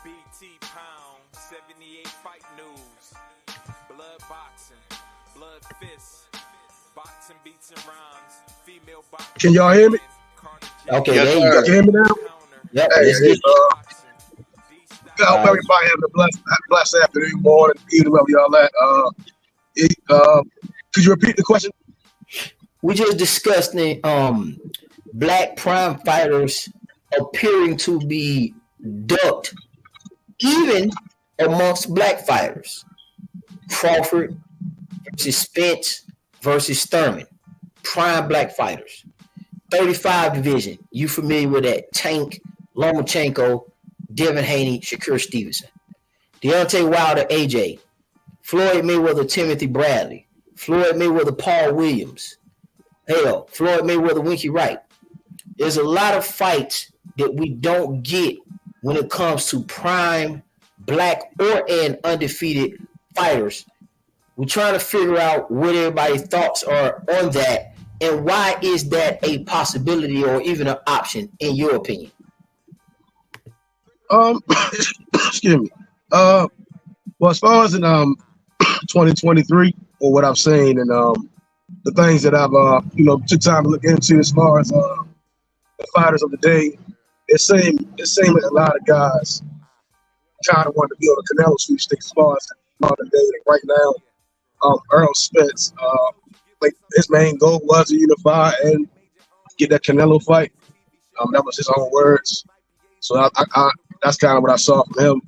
BT Pound, 78 Fight News, Blood Boxing, Blood Fists, Boxing Beats and Rhymes, Female Boxing. Can y'all hear me? Okay, there you go. Can you hear me now? Yep. I hope everybody having a blessed afternoon, morning, evening, wherever y'all at. Could you repeat the question? We just discussed the black prime fighters appearing to be ducked, even amongst black fighters. Crawford versus Spence versus Thurman, prime black fighters. 35 division. You familiar with that? Tank, Lomachenko, Devin Haney, Shakur Stevenson. Deontay Wilder, AJ. Floyd Mayweather, Timothy Bradley. Floyd Mayweather, Paul Williams. Hell, Floyd Mayweather, Winky Wright. There's a lot of fights that we don't get when it comes to prime black or and undefeated fighters. We're trying to figure out what everybody's thoughts are on that, and why is that a possibility or even an option in your opinion? Excuse me. Well, as far as in 2023 or what I've seen and the things that I've took time to look into as far as the fighters of the day, it seemed like a lot of guys kind of want to build a Canelo sweepstakes as far as the day. Like right now, Earl Spence, like his main goal was to unify and get that Canelo fight. That was his own words. So I that's kind of what I saw from him.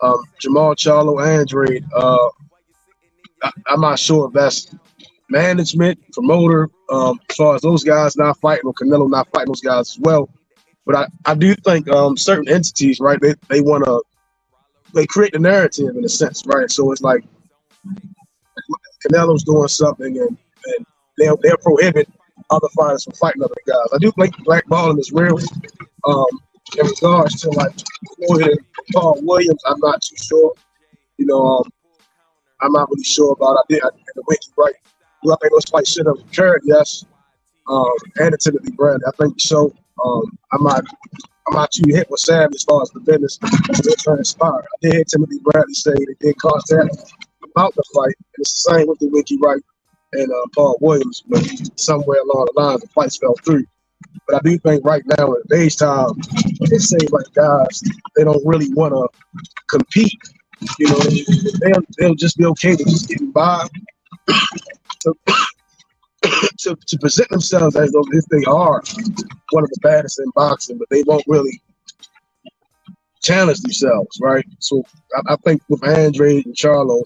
Jermall, Charlo, Andre. I'm not sure if that's management, promoter, as far as those guys not fighting or Canelo not fighting those guys as well. But I do think certain entities, right, they want to, they create the narrative in a sense, right? So it's like Canelo's doing something and they'll prohibit other fighters from fighting other guys. I do think blackballing is real. In regards to like Floyd and Paul Williams, I'm not too sure. I'm not really sure about. I did the Winky right. Do I think those fights should have occurred? Yes. And the Timothy Bradley, I think so. I'm not too hit with Sam as far as the business that transpired. I did hear Timothy Bradley say they did contact about the fight, and it's the same with the Winky Wright and Paul Williams, but somewhere along the line the fights fell through. But I do think right now in today's time, it seems like guys, they don't really want to compete. They'll just be okay with just getting by to present themselves as though if they are one of the baddest in boxing, but they won't really challenge themselves, right? So I think with Andre and Charlo,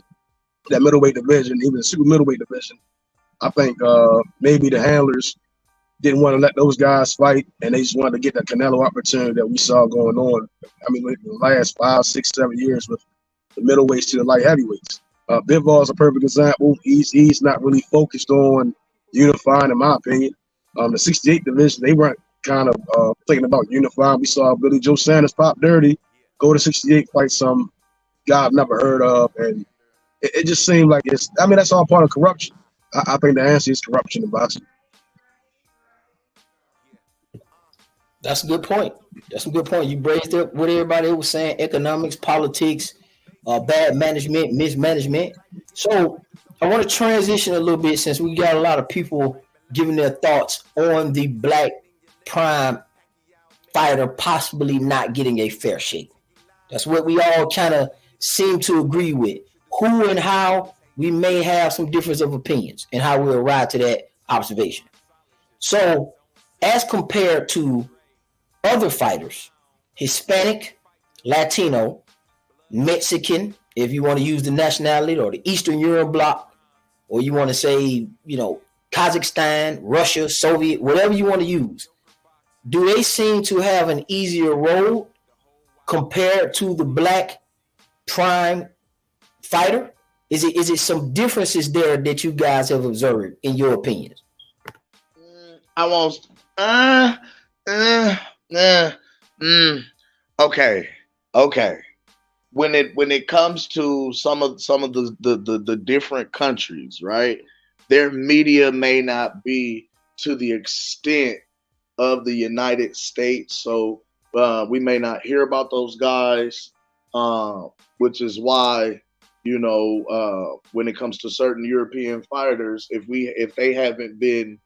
that middleweight division, even the super middleweight division, I think maybe the handlers didn't want to let those guys fight, and they just wanted to get that Canelo opportunity that we saw going on. I mean, the last 5, 6, 7 years with the middleweights to the light heavyweights. Bivol a perfect example. He's not really focused on unifying, in my opinion. The 68 division, they weren't kind of thinking about unifying. We saw Billy Joe Sanders pop dirty, go to 68, fight some guy I've never heard of, and it just seemed like that's all part of corruption. I think the answer is corruption in boxing. That's a good point. You raised up what everybody was saying: economics, politics, bad management, mismanagement. So I want to transition a little bit since we got a lot of people giving their thoughts on the black prime fighter possibly not getting a fair shake. That's what we all kind of seem to agree with. Who and how, we may have some difference of opinions and how we arrive to that observation. So as compared to other fighters, Hispanic, Latino, Mexican, if you want to use the nationality, or the Eastern Europe bloc, or you want to say, Kazakhstan, Russia, Soviet, whatever you want to use, do they seem to have an easier road compared to the black prime fighter? Is it some differences there that you guys have observed in your opinions? Okay. When it comes to some of the different countries, right? Their media may not be to the extent of the United States, so we may not hear about those guys, which is why when it comes to certain European fighters, if they haven't been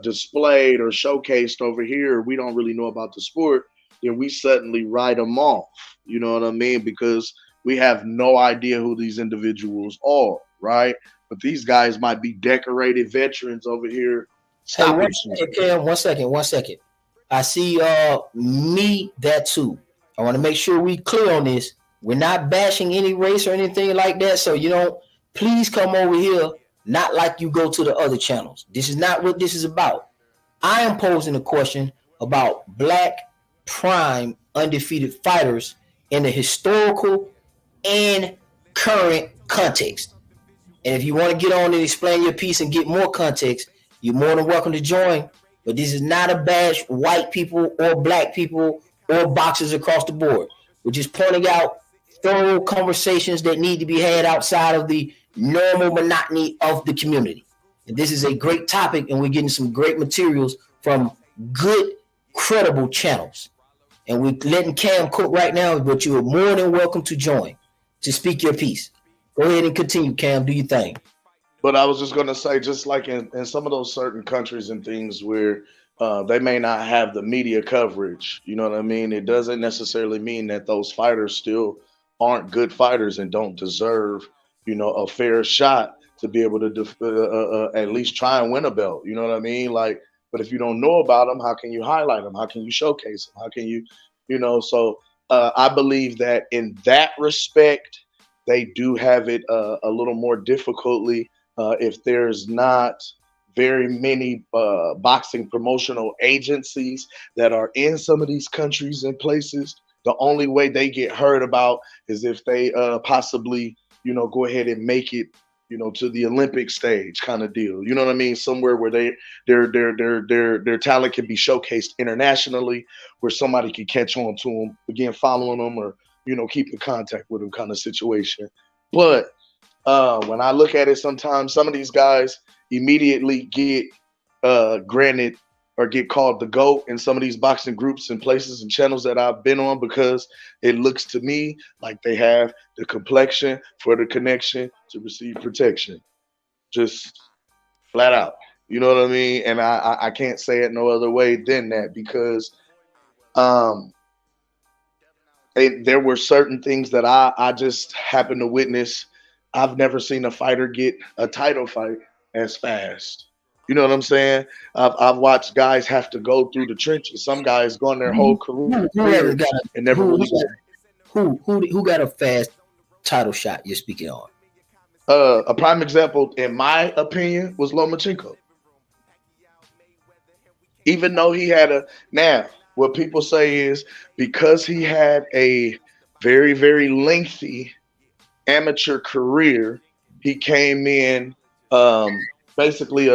displayed or showcased over here, we don't really know about the sport, then we suddenly write them off. You know what I mean? Because we have no idea who these individuals are, right? But these guys might be decorated veterans over here. One second. I see me that too. I want to make sure we clear on this. We're not bashing any race or anything like that. So please come over here, not like you go to the other channels. This is not what this is about. I am posing a question about black prime undefeated fighters in the historical and current context. And if you want to get on and explain your piece and get more context, you're more than welcome to join. But this is not a bash white people or black people or boxers across the board. We're just pointing out thorough conversations that need to be had outside of the normal monotony of the community. And this is a great topic, and we're getting some great materials from good, credible channels. And we're letting Cam cook right now, but you are more than welcome to join to speak your piece. Go ahead and continue, Cam. Do your thing. But I was just going to say, just like in some of those certain countries and things where they may not have the media coverage, you know what I mean? It doesn't necessarily mean that those fighters still aren't good fighters and don't deserve, you know, a fair shot to be able to at least try and win a belt. You know what I mean? Like, but if you don't know about them, how can you highlight them? How can you showcase them? How can you, you know? So I believe that in that respect, they do have it a little more difficultly if there's not very many boxing promotional agencies that are in some of these countries and places. The only way they get heard about is if they possibly, you know, go ahead and make it, you know, to the Olympic stage kind of deal. You know what I mean? Somewhere where their talent can be showcased internationally, where somebody can catch on to them, begin following them, or, you know, keep in contact with them kind of situation. But when I look at it, sometimes some of these guys immediately get granted or get called the GOAT in some of these boxing groups and places and channels that I've been on, because it looks to me like they have the complexion for the connection to receive protection. Just flat out. You know what I mean? And I can't say it no other way than that, because there were certain things that I just happened to witness. I've never seen a fighter get a title fight as fast. You know what I'm saying? I've watched guys have to go through the trenches. Some guys gone their whole career and never really. Who got a fast title shot you're speaking on? A prime example, in my opinion, was Lomachenko. Even though he had what people say is because he had a very, very lengthy amateur career, he came in basically it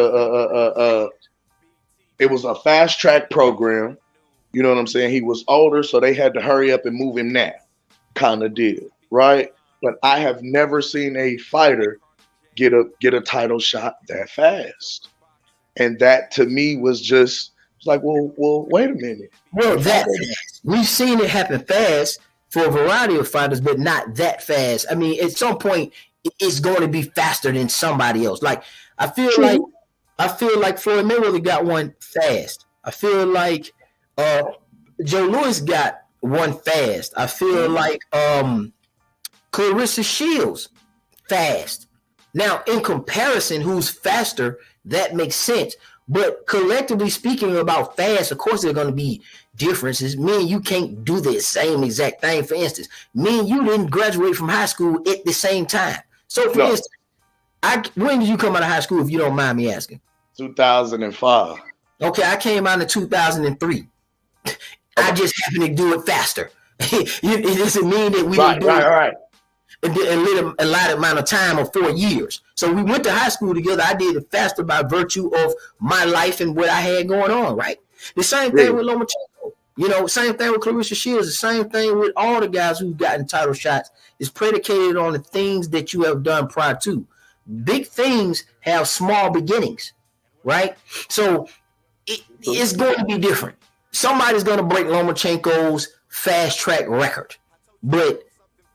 was a fast track program. You know what I'm saying? He was older, so they had to hurry up and move him now, kind of deal, right? But I have never seen a fighter get a title shot that fast. And that to me was just like, well, wait a minute. Well, that fast. We've seen it happen fast for a variety of fighters, but not that fast. I mean, at some point, it's going to be faster than somebody else. Like I feel like Floyd Mayweather got one fast. I feel like Joe Louis got one fast. I feel like Clarissa Shields fast. Now, in comparison, who's faster, that makes sense. But collectively speaking about fast, of course, there are going to be differences. Me and you can't do the same exact thing. For instance, me and you didn't graduate from high school at the same time. So, for instance, when did you come out of high school, if you don't mind me asking? 2005. Okay, I came out in 2003. I just happened to do it faster. It doesn't mean that we didn't do it a lot amount of time of 4 years. So we went to high school together. I did it faster by virtue of my life and what I had going on, right? The same thing with Lomachenko. You know, same thing with Clarissa Shields. The same thing with all the guys who've gotten title shots is predicated on the things that you have done prior to. Big things have small beginnings, right? So it's going to be different. Somebody's going to break Lomachenko's fast track record, but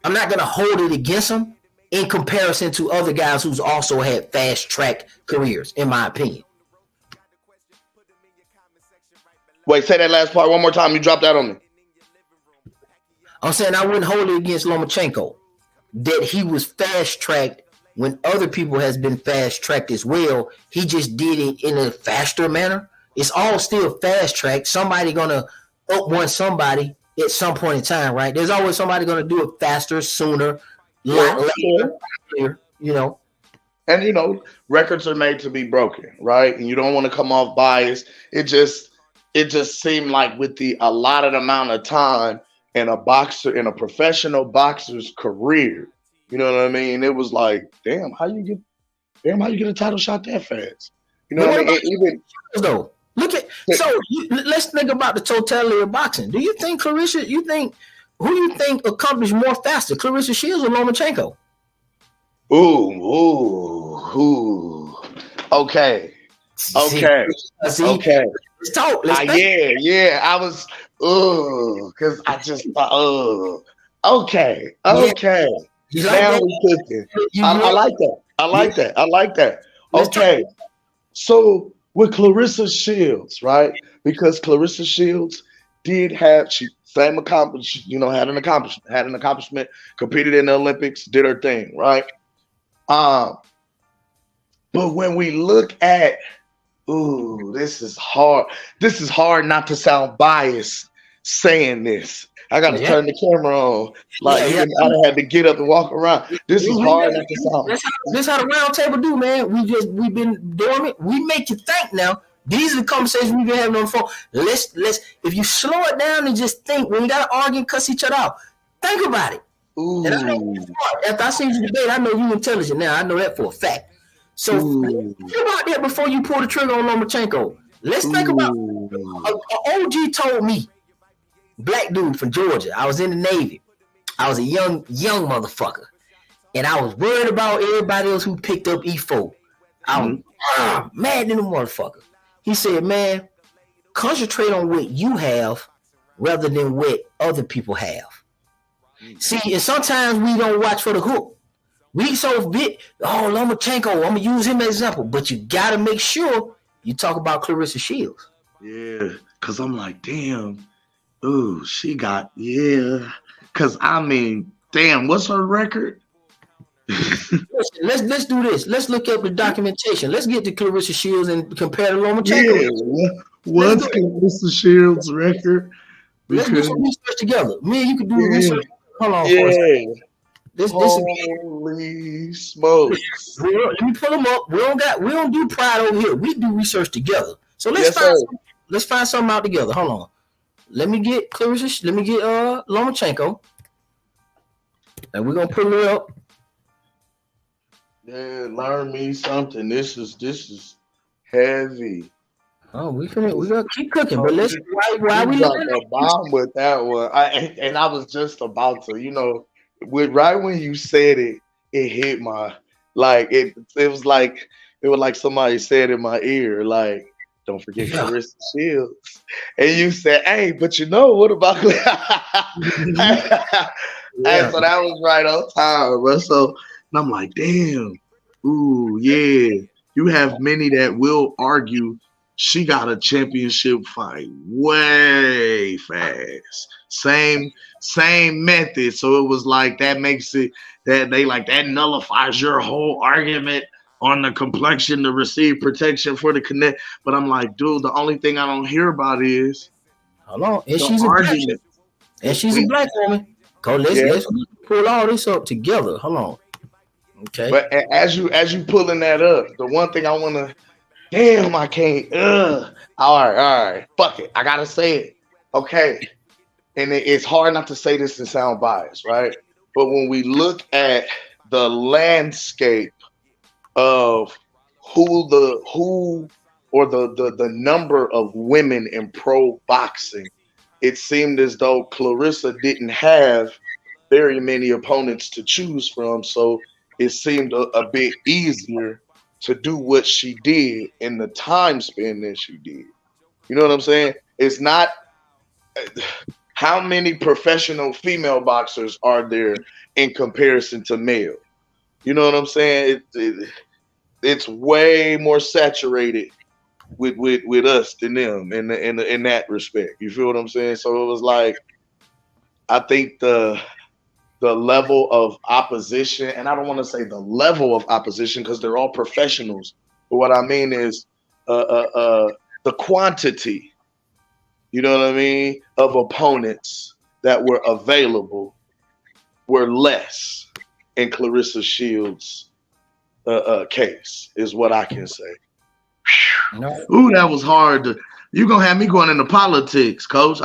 I'm not going to hold it against him in comparison to other guys who's also had fast track careers, in my opinion. Wait, say that last part one more time. You dropped that on me. I'm saying I wouldn't hold it against Lomachenko that he was fast tracked when other people has been fast tracked as well. He just did it in a faster manner. It's all still fast tracked. Somebody gonna up one somebody at some point in time, right? There's always somebody gonna do it faster, sooner, lot later, you know. And you know, records are made to be broken, right? And you don't want to come off biased. It just seemed like with the allotted amount of time in a professional boxer's career, you know what I mean? It was like, how you get a title shot that fast? You know what I mean? Even though, let's think about the totality of boxing. Do you think who you think accomplished more faster, Clarissa Shields or Lomachenko? Ooh. Okay. See? Let's talk. Yeah. I was, because I just thought, okay. Now we're cooking. I like that. Okay. So with Clarissa Shields, right? Because Clarissa Shields had an accomplishment, competed in the Olympics, did her thing, right? But when we look at, this is hard. This is hard not to sound biased saying this. I got to turn the camera on. I had to get up and walk around. This is hard not to sound. This how the round table do, man. We've been doing it. We make you think now. These are the conversations we've been having on the phone. Let's if you slow it down and just think, when you gotta argue and cuss each other out, think about it. And I know after I seen you debate, I know you intelligent now. I know that for a fact. So think about that before you pull the trigger on Lomachenko. Let's think about OG told me, black dude from Georgia. I was in the Navy. I was a young motherfucker. And I was worried about everybody else who picked up E4. I was mad in the motherfucker. He said, man, concentrate on what you have rather than what other people have. See, and sometimes we don't watch for the hook. We so big, Lomachenko, I'm going to use him as an example. But you got to make sure you talk about Clarissa Shields. Yeah, because I'm like, damn. Ooh, she got, because I mean, damn, what's her record? Let's do this. Let's look up the documentation. Let's get to Clarissa Shields and compare to Lomachenko. Yeah, what's Clarissa Shields' record? Let's do some research together. Me and you can do research. Hold on for a second. Holy smokes. Let me pull them up. We don't do pride over here. We do research together. So let's find something out together. Hold on. Let me get Clarissa. Let me get Lomachenko. And we're gonna pull her up. Yeah, learn me something. This is heavy. Oh, we gotta keep cooking, but let's why we dropped a bomb with that one. I was just about to, right when you said it, it hit my it was like somebody said in my ear, like, don't forget Clarissa Shields. And you said, hey, but what about And so that was right on time, bro. So and I'm like, damn, ooh, yeah. You have many that will argue she got a championship fight way fast. Same method. So it was like that makes it that that nullifies your whole argument on the complexion to receive protection for the connect. But I'm like, dude, the only thing I don't hear about is hold on. And she's a black woman. Let's pull all this up together. Hold on. Okay. But as you pulling that up, the one thing I want to, damn, I can't. All right. Fuck it. I gotta say it. Okay. And it's hard not to say this and sound biased, right? But when we look at the landscape of the number of women in pro boxing, it seemed as though Clarissa didn't have very many opponents to choose from. So it seemed a bit easier to do what she did in the time span that she did. You know what I'm saying? It's not how many professional female boxers are there in comparison to male. You know what I'm saying? It's way more saturated with us than them in that respect. You feel what I'm saying? So it was like, I think the level of opposition, and I don't want to say the level of opposition because they're all professionals, but what I mean is the quantity, you know what I mean, of opponents that were available were less in Clarissa Shields' case, is what I can say. No. Ooh, that was hard. You gonna have me going into politics, Coach?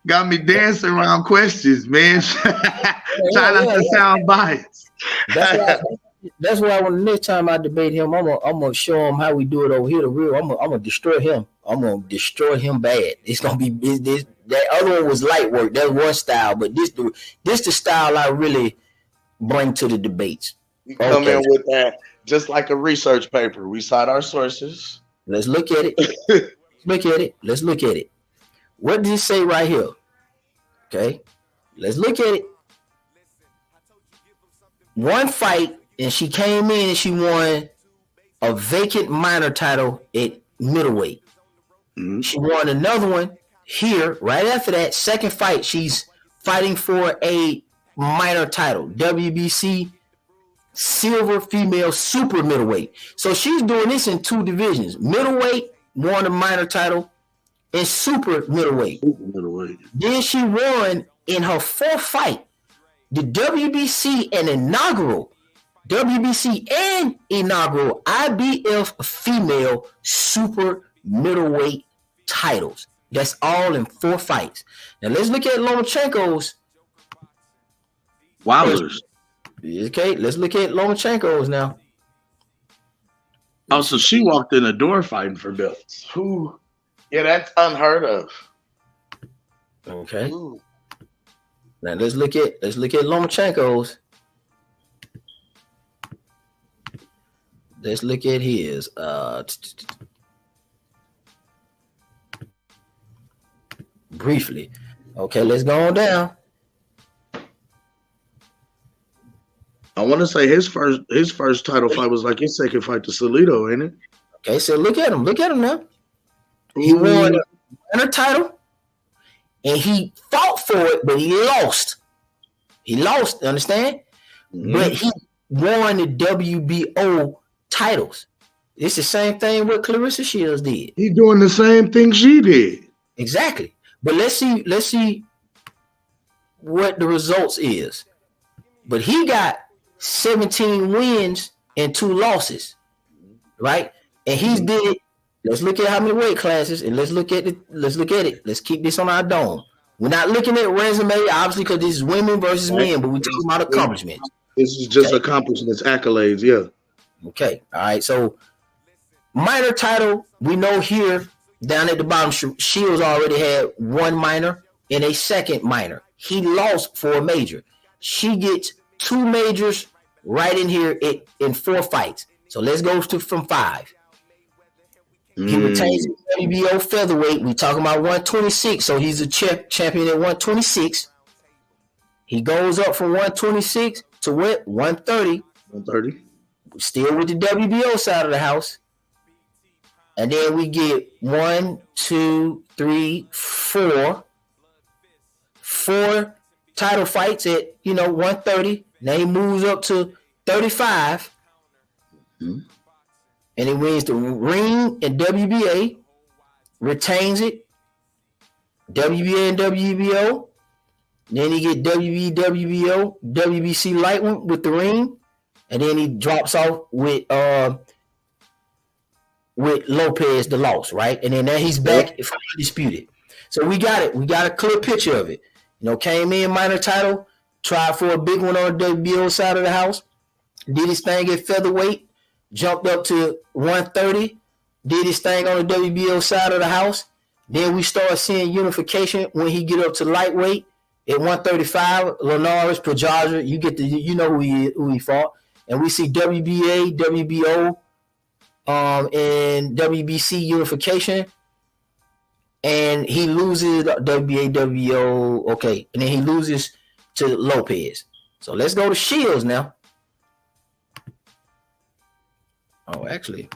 Got me dancing around questions, man. Trying not to sound biased. That's why when the next time I debate him, I'm gonna show him how we do it over here. The real, I'm gonna destroy him. I'm gonna destroy him bad. It's gonna be this. That other one was light work. That's one style, but this the style I really bring to the debates. You come in with that, just like a research paper. We cite our sources. Let's look at it. Let's look at it. What does it say right here? Okay, let's look at it. One fight, and she came in and she won a vacant minor title at middleweight. Mm-hmm. She won another one here right after that. Second fight, she's fighting for a minor title, WBC silver female super middleweight. So she's doing this in two divisions. Middleweight, won a minor title, and super middleweight. Then she won in her fourth fight the WBC and inaugural IBF female super middleweight titles. That's all in 4 fights. Now let's look at Lomachenko's. Wowzers. Okay, let's look at Lomachenko's now. Oh, so she walked in the door fighting for belts. Who? Yeah, that's unheard of. Okay. Ooh. Now let's look at Lomachenko's. Let's look at his. Briefly. Okay, let's go on down. I want to say his first title fight was like his second fight to Salido, ain't it? Okay, so look at him. Look at him now. He won a title, and he fought for it, but he lost. He lost, understand? Mm-hmm. But he won the WBO titles. It's the same thing what Clarissa Shields did. He's doing the same thing she did. Exactly. But let's see what the results is. But he got 17 wins and 2 losses, right? And he's did it. Let's look at how many weight classes, and let's look at it. Let's keep this on our dome. We're not looking at resume, obviously, because this is women versus men, but we're talking about accomplishments. This is just accomplishments, accolades, yeah. Okay, all right. So minor title, we know here down at the bottom, Shields already had 1 minor and a second minor. He lost for a major. She gets 2 majors right in here in 4 fights. So let's go from 5. He retains the WBO featherweight. We talking about 126, so he's a champion at 126. He goes up from 126 to what? 130. 130. Still with the WBO side of the house. And then we get 1, 2, 3, 4. 4 title fights at 130. Now he moves up to 35. Mm-hmm. And he wins the ring and WBA, retains it, WBA and WBO. Then he get WBO, WBC light one with the ring, and then he drops off with Lopez the loss, right? And then he's back if undisputed. So we got it. We got a clear picture of it. Came in minor title, tried for a big one on the WBO side of the house, did his thing at featherweight. Jumped up to 130, did his thing on the WBO side of the house. Then we start seeing unification when he get up to lightweight at 135. Linares, Prajaja, who he fought. And we see WBA, WBO, and WBC unification. And he loses WBA, WBO, okay. And then he loses to Lopez. So let's go to Shields now. Oh, actually,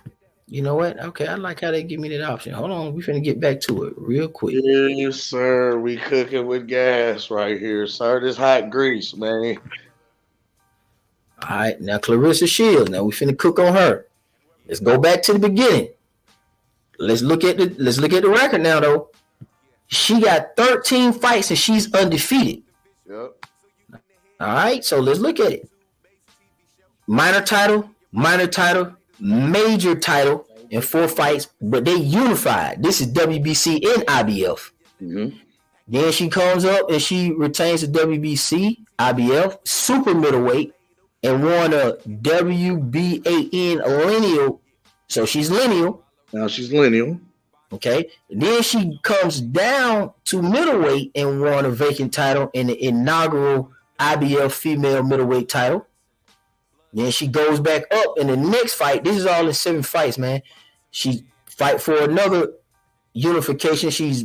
you know what? Okay, I like how they give me that option. Hold on, we finna get back to it real quick. Yes, sir. We cooking with gas right here, sir. This hot grease, man. All right, now Clarissa Shields. Now we finna cook on her. Let's go back to the beginning. Let's look at the record now, though. She got 13 fights and she's undefeated. Yep. All right, so let's look at it. minor title, major title in 4 fights, but they unified. This is WBC and IBF. Mm-hmm. Then she comes up and she retains the WBC, IBF, super middleweight, and won a WBAN lineal. So she's lineal. Now she's lineal. Okay. And then she comes down to middleweight and won a vacant title in the inaugural IBF female middleweight title. Then she goes back up in the next fight. This is all in 7 fights, man. She fight for another unification. She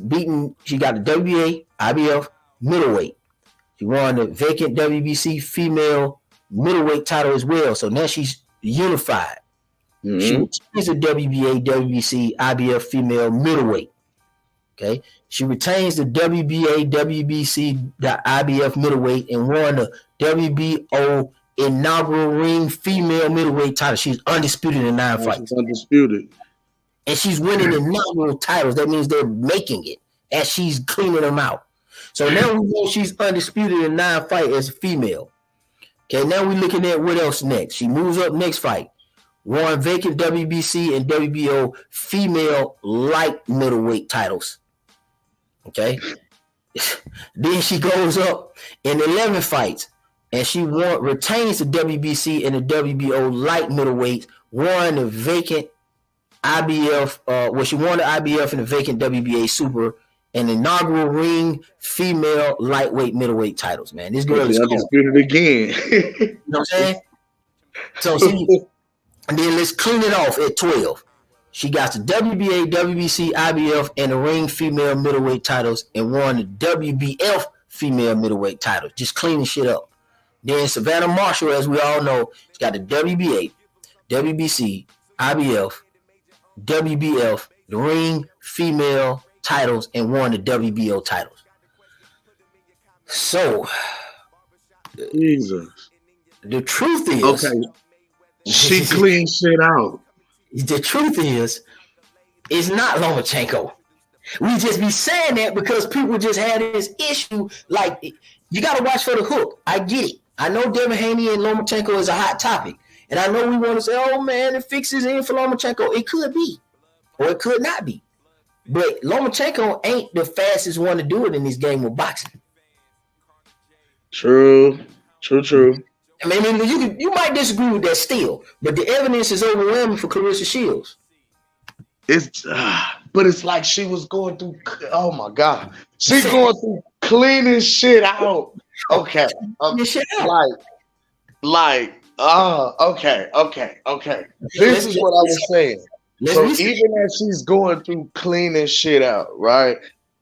got the WBA, IBF, middleweight. She won the vacant WBC female middleweight title as well. So now she's unified. Mm-hmm. She retains the WBA, WBC, IBF female middleweight. Okay. She retains the WBA, WBC, the IBF middleweight, and won the WBO inaugural ring female middleweight title. She's undisputed in 9 fights. She's undisputed. And she's winning inaugural titles. That means they're making it as she's cleaning them out. So now we know she's undisputed in 9 fights as a female. Okay, now we're looking at what else next. She moves up next fight. Won vacant WBC and WBO female light middleweight titles. Okay. Then she goes up in 11 fights and she retains the WBC and the WBO light middleweight, won the vacant IBF, she won the IBF and the vacant WBA super and inaugural ring female lightweight middleweight titles, man. This girl is undisputed again. You know what I'm saying? So and then let's clean it off at 12. She got the WBA, WBC, IBF, and the ring female middleweight titles and won the WBF female middleweight titles. Just cleaning shit up. Then Savannah Marshall, as we all know, she's got the WBA, WBC, IBF, WBF, the ring female titles, and won the WBO titles. So, Jesus. The truth is, okay, she cleaned shit out. The truth is, it's not Lomachenko. We just be saying that because people just had this issue. Like, you got to watch for the hook. I get it. I know Devin Haney and Lomachenko is a hot topic. And I know we want to say, oh, man, it fixes in for Lomachenko. It could be, or it could not be. But Lomachenko ain't the fastest one to do it in this game of boxing. True. I mean, you might disagree with that still, but the evidence is overwhelming for Clarissa Shields. But it's like she was going through. Oh my God, she's going through cleaning shit out. Okay, okay. This is what I was saying. So even as she's going through cleaning shit out, right?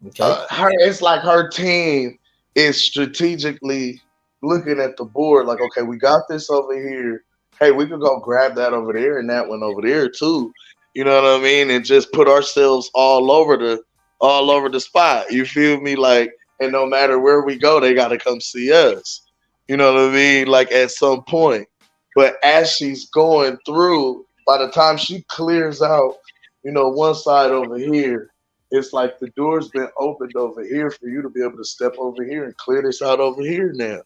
Okay. It's like her team is strategically looking at the board, like, okay, we got this over here. Hey, we could go grab that over there and that one over there too. You know what I mean? And just put ourselves all over the spot. You feel me? Like, and no matter where we go, they got to come see us. You know what I mean? Like at some point. But as she's going through, by the time she clears out, one side over here, it's like the door's been opened over here for you to be able to step over here and clear this out over here now.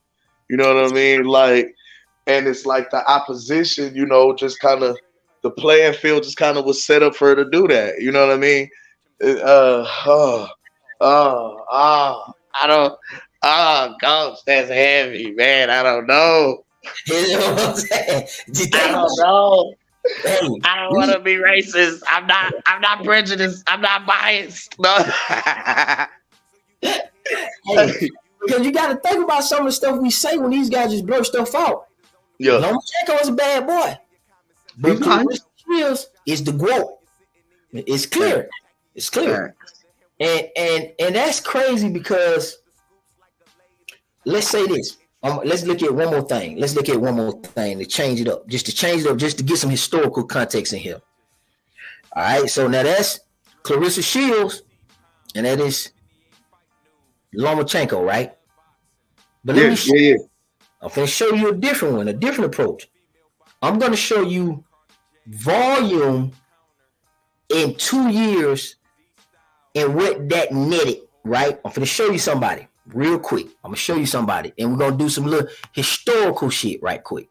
You know what I mean? Like, and it's like the opposition, just kind of the playing field just kind of was set up for her to do that. You know what I mean? Coach, that's heavy, man. I don't know. You know what I'm saying? I don't know. I don't want to be racist. I'm not prejudiced. I'm not biased. No. Because you got to think about some of the stuff we say when these guys just blur stuff out. Yeah. Lomachenko is a bad boy. But Clarissa is the GOAT. It's clear. It's clear. And that's crazy because let's say this. Let's look at one more thing. To change it up. Just to get some historical context in here. All right. So now that's Clarissa Shields, and that is Lomachenko, right? But I'm going to show you a different one, a different approach. I'm going to show you volume in 2 years and what that netted, right? I'm going to show you somebody real quick. I'm going to show you somebody, and we're going to do some little historical shit right quick.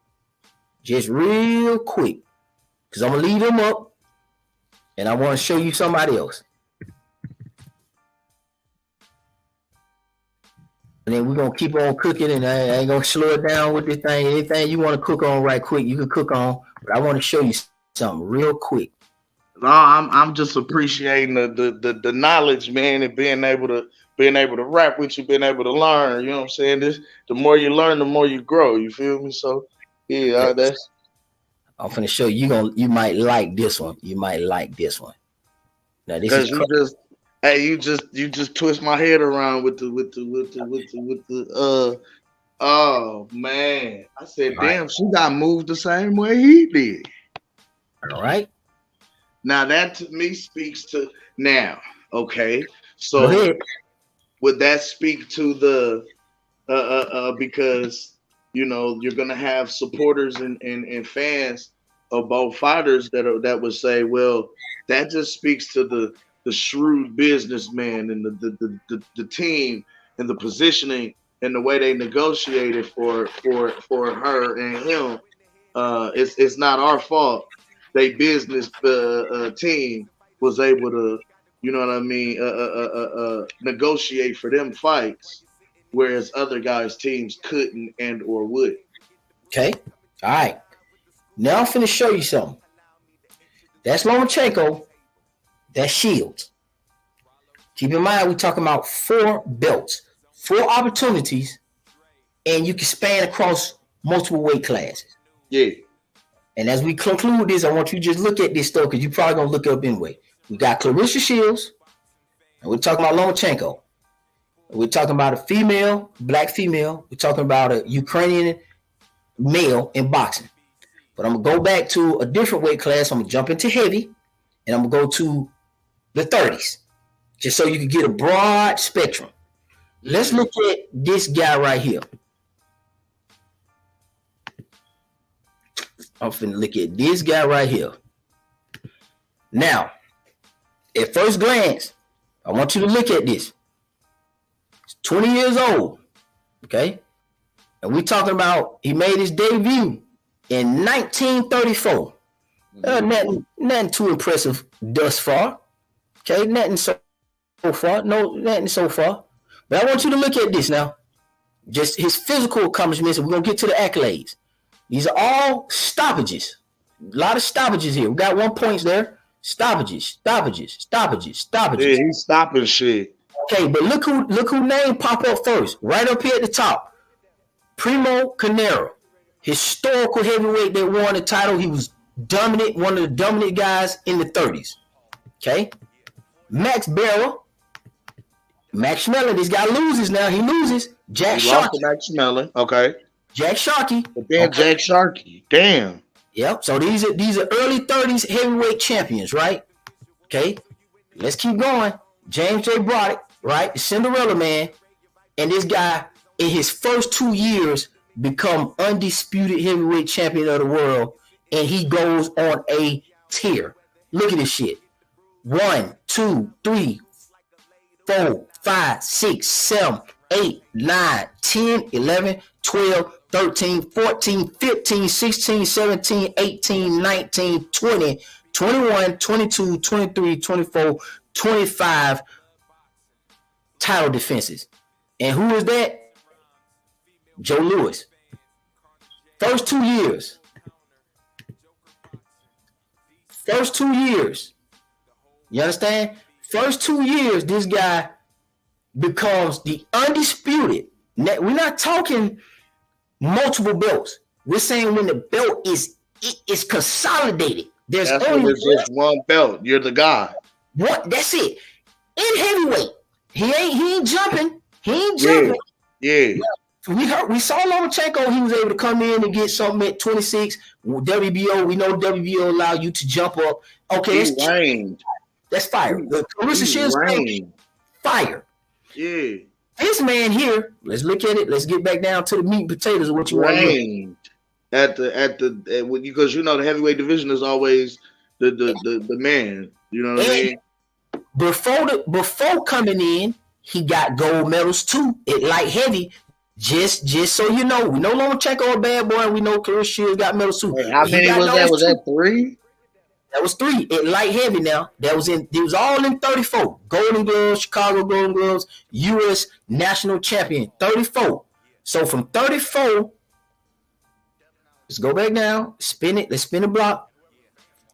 just real quick, because I'm gonna leave them up, and I want to show you somebody else. And then we're gonna keep on cooking, and I ain't gonna slow it down with this thing. Anything you want to cook on right quick, you can cook on. But I want to show you something real quick. No, I'm just appreciating the knowledge, man, and being able to rap with you, being able to learn. You know what I'm saying? The more you learn, the more you grow. You feel me? So yeah, that's. I'm finna show you. You might like this one. You might like this one. Now this is you just twist my head around with the oh man. I said, damn, she got moved the same way he did. All right. Now that to me speaks to now. Okay. So would that speak to the because you know you're gonna have supporters and fans of both fighters that would say, well, that just speaks to the shrewd businessman and the team and the positioning and the way they negotiated for her and him. It's not our fault. They business team was able to, you know what I mean, negotiate for them fights, whereas other guys' teams couldn't and or would. Okay. All right. Now I'm finna show you something. That's Lomachenko. That's Shields. Keep in mind, we're talking about 4 belts, 4 opportunities, and you can span across multiple weight classes. Yeah. And as we conclude this, I want you to just look at this stuff because you're probably going to look it up anyway. We got Clarissa Shields, and we're talking about Lomachenko. We're talking about a female, black female. We're talking about a Ukrainian male in boxing. But I'm going to go back to a different weight class. I'm going to jump into heavy, and I'm going to go to the 30s, just so you can get a broad spectrum. Let's look at this guy right here. I'm finna look at this guy right here. Now, at first glance, I want you to look at this. He's 20 years old, okay? And we're talking about he made his debut in 1934. Nothing too impressive thus far. Okay, nothing so far. No, nothing so far. But I want you to look at this now. Just his physical accomplishments, and we're going to get to the accolades. These are all stoppages. A lot of stoppages here. We got 1 point there. Stoppages. Yeah, he's stopping shit. Okay, but look who name pop up first. Right up here at the top. Primo Carnera. Historical heavyweight that won the title. He was dominant, one of the dominant guys in the 30s. Okay. Max Barrow. Max Schmeller. This guy loses now. He loses. Jack Sharkey. Max Schmeller. Okay. Jack Sharkey. But then Jack Sharkey. Damn. Yep. So these are early 30s heavyweight champions, right? Okay. Let's keep going. James J. Broderick, right? The Cinderella man. And this guy, in his first 2 years, become undisputed heavyweight champion of the world. And he goes on a tear. Look at this shit. 1, 2, 3, 4, 5, 6, 7, 8, 9, 10, 11, 12, 13, 14, 15, 16, 17, 18, 19, 20, 21, 22, 23, 24, 25 title defenses. And who is that? Joe Louis. First 2 years. First 2 years. You understand? First 2 years, this guy becomes the undisputed. We're not talking multiple belts. We're saying when the belt is consolidated. There's only just one belt. You're the guy. What? That's it. In heavyweight, he ain't jumping. He ain't jumping. Yeah. We saw Lomachenko. He was able to come in and get something at 26. WBO. We know WBO allow you to jump up. Okay, that's fire. The Clarissa Shields fire. Yeah. This man here, let's look at it. Let's get back down to the meat and potatoes of what you want to do. Because you know the heavyweight division is always the man. You know what I mean? Before coming in, he got gold medals too at light heavy. Just so you know, we know Lomachenko a bad boy, and we know Clarissa Shields got medal too. Wait, how many was that? Was that 3? That was 3 in light heavy. Now that was in. It was all in 34. Golden Gloves, Chicago Golden Gloves, U.S. National Champion, 34. So from 34, let's go back down. Spin it. Let's spin the block.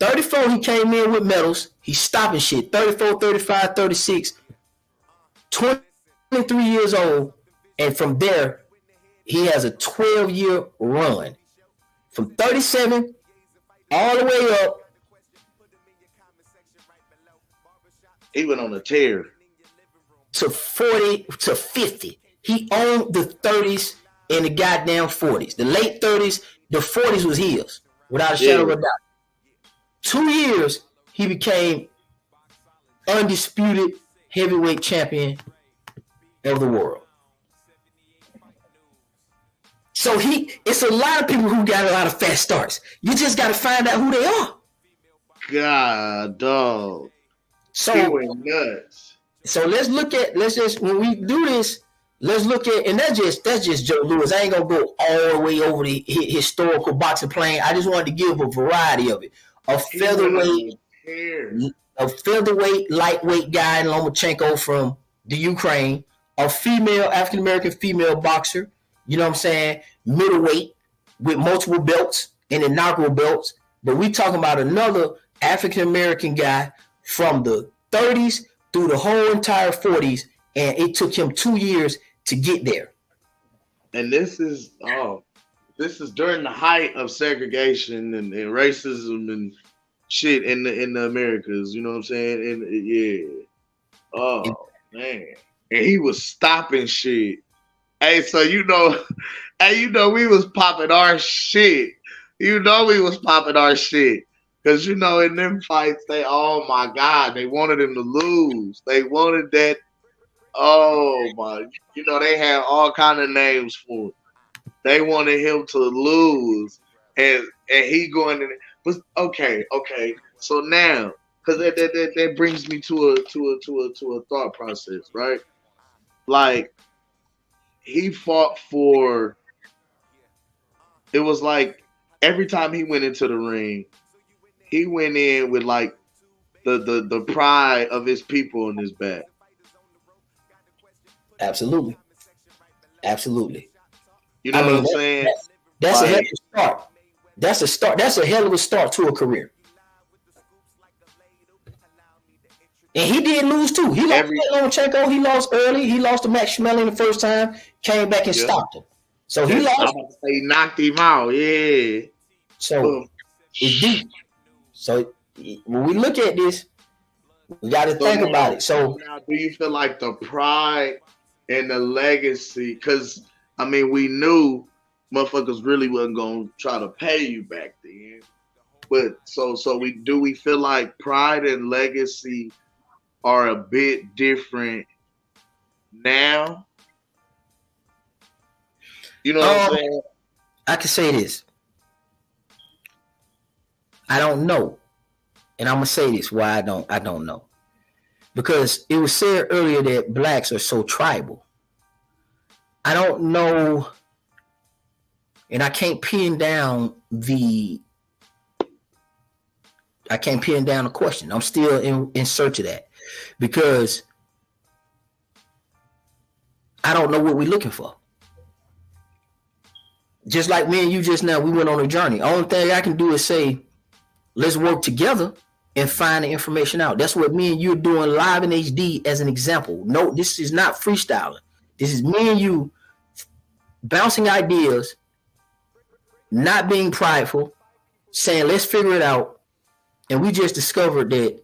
34, he came in with medals. He's stopping shit. 34, 35, 36, 23 years old. And from there, he has a 12-year run. From 37 all the way up. He went on a tear. To 40 to 50. He owned the 30s and the goddamn 40s. The late 30s, the 40s was his. Without a shadow of a doubt. 2 years, he became undisputed heavyweight champion of the world. So it's a lot of people who got a lot of fast starts. You just got to find out who they are. God, dog. So he went nuts. So let's just when we do this, let's look at, and that's just Joe Louis. I ain't gonna go all the way over the historical boxing plane. I just wanted to give a variety of it. A featherweight, lightweight guy in Lomachenko from the Ukraine, a female, African-American female boxer, you know what I'm saying, middleweight with multiple belts and inaugural belts. But we talking about another African-American guy from the 30s through the whole entire 40s, and it took him 2 years to get there. And this is during the height of segregation and racism and shit in the Americas. You know what I'm saying? And yeah, oh man, and he was stopping shit. Hey, so we was popping our shit. We was popping our shit. Because, in them fights, oh my God, they wanted him to lose. They wanted that, oh my, they had all kind of names for it. They wanted him to lose. And he going in. But okay. So now, because that brings me to a thought process, right? Like, he fought for, it was like every time he went into the ring, he went in with like the pride of his people in his back. Absolutely. You know what I'm saying? That's a hell of a start. That's a start. That's a hell of a start to a career. And he did lose too. He lost to Lomachenko. He lost early. He lost to Max Schmeling the first time. Came back and stopped him. So he lost. He knocked him out. Yeah. So it's deep. So when we look at this, we got to think about it. So now, do you feel like the pride and the legacy? Because we knew motherfuckers really wasn't gonna try to pay you back then. But so we feel like pride and legacy are a bit different now. You know what I'm saying? I can say this. I don't know. And I'm gonna say this why I don't know. Because it was said earlier that blacks are so tribal. I don't know, and I can't pin down the question. I'm still in search of that. Because I don't know what we're looking for. Just like me and you just now, we went on a journey. Only thing I can do is say, let's work together and find the information out. That's what me and you are doing live in HD as an example. No, this is not freestyling. This is me and you bouncing ideas, not being prideful, saying, let's figure it out. And we just discovered that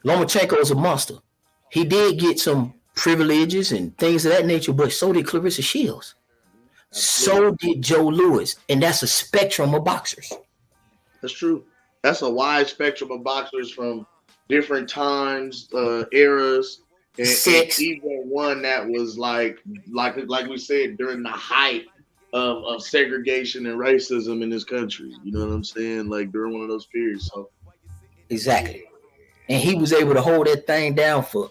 Lomachenko is a monster. He did get some privileges and things of that nature, but so did Clarissa Shields. So did Joe Louis. And that's a spectrum of boxers. That's true. That's a wide spectrum of boxers from different times, eras, and even one that was like we said, during the height of segregation and racism in this country. You know what I'm saying? Like during one of those periods. So exactly. And he was able to hold that thing down for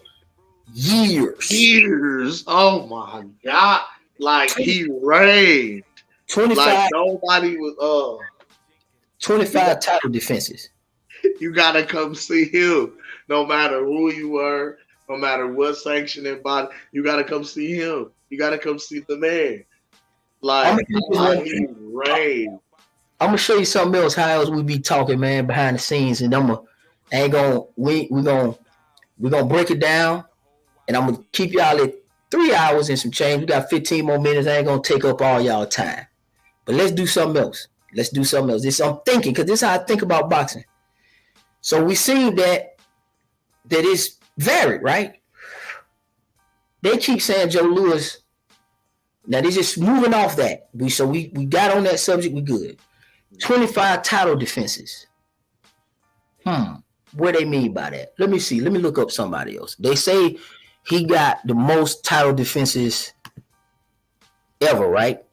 years. Oh my God. Like he reigned. 25, like nobody was. 25 title defenses. You gotta come see him, no matter who you were, no matter what sanctioning body. You gotta come see him. You gotta come see the man. Like he reigned. I'm gonna show you something else. How else we be talking, man, behind the scenes, and we're gonna break it down, and I'm gonna keep y'all at 3 hours and some change. We got 15 more minutes. I ain't gonna take up all y'all time, but let's do something else. I'm thinking, because this is how I think about boxing. So we seen that is varied, right? They keep saying Joe Louis. Now they're just moving off that. We got on that subject. We good. 25 title defenses. What they mean by that? Let me see. Let me look up somebody else. They say he got the most title defenses ever, right?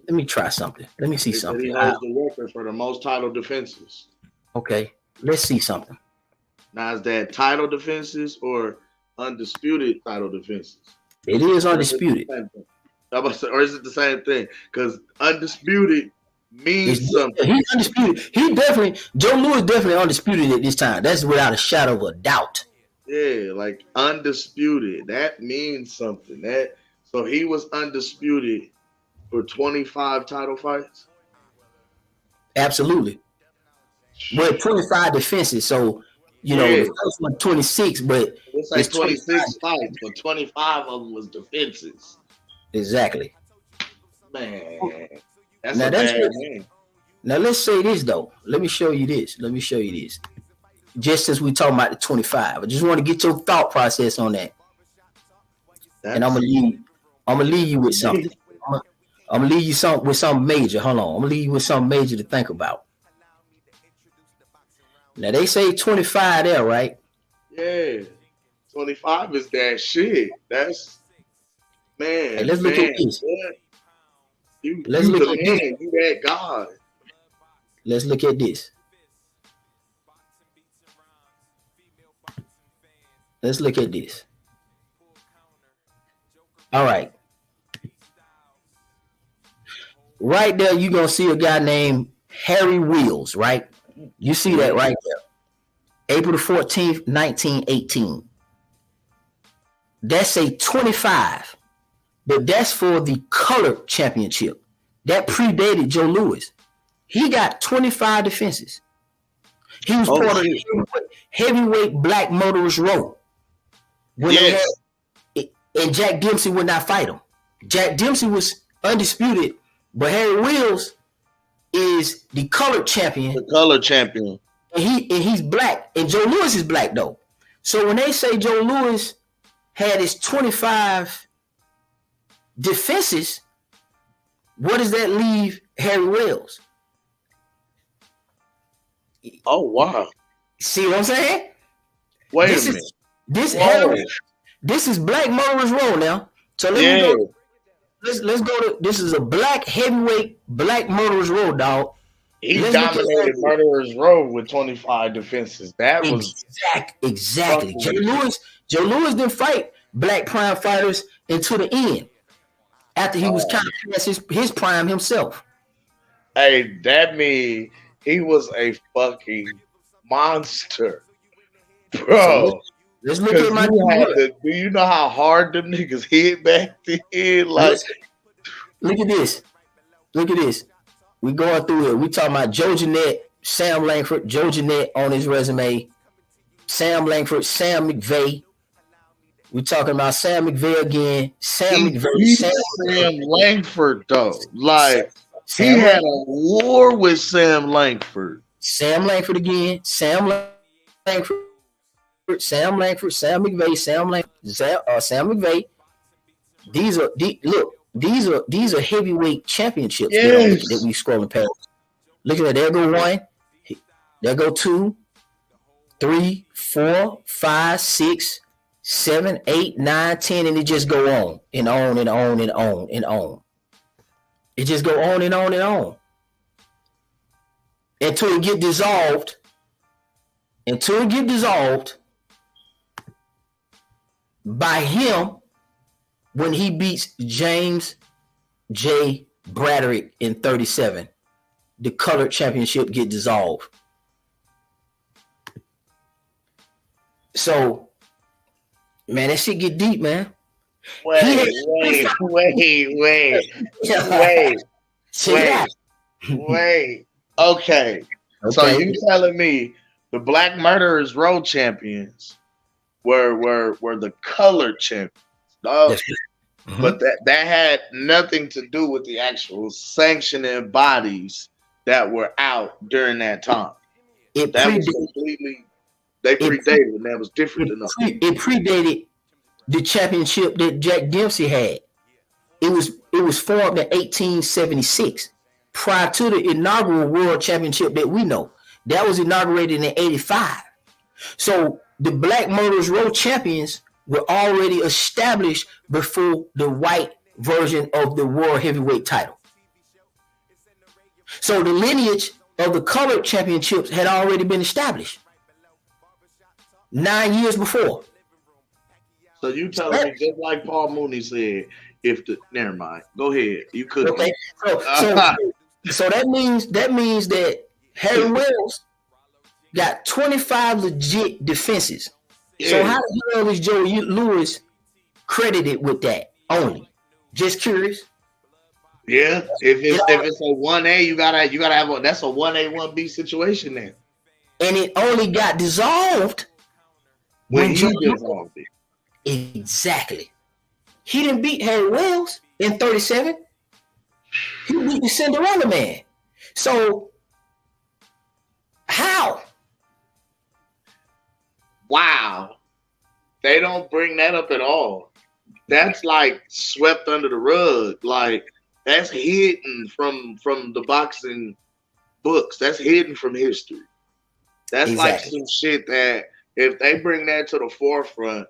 Let me try something. Let me see something. He holds the record for the most title defenses. Okay, let's see something. Now, is that title defenses or undisputed title defenses? It is undisputed. Or is it the same thing? Because undisputed means something. He's undisputed. Joe Louis definitely undisputed at this time. That's without a shadow of a doubt. Yeah, like undisputed. That means something. So he was undisputed for 25 title fights? Absolutely. Well, 25 defenses. So, the first one 26, but it's like 26 fights, but 25 of them was defenses. Exactly. Man, that's a bad man. Now let's say this though. Let me show you this. Just since we talking about the 25, I just want to get your thought process on that. And I'm gonna leave you with something. I'm gonna leave you with something major. Hold on. I'm gonna leave you with something major to think about. Now they say 25 there, right? Yeah. 25 is that shit. That's man. Hey, let's look at this. You that God. Let's look at this. Let's look at this. All right. Right there, you're going to see a guy named Harry Wheels, right? You see that right there. April the 14th, 1918. That's a 25, but that's for the color championship. That predated Joe Louis. He got 25 defenses. He was part of the heavyweight black motorist row. And Jack Dempsey would not fight him. Jack Dempsey was undisputed, but Harry Wheels is the colored champion. The color champion. And he's black. And Joe Louis is black, though. So when they say Joe Louis had his 25 defenses, what does that leave Harry Wheels? Oh, wow. See what I'm saying? Wait a minute. This is black motorist row now. So let's go to this is a black heavyweight black motorist row, dog. He dominated murderers row with 25 defenses. That was exactly. Joe Louis didn't fight black prime fighters until the end. After he was kind of past his prime himself. Hey, that means he was a fucking monster. Bro. So let's look at my do you know how hard them niggas hit back then? Like, look at this. We going through it. We talking about Joe Jeanette, Sam Langford, Joe Jeanette on his resume, Sam Langford, Sam McVeigh. We talking about Sam McVeigh again. Sam Langford though. Like he had a war with Sam Langford. Sam Langford again. Sam Langford, Sam McVeigh, Sam McVeigh. These are heavyweight championships that we scrolling past. Look at that. There go one. There go 2, 3, 4, 5, 6, 7, 8, 9, 10, and it just go on and on and on and on and on. It just go on and on and on until it get dissolved. By him when he beats James J. Braddock in 37, the colored championship get dissolved. So, man, that shit get deep, man. Wait. Okay. So you telling me the Black Murderers Road champions were the colored champions? But that had nothing to do with the actual sanctioning bodies that were out during that time. That was completely, they predated, and that was different enough. It predated the championship that Jack Dempsey had. It was formed in 1876, prior to the inaugural world championship that we know. That was inaugurated in 85. So the Black Murderers Road champions were already established before the white version of the world heavyweight title. So the lineage of the colored championships had already been established 9 years before. So you telling me, just like Paul Mooney said, never mind. Go ahead. You could. Okay. So that means that Harry Wells got 25 legit defenses. Yeah. So how the hell is Joe Louis credited with that only? Just curious. Yeah, if it's a 1A, you gotta have that's a 1A 1B situation then. And it only got dissolved when he dissolved it. Exactly. He didn't beat Harry Wells in 37. He beat the Cinderella Man. So how? Wow. They don't bring that up at all. That's like swept under the rug. Like that's hidden from the boxing books. That's hidden from history. That's like some shit that if they bring that to the forefront,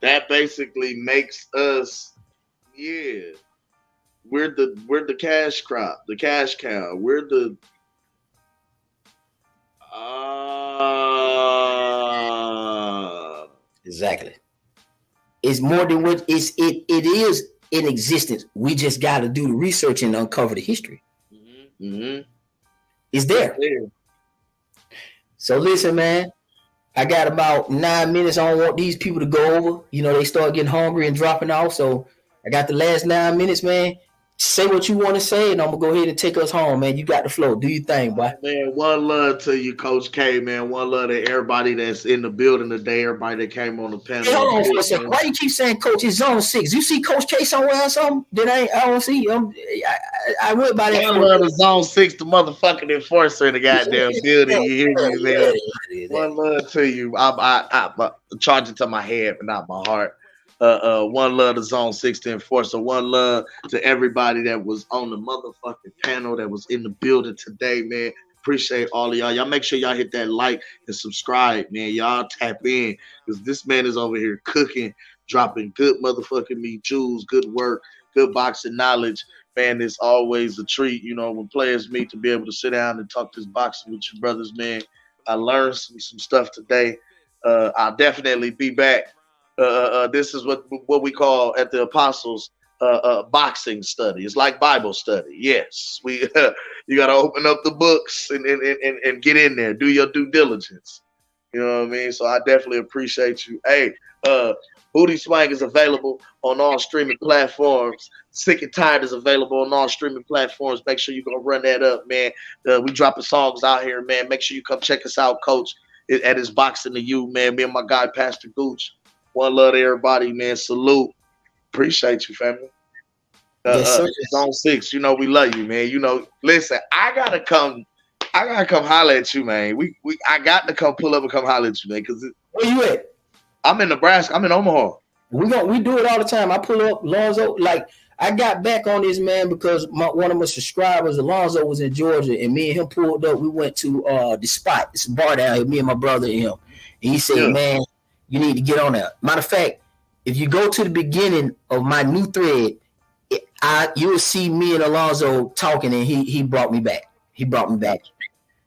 that basically makes us, we're the cash crop, the cash cow. We're the exactly. It's more than what it is in existence. We just got to do the research and uncover the history. Mm-hmm. It's there. So listen, man. I got about 9 minutes. I don't want these people to go over. You know, they start getting hungry and dropping off. So I got the last 9 minutes, man. Say what you want to say, and I'm going to go ahead and take us home, man. You got the flow. Do your thing, boy. Man, one love to you, Coach K, man. One love to everybody that's in the building today, everybody that came on the panel. Hey, hold on for a second. Why you keep saying Coach is Zone 6? You see Coach K somewhere or something? I don't see him. I went by that. One love to Zone 6, the motherfucking enforcer in the goddamn building. You hear me, man? One love to you. I charge it to my head, but not my heart. One love to Zone 6 to enforcer. One love to everybody that was on the motherfucking panel that was in the building today, man. Appreciate all of y'all. Y'all make sure y'all hit that like and subscribe, man. Y'all tap in because this man is over here cooking, dropping good motherfucking meat jewels, good work, good boxing knowledge. Man, it's always a treat, you know, when players meet to be able to sit down and talk this boxing with your brothers, man. I learned some stuff today. I'll definitely be back. This is what we call at the Apostles boxing study. It's like Bible study. Yes, we you got to open up the books and get in there, do your due diligence. You know what I mean? So I definitely appreciate you. Hey, Booty Swang is available on all streaming platforms. Sick and Tired is available on all streaming platforms. Make sure you go run that up, man. We dropping songs out here, man. Make sure you come check us out, Coach, at his Boxing to You, man. Me and my guy, Pastor Gooch. One love to everybody, man. Salute. Appreciate you, family. Zone 6, you know we love you, man. You know, listen, I gotta come holler at you, man. I got to come pull up and come holler at you, man. Cause where you at? I'm in Nebraska. I'm in Omaha. We do it all the time. I pull up Lonzo. Like I got back on this, man, because one of my subscribers, Alonzo, was in Georgia, and me and him pulled up. We went to the spot. It's a bar down here. Me and my brother and him. And he said, man, you need to get on there. Matter of fact, if you go to the beginning of my new thread, you will see me and Alonzo talking, and he brought me back. He brought me back.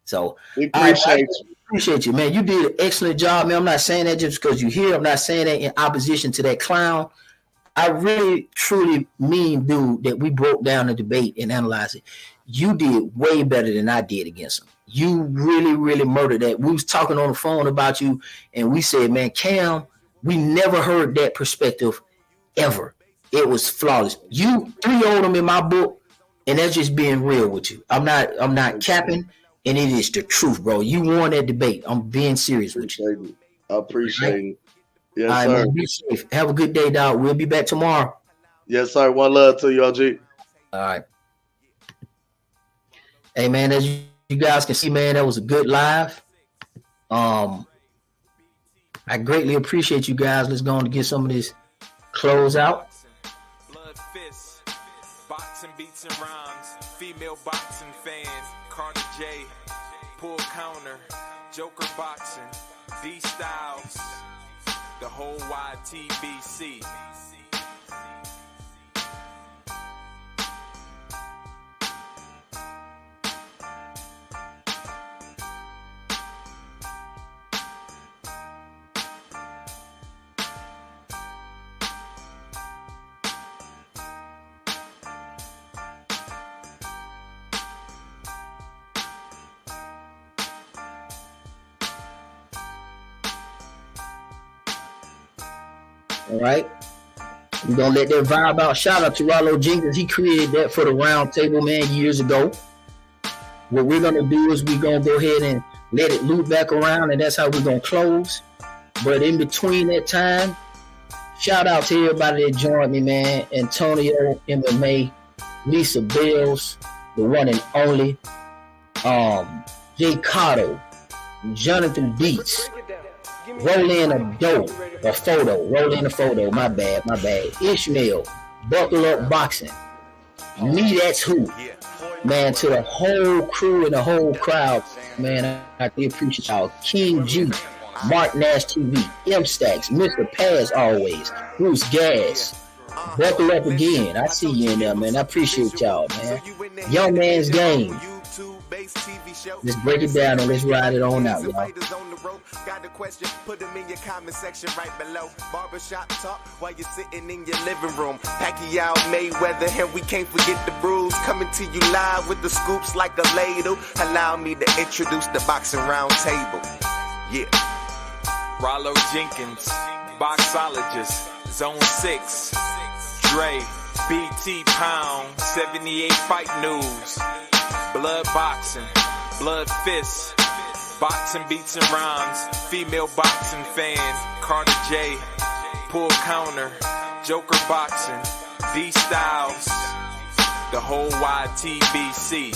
So we appreciate you. Appreciate you, man. You did an excellent job, man. I'm not saying that just because you're here. I'm not saying that in opposition to that clown. I really, truly mean, dude, that we broke down the debate and analyzed it. You did way better than I did against him. You really, really murdered that. We was talking on the phone about you, and we said, man, Cam, we never heard that perspective ever. It was flawless. You 3-0'd him in my book, and that's just being real with you. I'm not capping, and it is the truth, bro. You won that debate. I'm being serious with you. I appreciate it. Yes, all right, sir. man, be safe. Have a good day, dog. We'll be back tomorrow. Yes, sir. One love to you, OG. All right. Hey, man, as you guys can see, man, that was a good live. I greatly appreciate you guys. Let's go on to get some of this close out. Blood fists, boxing beats and rhymes, female boxing fans, Carter J, pull counter, Joker boxing, D Styles, the whole YTBC. All right. We're going to let that vibe out. Shout out to Charlo Jenkins. He created that for the round table, man, years ago. What we're going to do is we're going to go ahead and let it loop back around, and that's how we're going to close. But in between that time, shout out to everybody that joined me, man. Antonio, MMA, Lisa Bells, the one and only, Jay Cotto, Jonathan Beats, roll in a photo, my bad, Ishmael, Buckle Up Boxing, Me That's Who, man, to the whole crew and the whole crowd, man, I really appreciate y'all. King G, Mark Nash TV, M Stacks, Mr. Paz always, Bruce Gas, Buckle Up Again, I see you in there, man, I appreciate y'all, man. Young Man's Game. Let's break it down and let's ride it on out, y'all. Got the question, put them in your comment section right below. Barbershop talk while you're sitting in your living room. Pacquiao, Mayweather, and we can't forget the bruise. Coming to you live with the scoops like a ladle. Allow me to introduce the boxing round table. Yeah. Charlo Jenkins, boxologist, Zone 6, Dre, BT Pound, 78 Fight News, Blood Boxing, Blood Fists, boxing beats and rhymes, female boxing fans, Carter J, pull counter, Joker boxing, D Styles, the whole YTBC.